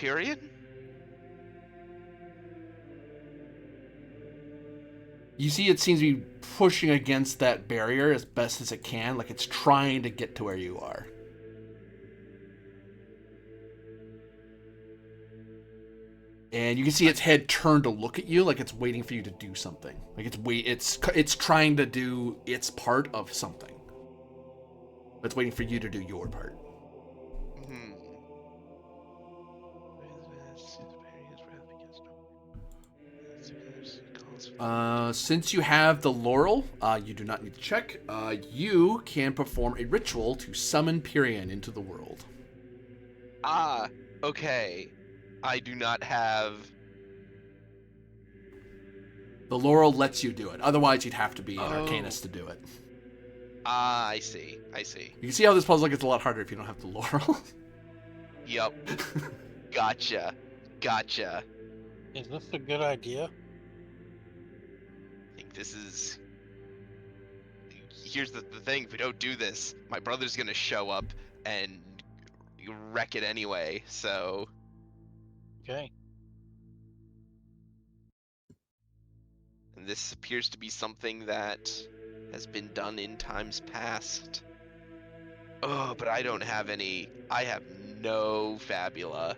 Period? You see it seems to be pushing against that barrier as best as it can, like it's trying to get to where you are. And you can see its head turn to look at you like it's waiting for you to do something. Like it's trying to do its part of something. But it's waiting for you to do your part. Since you have the laurel, you do not need to check. You can perform a ritual to summon Pyrian into the world. Ah, okay. I do not have. The laurel lets you do it. Otherwise, you'd have to be an arcanist to do it. Ah, I see. I see. You can see how this puzzle gets a lot harder if you don't have the laurel. Yup. Gotcha. Is this a good idea? I think this is. Here's the thing: if we don't do this, my brother's gonna show up and wreck it anyway. So. Okay. And this appears to be something that has been done in times past. Oh, but I don't have any. I have no Fabula.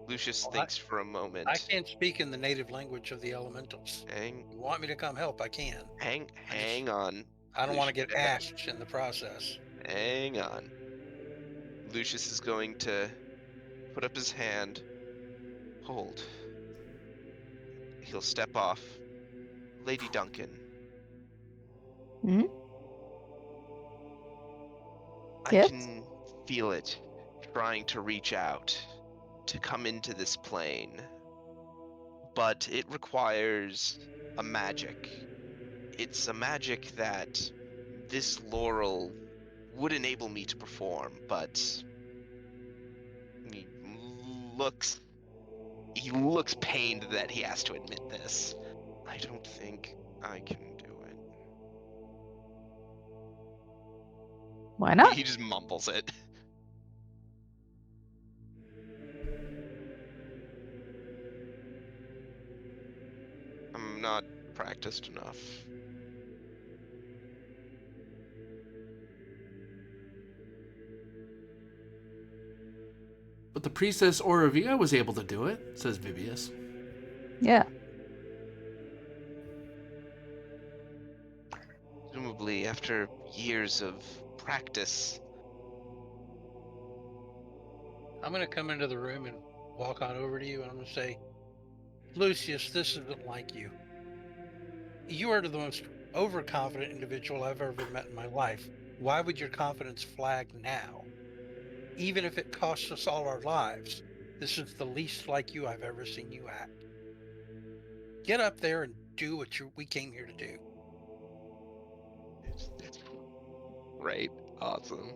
Lucius thinks for a moment. I can't speak in the native language of the elementals. You want me to come help? I can. Hang on. I don't want to get ashed in the process. Hang on. Lucius is going to put up his hand. Hold. He'll step off. Lady Duncan. Hmm? I Yes? can feel it trying to reach out, to come into this plane. But it requires a magic. It's a magic that this laurel would enable me to perform, but he looks pained that he has to admit this. I don't think I can do it. Why not? He just mumbles it. I'm not practiced enough. But the priestess Auravia was able to do it, says Vibius. Yeah. Presumably, after years of practice. I'm going to come into the room and walk on over to you, and I'm going to say, Lucius, this isn't like you. You are the most overconfident individual I've ever met in my life. Why would your confidence flag now? Even if it costs us all our lives, this is the least like you I've ever seen you act. Get up there and do what we came here to do. It's right. Awesome.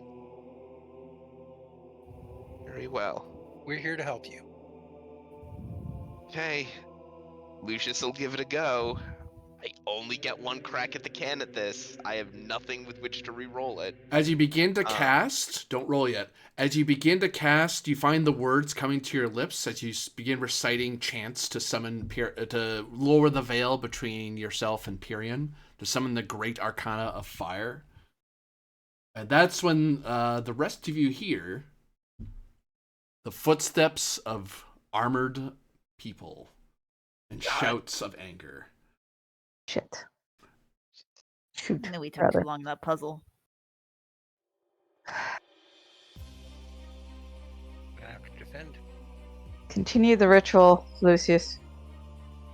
Very well. We're here to help you. Okay. Lucius will give it a go. I only get one crack at the can at this. I have nothing with which to re-roll it. As you begin to cast, don't roll yet. As you begin to cast, you find the words coming to your lips as you begin reciting chants to summon to lower the veil between yourself and Pyrian, to summon the great arcana of fire. And that's when the rest of you hear the footsteps of armored people and shouts of anger. Shit. Shoot. I know we took brother. too long in that puzzle. I'm going to have to defend. Continue the ritual, Lucius.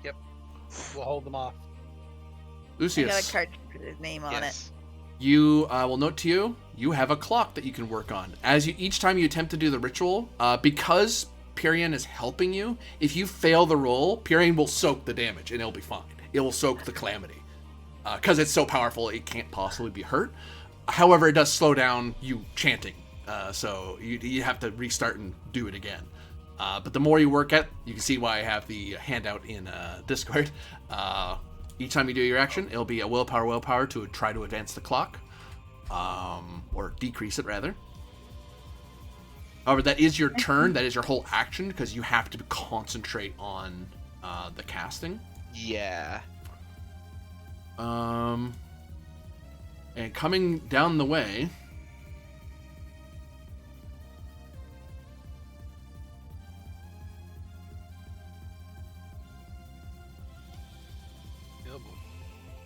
Yep. We'll hold them off. I got Lucius, a card with his name on it. Yes. you will note to you, you have a clock that you can work on. As you each time you attempt to do the ritual, because Pyrian is helping you, if you fail the roll, Pyrian will soak the damage and it'll be fine. It will soak the calamity. Because it's so powerful, it can't possibly be hurt. However, it does slow down you chanting. So you have to restart and do it again. But the more you work at, you can see why I have the handout in Discord. Each time you do your action, it'll be a willpower to try to advance the clock, or decrease it rather. However, that is your turn. That is your whole action because you have to concentrate on the casting. Yeah. And coming down the way.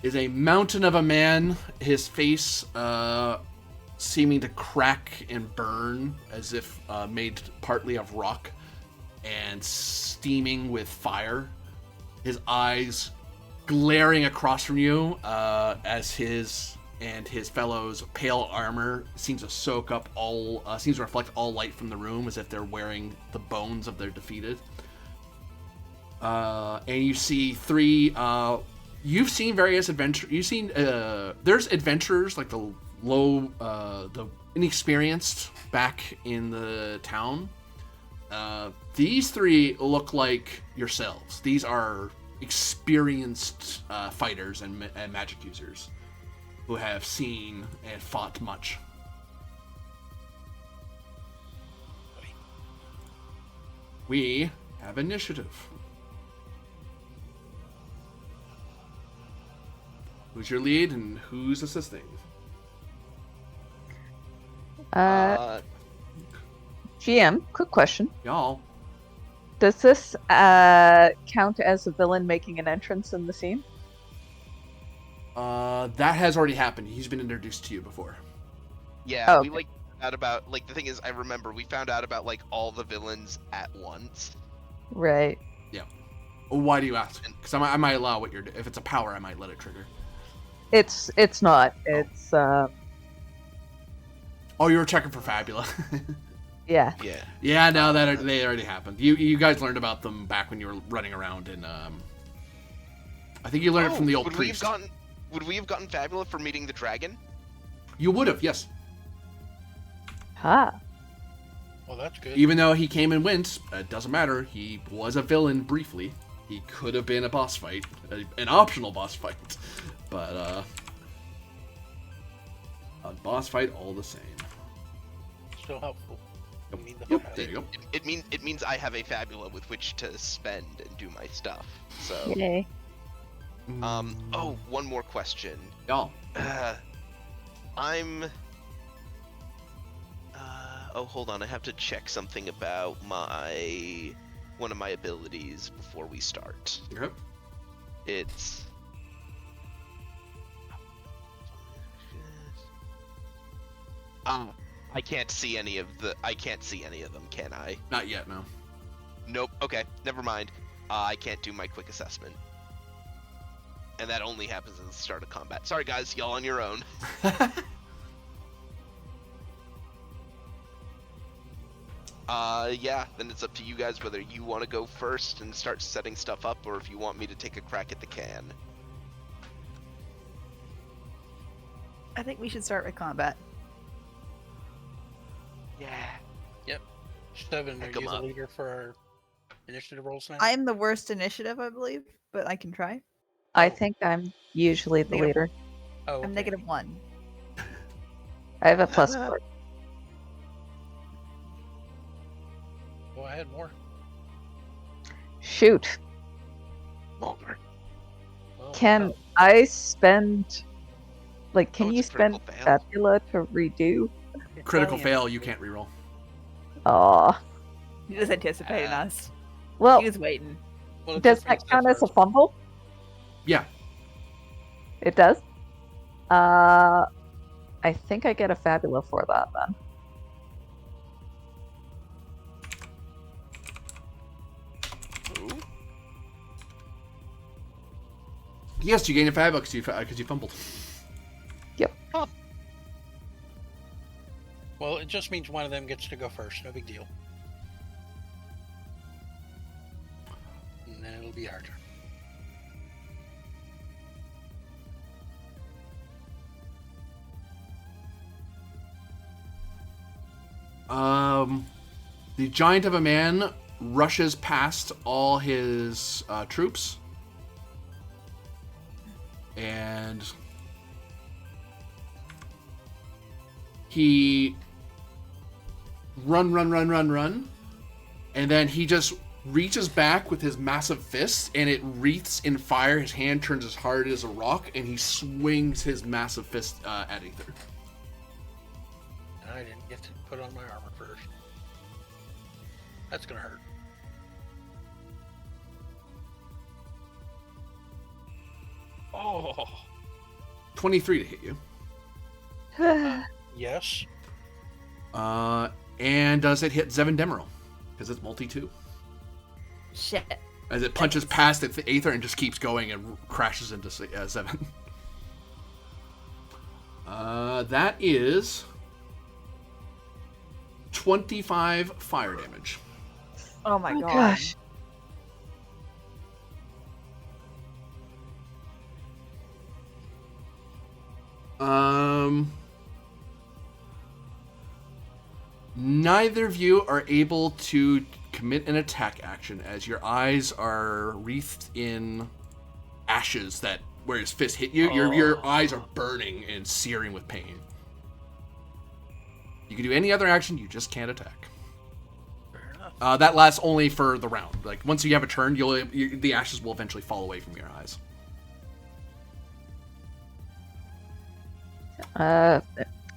Is a mountain of a man, his face seeming to crack and burn as if made partly of rock and steaming with fire. His eyes glaring across from you as his and his fellows' pale armor seems to soak up seems to reflect all light from the room as if they're wearing the bones of their defeated. And you see three... You've seen various adventures. You've seen there's adventurers like the inexperienced back in the town. These three look like yourselves. These are experienced fighters and magic users who have seen and fought much. We have initiative. Who's your lead and who's assisting? GM, quick question. Y'all. Does this count as a villain making an entrance in the scene? That has already happened. He's been introduced to you before. Yeah, Oh, we found out about the thing is I remember we found out about all the villains at once. Right. Yeah. Why do you ask? Because I might allow what you're doing. If it's a power, I might let it trigger. It's not. It's Oh, you were checking for Fabula. yeah. Yeah. Yeah, no, they already happened. You guys learned about them back when you were running around in I think you learned it from the old priest. Would we have gotten Fabula for meeting the dragon? You would have, yes. Ha. Well, that's good. Even though he came and went, it doesn't matter. He was a villain briefly. He could have been a boss fight, an optional boss fight, but a boss fight all the same. Still helpful. Yep. We need the Yep, there you go. It means I have a Fabula with which to spend and do my stuff. So Yay. oh, one more question. Y'all. Oh, hold on. I have to check something about one of my abilities before we start. Yep. It's I can't see any of them, can I? Not yet, no. Nope. Okay, never mind. I can't do my quick assessment. And that only happens at the start of combat. Sorry guys, y'all on your own. Yeah, then it's up to you guys whether you want to go first and start setting stuff up or if you want me to take a crack at the can. I think we should start with combat. Yeah. Yep. 7, are Heck 'em you the up. leader for our initiative rolls now? I'm the worst initiative, I believe, but I can try. I think I'm usually the Negative leader. Oh, I'm okay. -1. I have a +4. Well, I had more. Shoot. Well, Can I spend... can Oh, you it's a spend critical fail. Fabula to redo? Critical Brilliant. fail, you can't reroll. Aw. He was anticipating us. Well, He was waiting. well, it does just means that count go as a first. fumble? Yeah. It does? I think I get a Fabula for that then. Ooh. Yes, you gain a Fabula because you fumbled. Well, it just means one of them gets to go first. No big deal. And then it'll be our turn. The giant of a man rushes past all his troops. And he run. And then he just reaches back with his massive fist, and it wreaths in fire. His hand turns as hard as a rock, and he swings his massive fist at Aether. I didn't get to put on my armor first. That's gonna hurt. Oh. 23 to hit you. Yes. And does it hit Zevin Demeril? Because it's multi-2. Shit. As it punches past the Aether and just keeps going and crashes into Zevin. That is 25 fire damage. Oh my god. Gosh. Neither of you are able to commit an attack action as your eyes are wreathed in ashes that where his fist hit you. Your eyes are burning and searing with pain. You can do any other action, you just can't attack. Fair enough. That lasts only for the round. Like once you have a turn, the ashes will eventually fall away from your eyes.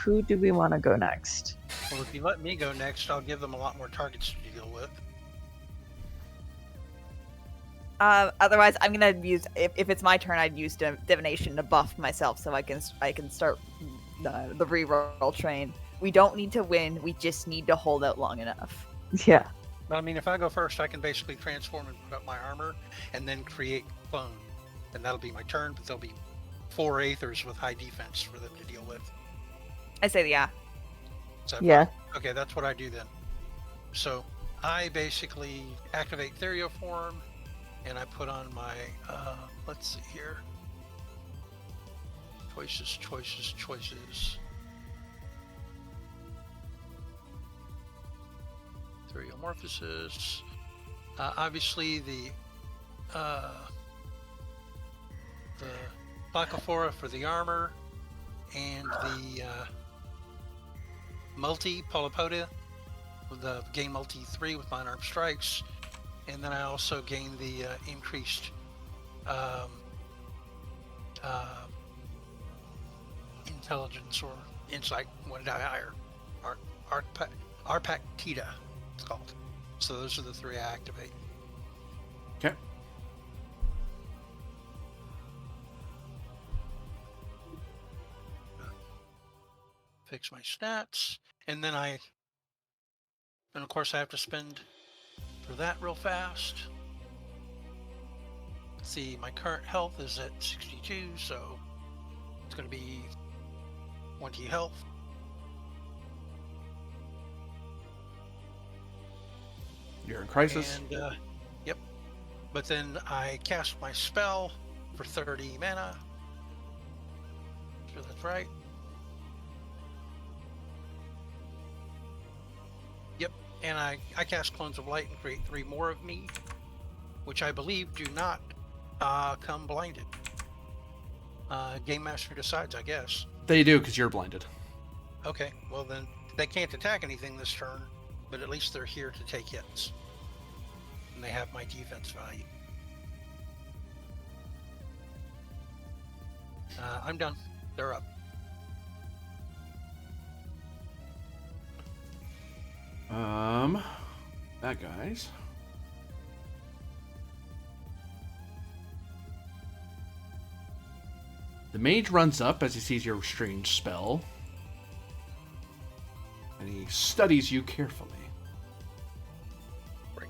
Who do we want to go next? Well, if you let me go next, I'll give them a lot more targets to deal with. Otherwise, I'm gonna use if it's my turn, I'd use divination to buff myself so I can start the reroll train. We don't need to win. We just need to hold out long enough. Yeah. But I mean, if I go first, I can basically transform and put up my armor, and then create clone, and that'll be my turn. But there'll be 4 Aethers with high defense for them to deal with. I say yeah. So Yeah. Okay, that's what I do then. So I basically activate Therioform, and I put on my, let's see here. Choices. Theriomorphosis. Obviously the Placophora for the armor, and the multi Polypoda with the gain multi 3 with my unarmed strikes, and then I also gain the increased intelligence or insight. What did I hire? Arpactida, it's called. So those are the 3 I activate. Okay. Fix my stats, and then of course I have to spend for that real fast. Let's see, my current health is at 62, so it's going to be 20 health. You're in crisis. And, yep. But then I cast my spell for 30 mana. Sure that's right. Yep, and I cast Clones of Light and create 3 more of me, which I believe do not come blinded. Game Master decides, I guess. They do, because you're blinded. Okay, well then, they can't attack anything this turn, but at least they're here to take hits. And they have my defense value. I'm done. They're up. Bad guys. The mage runs up as he sees your strange spell, and he studies you carefully. Right.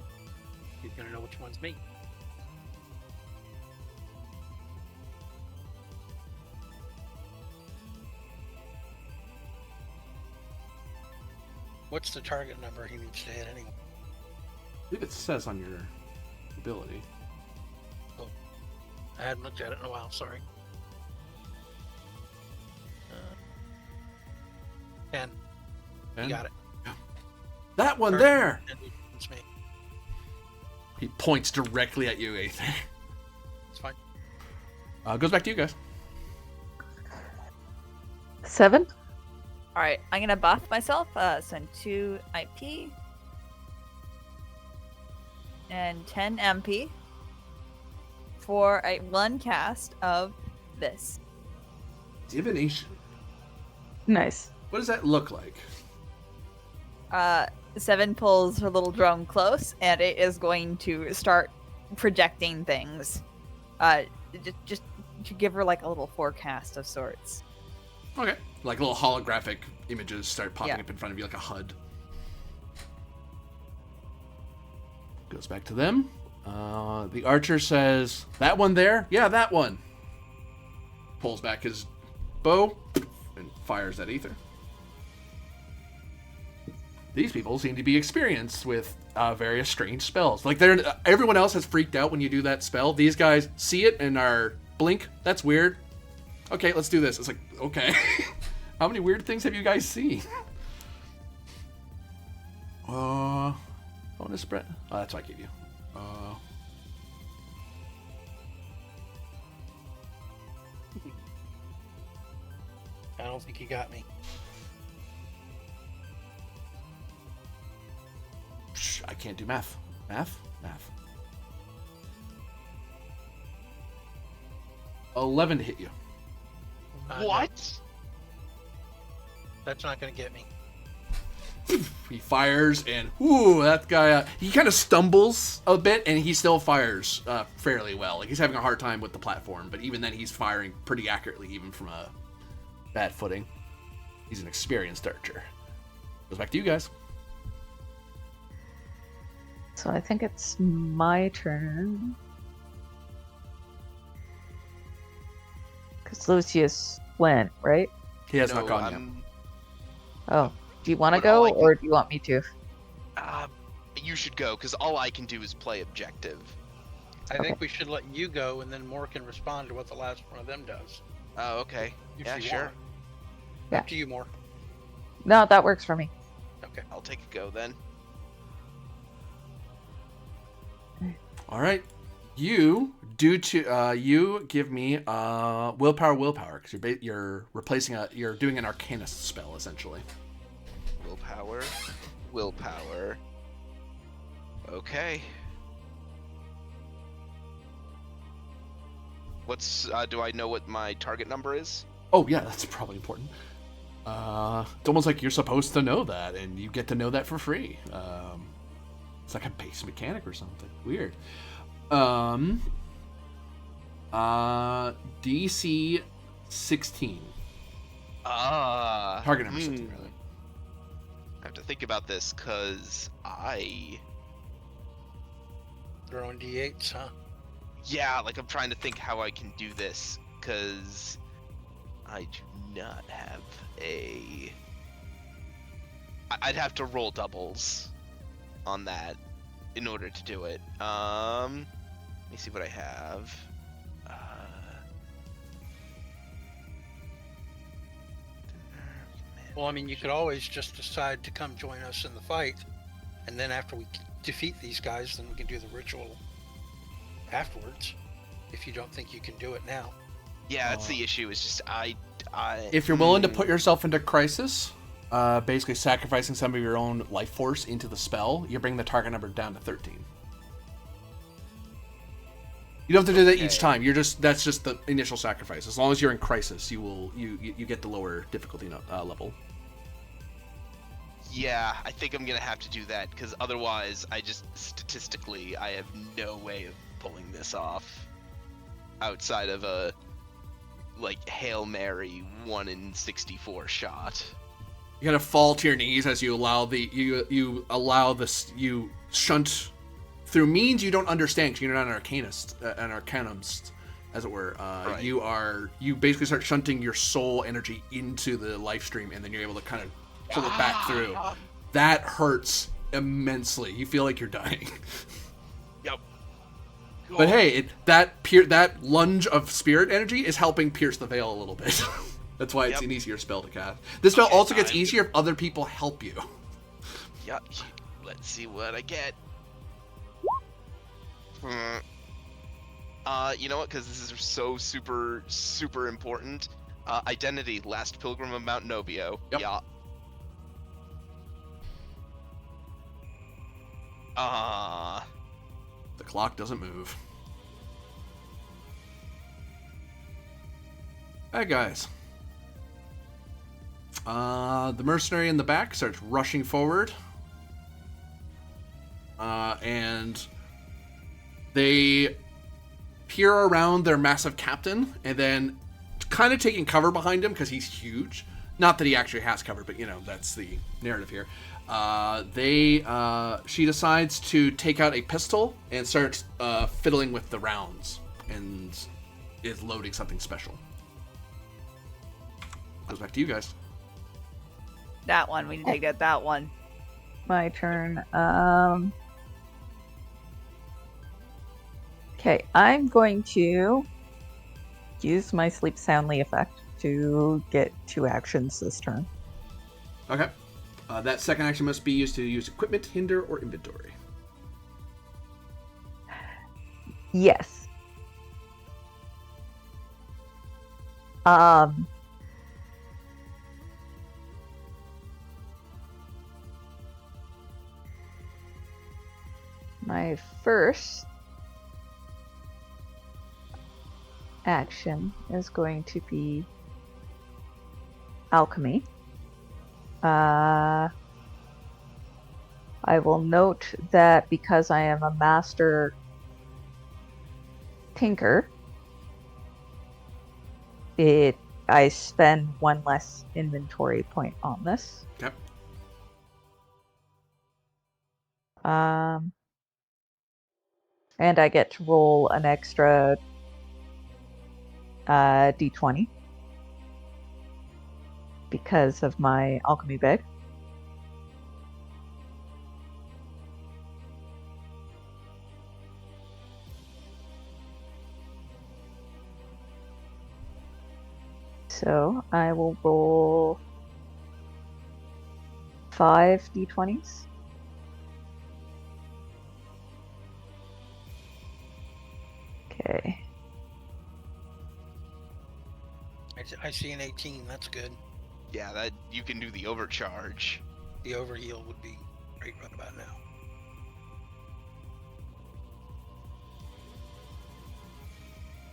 He's gonna know which one's me. What's the target number he needs to hit anyway? I believe it says on your ability. Oh, I hadn't looked at it in a while, sorry. 10. You got it. That one Target there! It's me. He points directly at you, Aether. It's fine. Goes back to you guys. 7. All right, I'm gonna buff myself. Send 2 IP and 10 MP for a 1 cast of this. Divination. Nice. What does that look like? 7 pulls her little drone close, and it is going to start projecting things. Just to give her like a little forecast of sorts. Okay. Like little holographic images start popping Yeah. up in front of you like a HUD. Goes back to them. The archer says, that one there? Yeah, that one. Pulls back his bow and fires at Aether. These people seem to be experienced with various strange spells. Like everyone else has freaked out when you do that spell. These guys see it and are blink. That's weird. Okay, let's do this. It's like, okay. How many weird things have you guys seen? Bonus spread. Oh, that's what I gave you. I don't think you got me. I can't do math. Math? 11 to hit you. What? That's not going to get me. He fires, and that guy, he kind of stumbles a bit, and he still fires fairly well. Like, he's having a hard time with the platform, but even then, he's firing pretty accurately, even from a bad footing. He's an experienced archer. Goes back to you guys. So I think it's my turn. Because Lucius went, right? He has not gone yet. I'm- Oh, do you want to But all go, I can- or do you want me to? You should go, because all I can do is play objective. I think we should let you go, and then more can respond to what the last one of them does. Oh, okay. If Yeah, you sure. want. Yeah. Up to you, more. No, that works for me. Okay. I'll take a go then. All right. You give me willpower, because you're replacing you're doing an arcanist spell, essentially. Willpower. Okay. What's do I know what my target number is? Oh yeah, that's probably important. It's almost like you're supposed to know that, and you get to know that for free. It's like a base mechanic or something. Weird. DC 16. Target number 16, really. I have to think about this, because Throwing D8s, huh? yeah, like I'm trying to think how I can do this, because I do not have I'd have to roll doubles on that in order to do it. Let me see what I have. Well, I mean, you could always just decide to come join us in the fight, and then after we defeat these guys, then we can do the ritual afterwards, if you don't think you can do it now. Yeah, that's the issue. It's just I. If you're willing to put yourself into crisis, basically sacrificing some of your own life force into the spell, you bring the target number down to 13. You don't have to do that each Okay. time. That's just the initial sacrifice. As long as you're in crisis, you get the lower difficulty level. Yeah, I think I'm gonna have to do that, because otherwise, statistically, I have no way of pulling this off outside of a Hail Mary 1 in 64 shot. You gotta fall to your knees as you allow you shunt through means you don't understand, because you're not an arcanumist, as it were. Right. You basically start shunting your soul energy into the life stream, and then you're able to kind of pull it back through. That hurts immensely. You feel like you're dying. Yep. But hey, that lunge of spirit energy is helping pierce the veil a little bit. That's why it's Yep. an easier spell to cast. This spell Okay, also gets I'm easier if other people help you. Yeah. Let's see what I get. You know what? Because this is so super, super important. Identity, last pilgrim of Mount Novio. Yep. Yeah. The clock doesn't move. Hey guys. The mercenary in the back starts rushing forward. And they peer around their massive captain and then kind of taking cover behind him because he's huge. Not that he actually has cover, but that's the narrative here. She decides to take out a pistol and starts fiddling with the rounds and is loading something special. Goes back to you guys. That one. We need to take out that one. My turn. Okay, I'm going to use my sleep soundly effect to get 2 actions this turn. Okay. That second action must be used to use equipment, hinder, or inventory. Yes. My first action is going to be alchemy. I will note that because I am a master tinker, I spend 1 less inventory point on this. Okay. And I get to roll an extra d20 because of my alchemy bag. So I will roll 5 d20s. Okay. I see an 18. That's good. Yeah, that you can do the overcharge. The overheal would be right about now.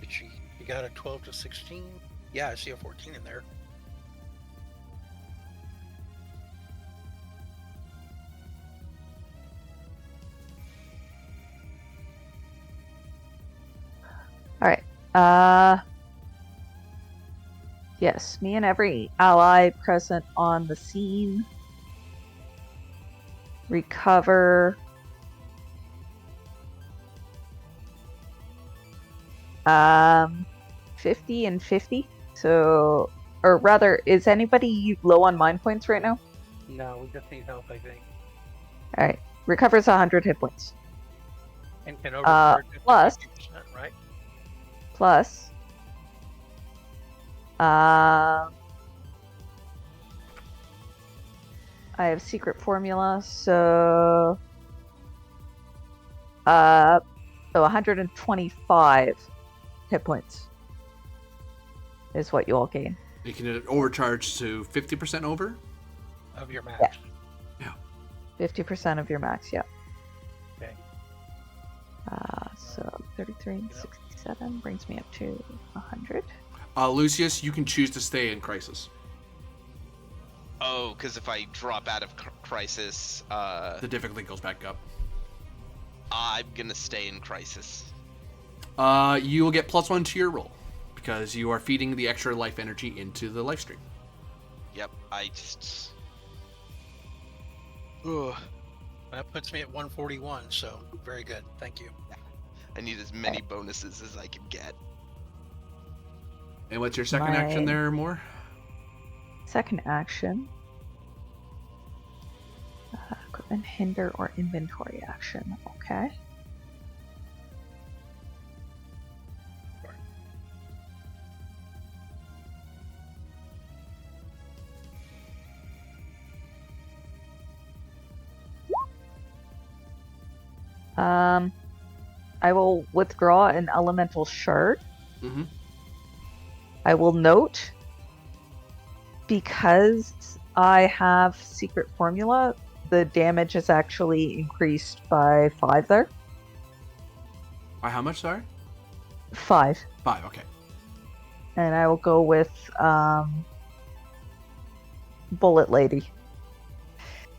You got a 12 to 16? Yeah, I see a 14 in there. All right. Yes, me and every ally present on the scene recover 50 and 50. So, or rather, is anybody low on mind points right now? No, we just need help, I think. All right, recovers 100 hit points. And can overcharge it to plus- 50%, right? Plus, I have secret formula, so 125 hit points is what you all gain. You can overcharge to 50% over. Of your max. Yeah. 50% of your max, yeah. Okay. So 33 and 67 brings me up to 100. Lucius, you can choose to stay in crisis. Oh, because if I drop out of crisis, The difficulty goes back up. I'm gonna stay in crisis. You will get +1 to your roll because you are feeding the extra life energy into the life stream. Yep, I just. Ugh. That puts me at 141, so very good. Thank you. I need as many bonuses as I can get. And what's your second action My- there, Moore? Second action. Equipment, hinder, or inventory action. Okay. I will withdraw an elemental shard. Mm-hmm. I will note, because I have secret formula, the damage is actually increased by 5 there. By how much, sorry? 5. 5, okay. And I will go with Bullet Lady.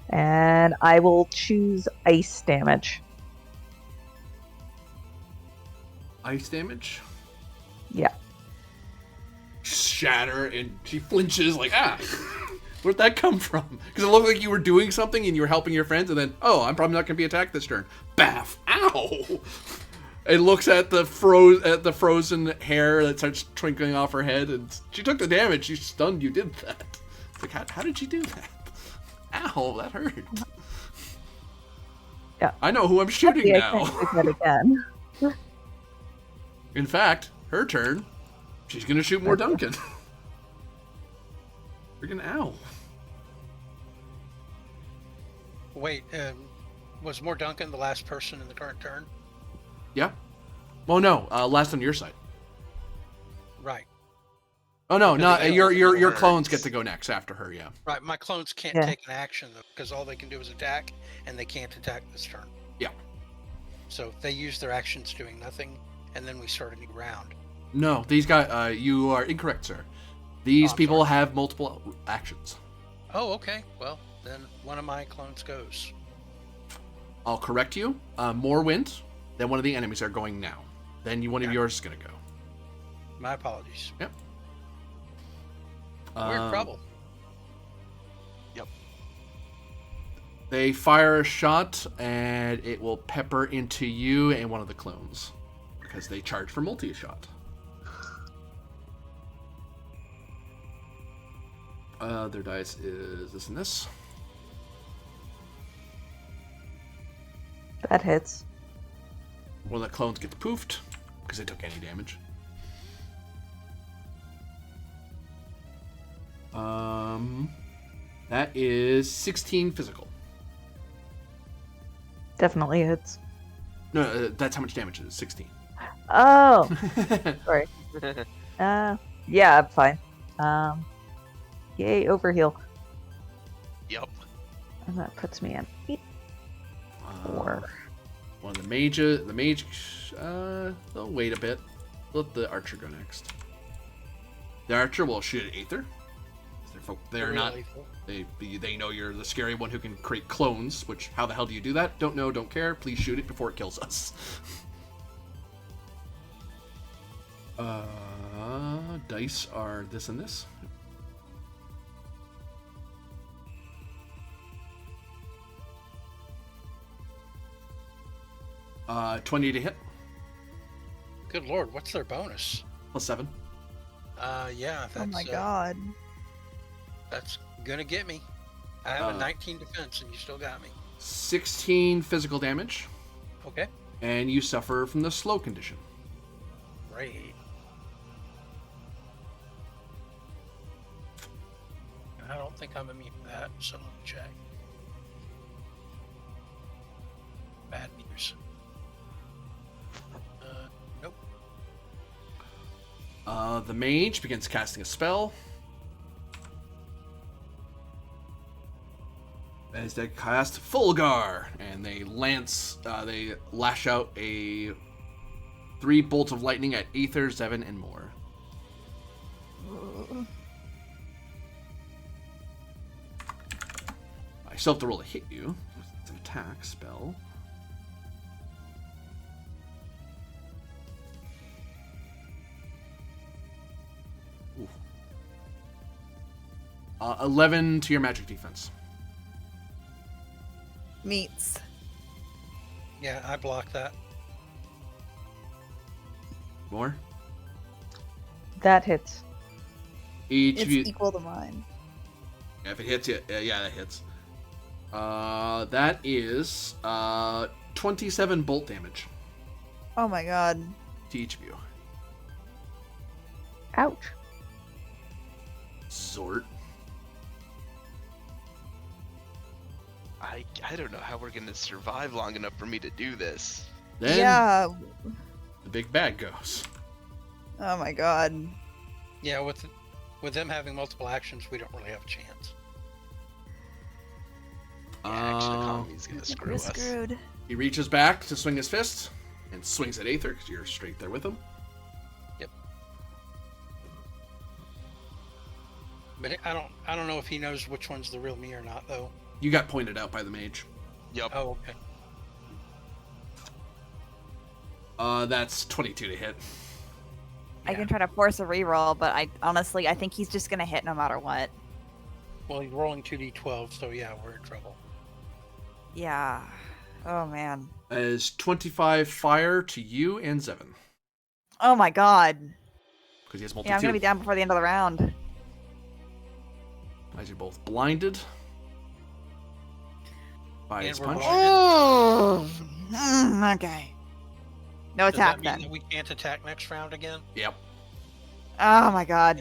And I will choose ice damage. Ice damage? Yeah. Shatter, and she flinches like, where'd that come from? Because it looked like you were doing something and you were helping your friends, and then, I'm probably not going to be attacked this turn. Baff! Ow! It looks at the frozen hair that starts twinkling off her head, and she took the damage. She's stunned you did that. It's like, how did you do that? Ow, that hurt. Yeah. I know who I'm shooting I now. can't do that again. In fact, her turn. She's gonna shoot more Duncan. Freaking ow. Wait, was more Duncan the last person in the current turn? Yeah. Well, no. Last on your side. Right. Oh no, Because no. they Your don't clones hurt. get to go next after her. Yeah. Right. My clones can't Yeah. take an action though, because all they can do is attack, and they can't attack this turn. Yeah. So they use their actions doing nothing, and then we start a new round. No, these guys. You are incorrect, sir. These I'm people sorry. have multiple actions. Oh, okay. Well, then one of my clones goes. I'll correct you. More wind than one of the enemies are going now. Then one of Okay. yours is gonna go. My apologies. Yep. Weird problem. They fire a shot, and it will pepper into you and one of the clones because they charge for multi-shot. Their dice is this and this. That hits. One of the clones gets poofed because they took any damage. That is 16 physical. Definitely hits. No, that's how much damage it is. 16. Oh, sorry. Yeah, I'm fine. Yay, overheal. Yup. And that puts me at 8. One of the mages. The mage. They'll wait a bit. Let the archer go next. The archer will shoot at Aether. They're not. They know you're the scary one who can create clones. Which, how the hell do you do that? Don't know. Don't care. Please shoot it before it kills us. Dice are this and this. Uh, 20 to hit. Good lord, what's their bonus? +7. Yeah, that's, Oh my god. that's gonna get me. I have a 19 defense, and you still got me. 16 physical damage. Okay. And you suffer from the slow condition. Great. I don't think I'm immune to that, so let me check. Bad news. Nope. The mage begins casting a spell. As they cast Fulgar, and they lash out a 3 bolts of lightning at Aether, Zevin, and more. I still have to roll to hit you. It's an attack spell. Ooh. 11 to your magic defense. Meets. Yeah, I blocked that. More? That hits. Each It's of you. equal to mine. Yeah, if it hits you, yeah, that hits. That is 27 bolt damage Oh my god. to each of you. Ouch. Zort. I don't know how we're gonna survive long enough for me to do this. Then Yeah. the big bad goes. Oh my god. Yeah, with them having multiple actions, we don't really have a chance. Yeah, extra economy's gonna screw We're us. screwed. He reaches back to swing his fist and swings at Aether because you're straight there with him. Yep. But I don't know if he knows which one's the real me or not, though. You got pointed out by the mage. Yep. Oh, okay. That's 22 to hit. I can try to force a reroll, but I think he's just gonna hit no matter what. Well, he's rolling 2d12, so yeah, we're in trouble. Yeah. Oh man. As 25 fire to you and Zevin. Oh my god. Because he has Yeah, I'm multi-2. gonna be down before the end of the round. As you're both blinded by And his we're punch. blinded. Oh. Okay. No Does attack that mean then. that we can't attack next round again? Yep. Oh my god.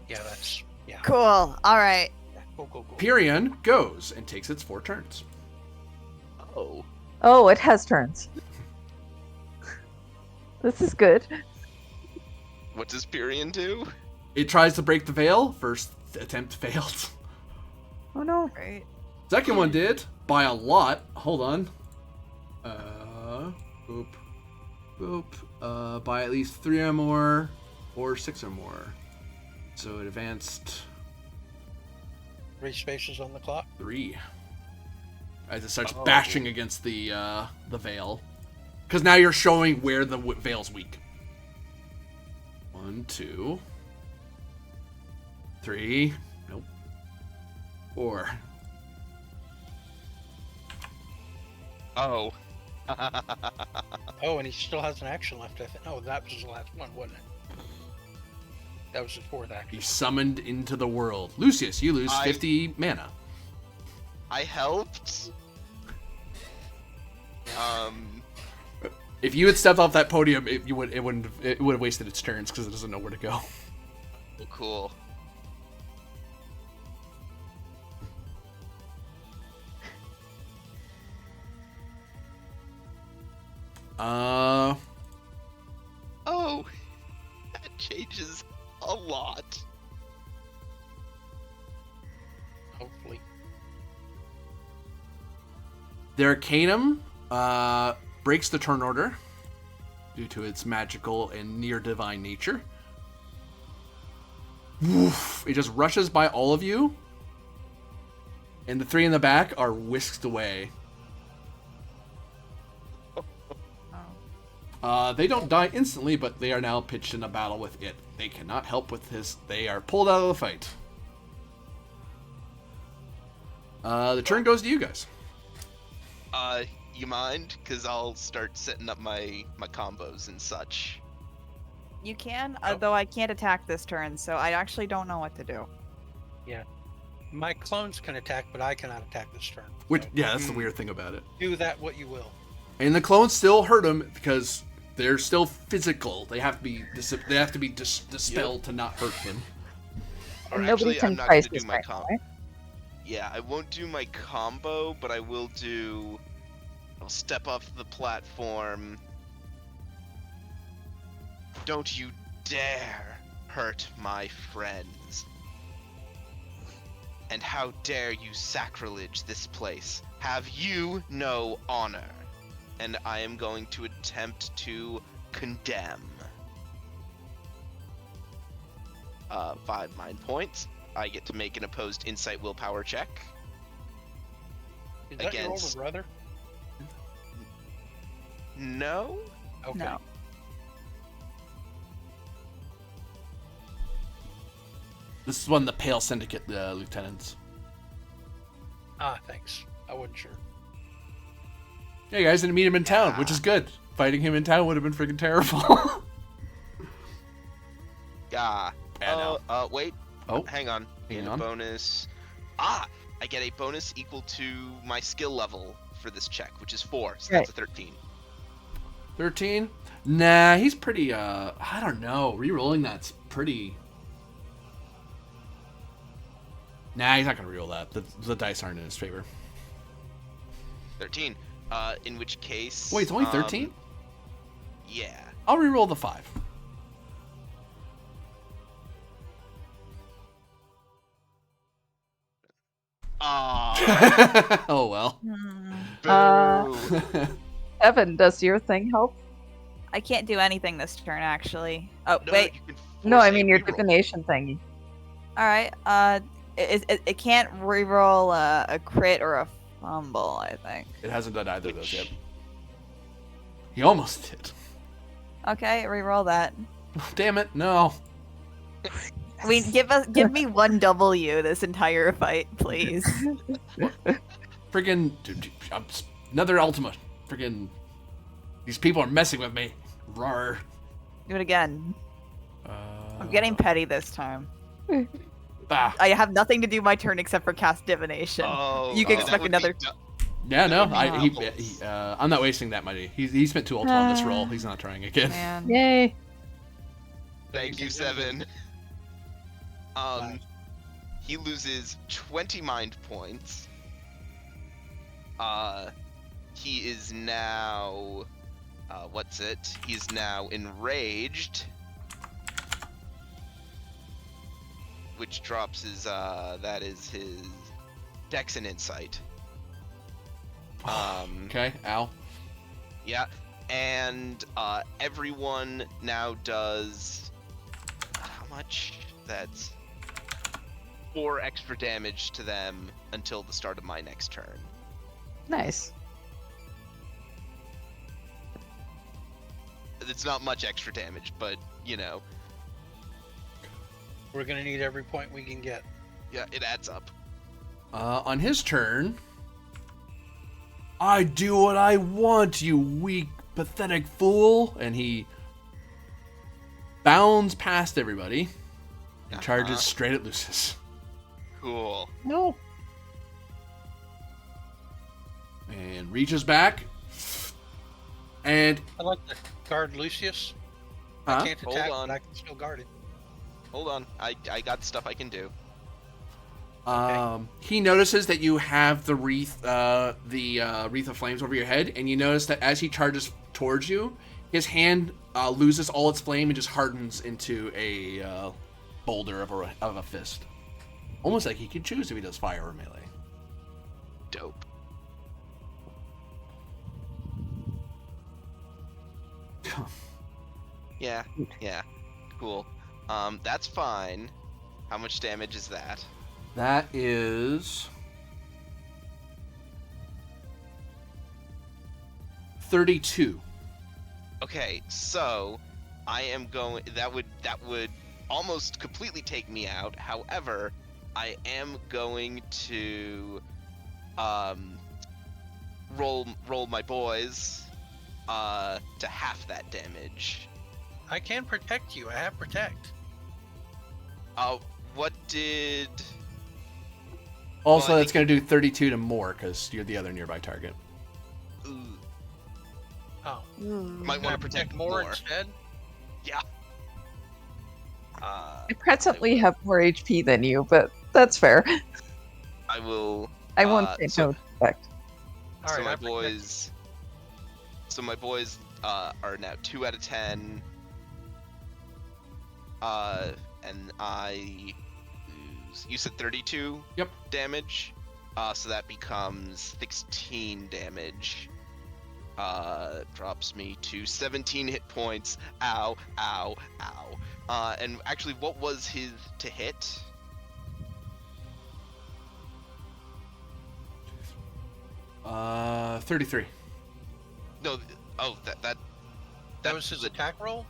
Yeah, that's... Yeah. Cool. All right. Go. Pyrion goes and takes its 4 turns. Oh. Oh, it has turns. This is good. What does Pyrion do? It tries to break the veil. First attempt failed. Oh no. Great. Second one did by a lot. Hold on. Boop. By at least 3 or more, or 6 or more. So it advanced 3 spaces on the clock. 3. As it starts Oh. bashing against the veil. Because now you're showing where the veil's weak. 1, 2, 3. Nope. 4. Oh. Oh, and he still has an action left, I think. No, that was his last one, wasn't it? That was his 4th action. He's summoned into the world. Lucius, you lose 50 mana. I helped. If you had stepped off that podium, it would have wasted its turns because it doesn't know where to go. Oh, cool. Oh, that changes a lot. Hopefully. The Arcanum breaks the turn order due to its magical and near divine nature. Woof. It just rushes by all of you, and the 3 in the back are whisked away. They don't die instantly, but they are now pitched in a battle with it. They cannot help with this. They are pulled out of the fight. The turn goes to you guys. You mind? Because I'll start setting up my combos and such. You can, though I can't attack this turn, so I actually don't know what to do. Yeah. My clones can attack, but I cannot attack this turn. Which, So yeah, that's the weird thing about it. do that what you will. And the clones still hurt him because they're still physical. They have to be dispelled to not hurt him. Or And nobody actually, can I'm not price gonna do this my right combo. now, right? Yeah, I won't do my combo, but I will do. I'll step off the platform. Don't you dare hurt my friends. And how dare you sacrilege this place? Have you no honor? And I am going to attempt to condemn. 5 mind points. I get to make an opposed insight willpower check. Is that your older Against- brother? No? Okay. No. This is one of the Pale Syndicate lieutenants. Ah, thanks. I wasn't sure. Yeah, you guys didn't meet him in town, which is good. Fighting him in town would have been freaking terrible. Yeah. Yeah, no. Wait. Oh, Hang on. hang And a on. bonus. I get a bonus equal to my skill level for this check, which is 4, so that's a 13. 13? Nah, he's pretty, I don't know. Rerolling that's pretty... Nah, he's not going to reroll that. The dice aren't in his favor. 13. In which case. Wait, it's only 13? Yeah. I'll reroll the 5. Oh well. Boo. Evan, does your thing help? I can't do anything this turn, actually. Oh, No, wait. you can No, force I a mean your reroll. divination thingy. All right. It can't reroll a crit or a fumble, I think. It hasn't done either of those yet. Which- He almost did. Okay, reroll that. Damn it, no. I mean, give me one W this entire fight, please. Friggin' another Ultima. Friggin' these people are messing with me. Rawr. Do it again. I'm getting petty this time. Ah. I have nothing to do my turn except for cast divination. Oh, You can that expect would be another. Yeah, no, That would be I'm not wasting that money. He spent 2 Ultima on this roll. He's not trying again. Man. Yay. Thank you, Seven. He loses 20 mind points. He is now, He's now enraged, which drops his, that is his Dex and Insight. Okay, ow. Yeah, and everyone now does how much? That's 4 extra damage to them until the start of my next turn. Nice. It's not much extra damage, but you know, We're gonna need every point we can get. yeah, it adds up. On his turn, I do what I want, you weak, pathetic fool. And he bounds past everybody and charges straight at Lucius. Cool. No. And reaches back. And I'd like to guard Lucius. Huh? I can't Hold attack, on. but I can still guard it. Hold on, I got stuff I can do. he notices that you have the wreath of flames over your head, and you notice that as he charges towards you, his hand loses all its flame and just hardens into a boulder of a fist. Almost like he can choose if he does fire or melee. Dope. Yeah, cool. That's fine. How much damage is that? That is 32. Okay, so I am going. That would almost completely take me out. However, I am going to roll my boys to half that damage. I can protect you. I have protect. What did? Also, Well, I that's going to do 32 to more because you're the other nearby target. Ooh, Oh, might can I want to protect more. instead? Yeah. I presently have more HP than you, but that's fair. I will. I won't say so- no effect. All So right, my I protect boys. So my boys are now 2 out of 10. And I lose. You said 32. Yep. Damage. So that becomes 16 damage. Drops me to 17 hit points. Ow, ow, ow. And actually, what was his to hit? Uh, 33. No. Oh, That was his attack roll?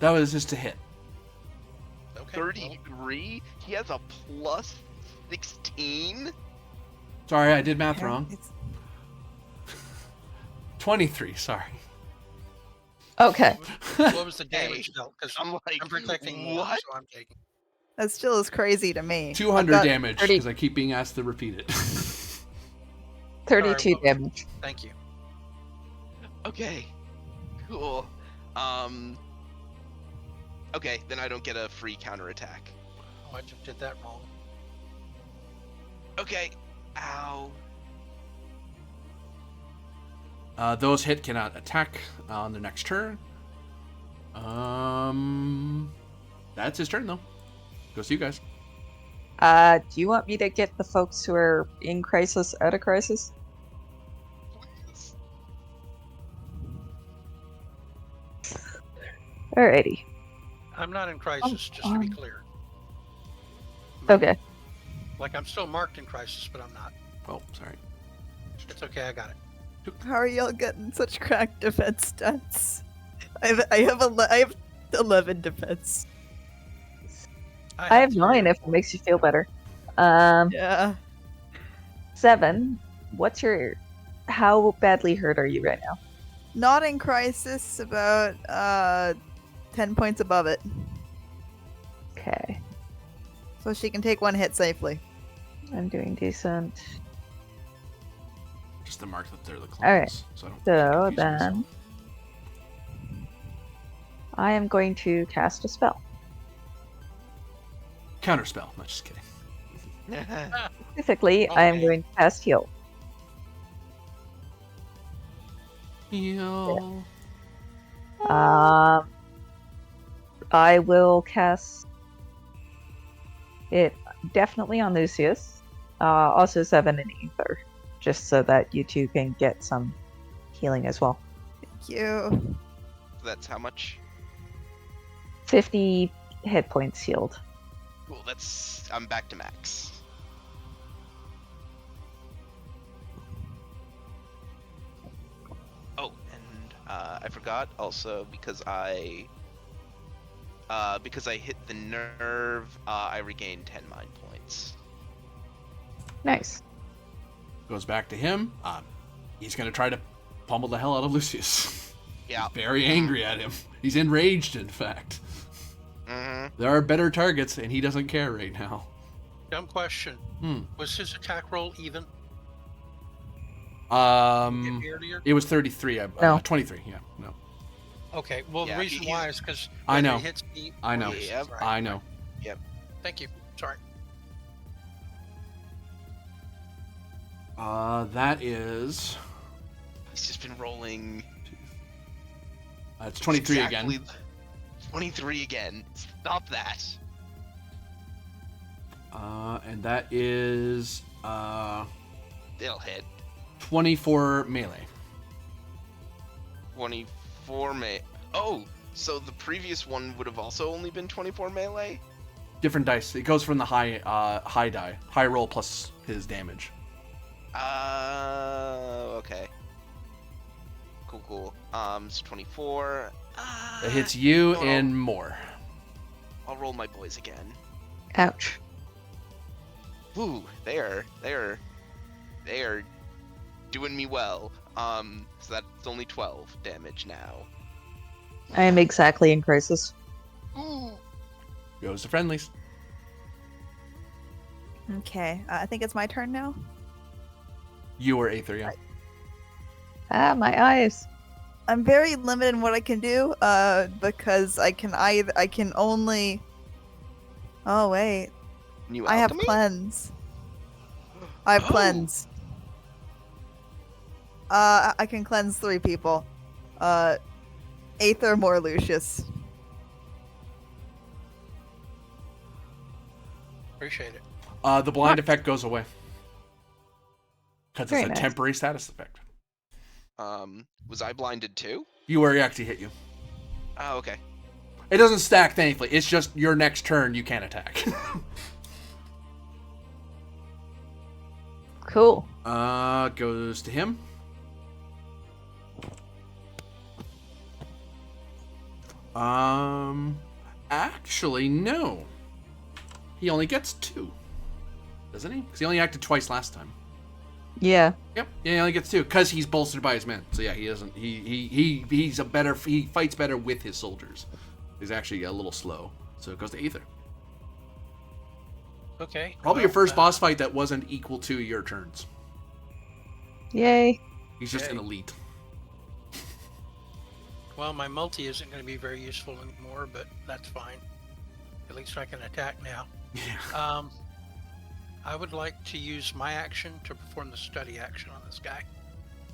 That was just to hit. Okay. well, 33. He has a plus 16. Sorry, I did math wrong. It's- 23, sorry. Okay. What was the damage Hey, dealt? Because I'm like, I'm protecting more, what? so I'm taking. That still is crazy to me. 200 I've got- damage 30. because I keep being asked to repeat it. 32 what was- damage. Thank you. Okay. Cool. Okay, then I don't get a free counterattack. Oh, I just did that wrong. Okay. Ow. Those hit cannot attack on the next turn. That's his turn though. Goes to you guys. Do you want me to get the folks who are in crisis out of crisis? Alrighty. I'm not in crisis, just to be clear. Okay. Like, I'm still marked in crisis, but I'm not. Oh, sorry. It's okay, I got it. How are y'all getting such cracked defense stats? I have 11 defense. I have 9 if it makes you feel better. Yeah. 7. How badly hurt are you right now? Not in crisis, about 10 points above it. Okay. So she can take 1 hit safely. I'm doing decent. Just to mark that they're the clones. Alright. So, I don't So confuse then myself. I am going to cast a spell. Counterspell. Not just kidding. Specifically, I am Okay. going to cast heal. Heal. I will cast it definitely on Lucius. Also 7 in Ether, just so that you two can get some healing as well. Thank you. That's how much? 50 hit points healed. Cool. I'm back to max. Oh, and I forgot also because I hit the nerve, I regained 10 mind points. Nice. Goes back to him. He's going to try to pummel the hell out of Lucius. Yeah. Very angry at him. He's enraged, in fact. Mm-hmm. There are better targets, and he doesn't care right now. Dumb question. Was his attack roll even? Earlier? It was 33. No. 23. Yeah. No. Okay. Well, Yeah, the reason he's- why is because I know. It hits me. I know. Yep. I know. Thank you. Sorry. That is. He's just been rolling. It's 23 again. Exactly 23 again. Stop that. And that is It'll hit. 24 melee. 24 Oh, so the previous one would have also only been 24 melee? Different dice. It goes from the high die. High roll plus his damage. Okay. Cool. It's 24. It hits you no. and more. I'll roll my boys again. Ouch. Ooh, they are doing me well. So that's only 12 damage now. I am exactly in crisis. Ooh. Goes to friendlies. Okay, I think it's my turn now. You or Aether, yeah. My eyes. I'm very limited in what I can do, because I can only. Oh wait, New I have alchemy? cleanse. I have Oh. cleanse. I can cleanse 3 people. Aether, more Lucius. Appreciate it. The blind effect goes away. Because it's Very a nice. temporary status effect. Was I blinded too? You were actually hit you. Oh, okay. It doesn't stack, thankfully. It's just your next turn you can't attack. Cool. Goes to him. Actually, no. He only gets 2. Doesn't he? Because he only acted twice last time. Yeah. Yep. Yeah, he only gets 2 because he's bolstered by his men. So yeah, he doesn't. He fights better with his soldiers. He's actually a little slow. So it goes to Aether. Okay. Probably your well, first boss fight that wasn't equal to your turns. Yay. He's just an Yay. elite. Well, my multi isn't going to be very useful anymore, but that's fine. At least I can attack now. Yeah. I would like to use my action to perform the study action on this guy.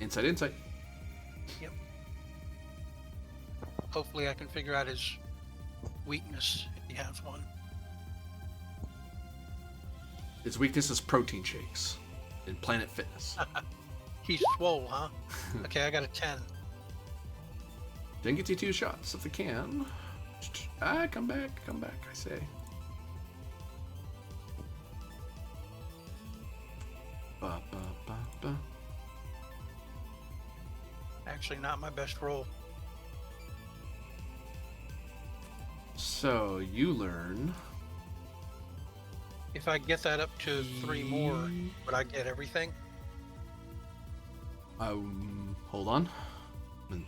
Insight. Yep. Hopefully I can figure out his weakness if he has one. His weakness is protein shakes in Planet Fitness. He's swole, huh? Okay, I got a 10. Then get you 2 shots if they can. Come back, I say. Ba, ba, ba, ba. Actually, not my best roll. So you learn. If I get that up to 3 more, would I get everything? Hold on.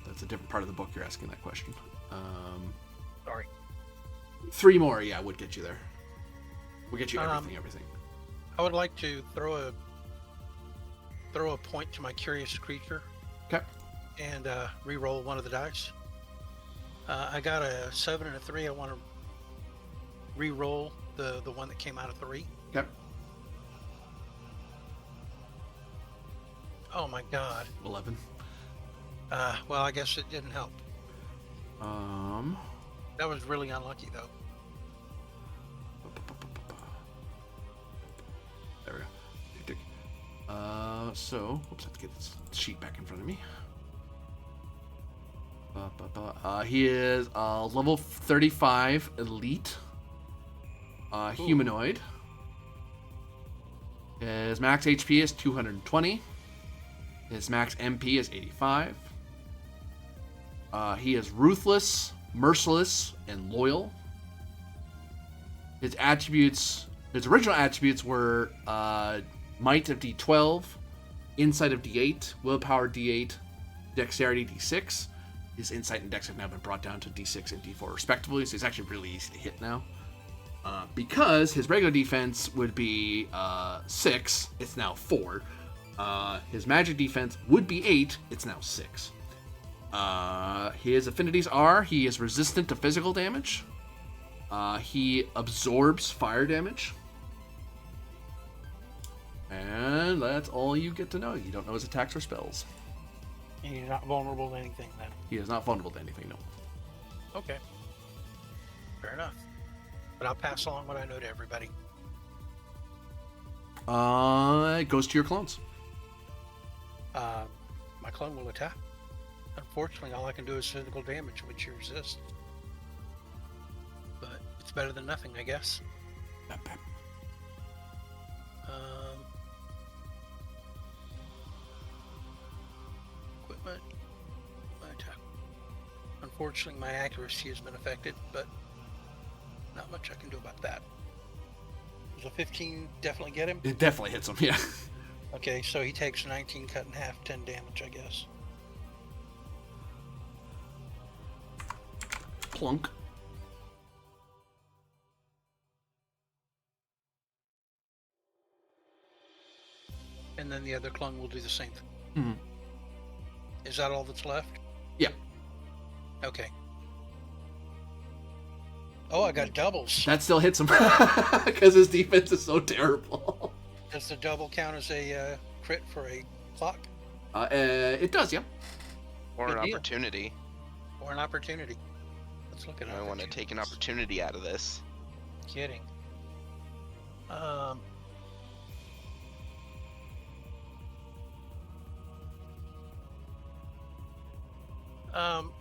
That's a different part of the book you're asking that question. Sorry. 3 more, yeah, would get you there. We'll get you everything. I would like to throw a point to my curious creature. Okay. And re-roll one of the dice. I got a 7 and a 3. I want to re-roll the one that came out of 3. Okay. Oh my god. 11. Well, I guess it didn't help. There That was really unlucky, though. we go. Tick, tick. So, whoops, I have to get this sheet back in front of me. He is level 35 elite humanoid. His max HP is 220. His max MP is 85. He is ruthless, merciless, and loyal. His original attributes were might of D12, insight of D8, willpower D8, dexterity D6. His insight and dex have now been brought down to D6 and D4 respectively, so he's actually really easy to hit now. Because his regular defense would be 6, it's now 4. His magic defense would be 8, it's now 6. His affinities are, he is resistant to physical damage. He absorbs fire damage. And that's all you get to know. You don't know his attacks or spells. And you're not vulnerable to anything, then? He is not vulnerable to anything, no. Okay. Fair enough. But I'll pass along what I know to everybody. It goes to your clones. My clone will attack. Unfortunately, all I can do is physical damage, which he resists. But it's better than nothing, I guess. Equipment. My attack. Unfortunately, my accuracy has been affected, but not much I can do about that. Does a 15 definitely get him? It definitely hits him, yeah. Okay, so he takes 19 cut in half, 10 damage, I guess. Plunk. And then the other clone will do the same thing. Mm-hmm. Is that all that's left? Yeah. Okay. Oh, I got doubles. That still hits him because his defense is so terrible. Does the double count as a crit for a clock? It does, yeah. Or Good an deal. opportunity. Or an opportunity? Let's look at I want to take an opportunity out of this. Kidding.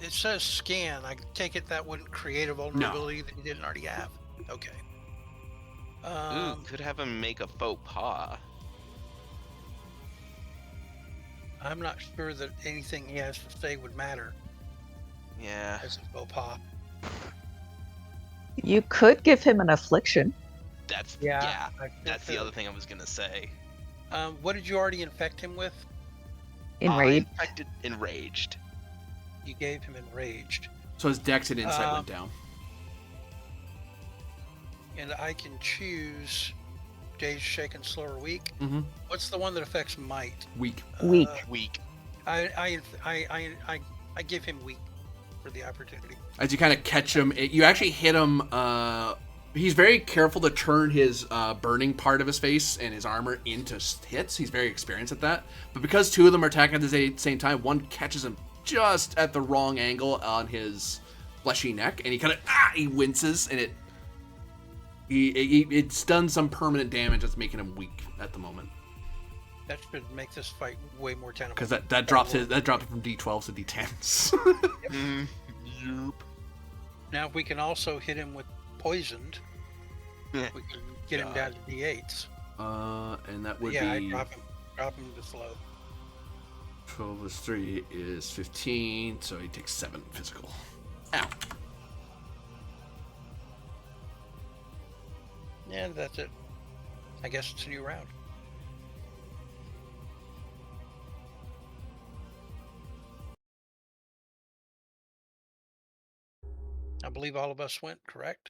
It says scan. I take it that wouldn't create a vulnerability that you didn't already have. Okay. Ooh, could have him make a faux pas. I'm not sure that anything he has to say would matter Yeah. as a faux pas. You could give him an affliction. That's Yeah, I That's think the other thing I was gonna say. What did you already infect him with? Enraged. Infected, enraged. You gave him enraged. So his dex and insight went down. And I can choose dazed, shaken, slow, or weak. Mm-hmm. What's the one that affects might? Weak. Weak. Weak. I give him weak for the opportunity. As you kind of catch him, you actually hit him. He's very careful to turn his burning part of his face and his armor into hits. He's very experienced at that. But because two of them are attacking at the same time, one catches him just at the wrong angle on his fleshy neck, and he winces, and it's done some permanent damage that's making him weak at the moment. That should make this fight way more tenable. Because that dropped it from D12s to D10s. Yep. Now, if we can also hit him with poisoned, we can get him down to D8s. And that would be... I drop him to slow. 12 plus 3 is 15, so he takes 7 physical. Ow. Yeah, that's it. I guess it's a new round. I believe all of us went, correct?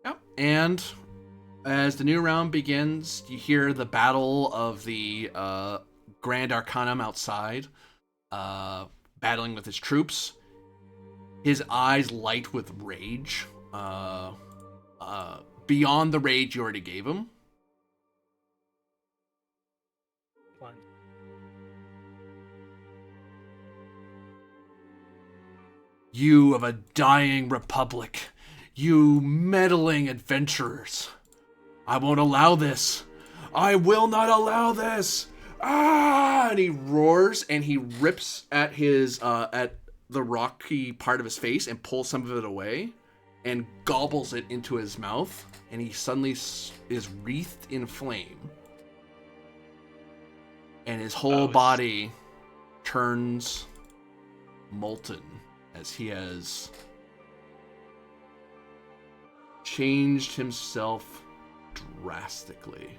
Yep. And as the new round begins, you hear the battle of the Grand Arcanum outside, battling with his troops. His eyes light with rage. Beyond the rage you already gave him. Fine. You of a dying republic, you meddling adventurers. I won't allow this. I will not allow this. Ah! And he roars and he rips at his at the rocky part of his face and pulls some of it away and gobbles it into his mouth, and he suddenly is wreathed in flame. And his whole body turns molten as he has changed himself drastically.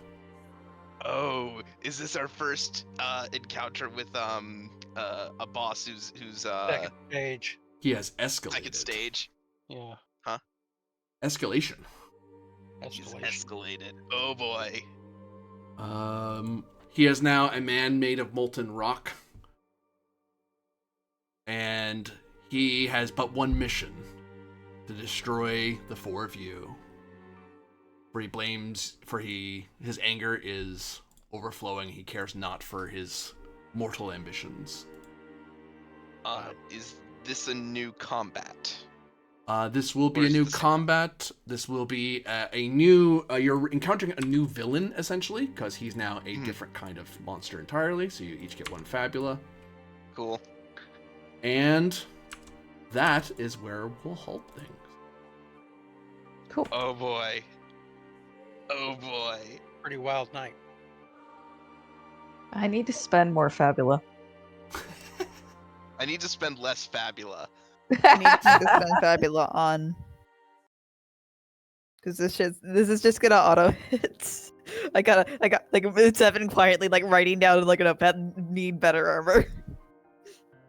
Oh, is this our first encounter with a boss who's Second stage. He has escalated. second stage? Yeah. Escalation. He's escalated. Oh boy. He is now a man made of molten rock. And he has but one mission: to destroy the four of you. His anger is overflowing. He cares not for his mortal ambitions. Is this a new combat? This will be a new combat. This will be a new... you're encountering a new villain, essentially, because he's now a different kind of monster entirely, so you each get one Fabula. Cool. And that is where we'll halt things. Cool. Oh boy. Oh boy. Pretty wild night. I need to spend more Fabula. I need to spend less Fabula. I need to spend Fabula on. Because this is just gonna auto hit. I got like 7 quietly like writing down in like a notepad, need better armor.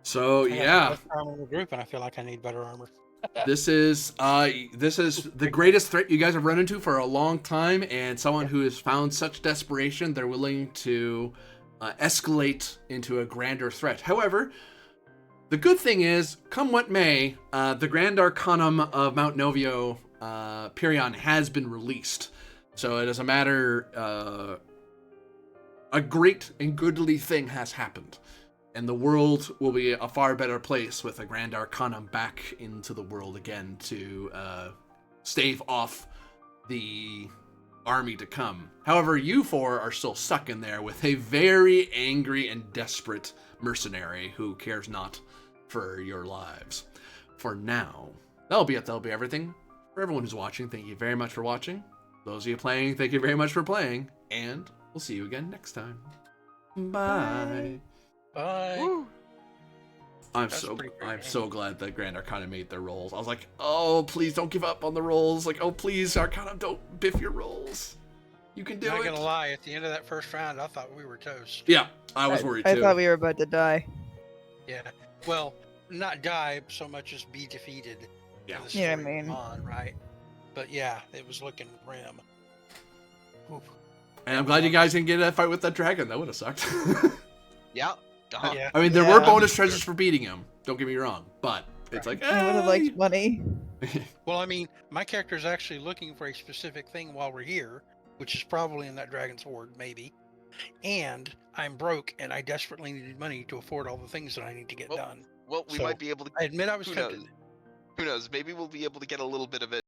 So I got yeah, the best armor in the group, and I feel like I need better armor. this is the greatest threat you guys have run into for a long time, and someone who has found such desperation they're willing to escalate into a grander threat. However, the good thing is, come what may, the Grand Arcanum of Mount Novio, Pyrrhion, has been released. So it doesn't matter, a great and goodly thing has happened. And the world will be a far better place with a Grand Arcanum back into the world again to stave off the army to come. However, you four are still stuck in there with a very angry and desperate mercenary who cares not for your lives. For now, that'll be everything. For everyone who's watching, thank you very much for watching. Those of you playing, thank you very much for playing. And we'll see you again next time. Bye. Bye. Woo. I'm That's so pretty great, man. so glad that Grand Arcana made their rolls. I was like, oh, please don't give up on the rolls. Like, oh, please, Arcana, don't biff your rolls. You can do Not it. gonna lie, at the end of that first round, I thought we were toast. Yeah, I was worried I too. thought we were about to die. Yeah. Well, not die so much as be defeated. Yeah. The Yeah, I story mean- went on, right? But yeah, it was looking grim. Oof. And I'm glad you guys didn't get in that fight with that dragon. That would have sucked. Yeah. Uh-huh. Yeah. I mean, there Yeah. were bonus treasures for beating him. Don't get me wrong, but it's like, I would have liked money. Well, I mean, my character's actually looking for a specific thing while we're here, which is probably in that dragon's hoard, maybe. and I'm broke, and I desperately needed money to afford all the things that I need to get Well, done. Well, we So, might be able to. I admit I was Who tempted. knows? Who knows? Maybe we'll be able to get a little bit of it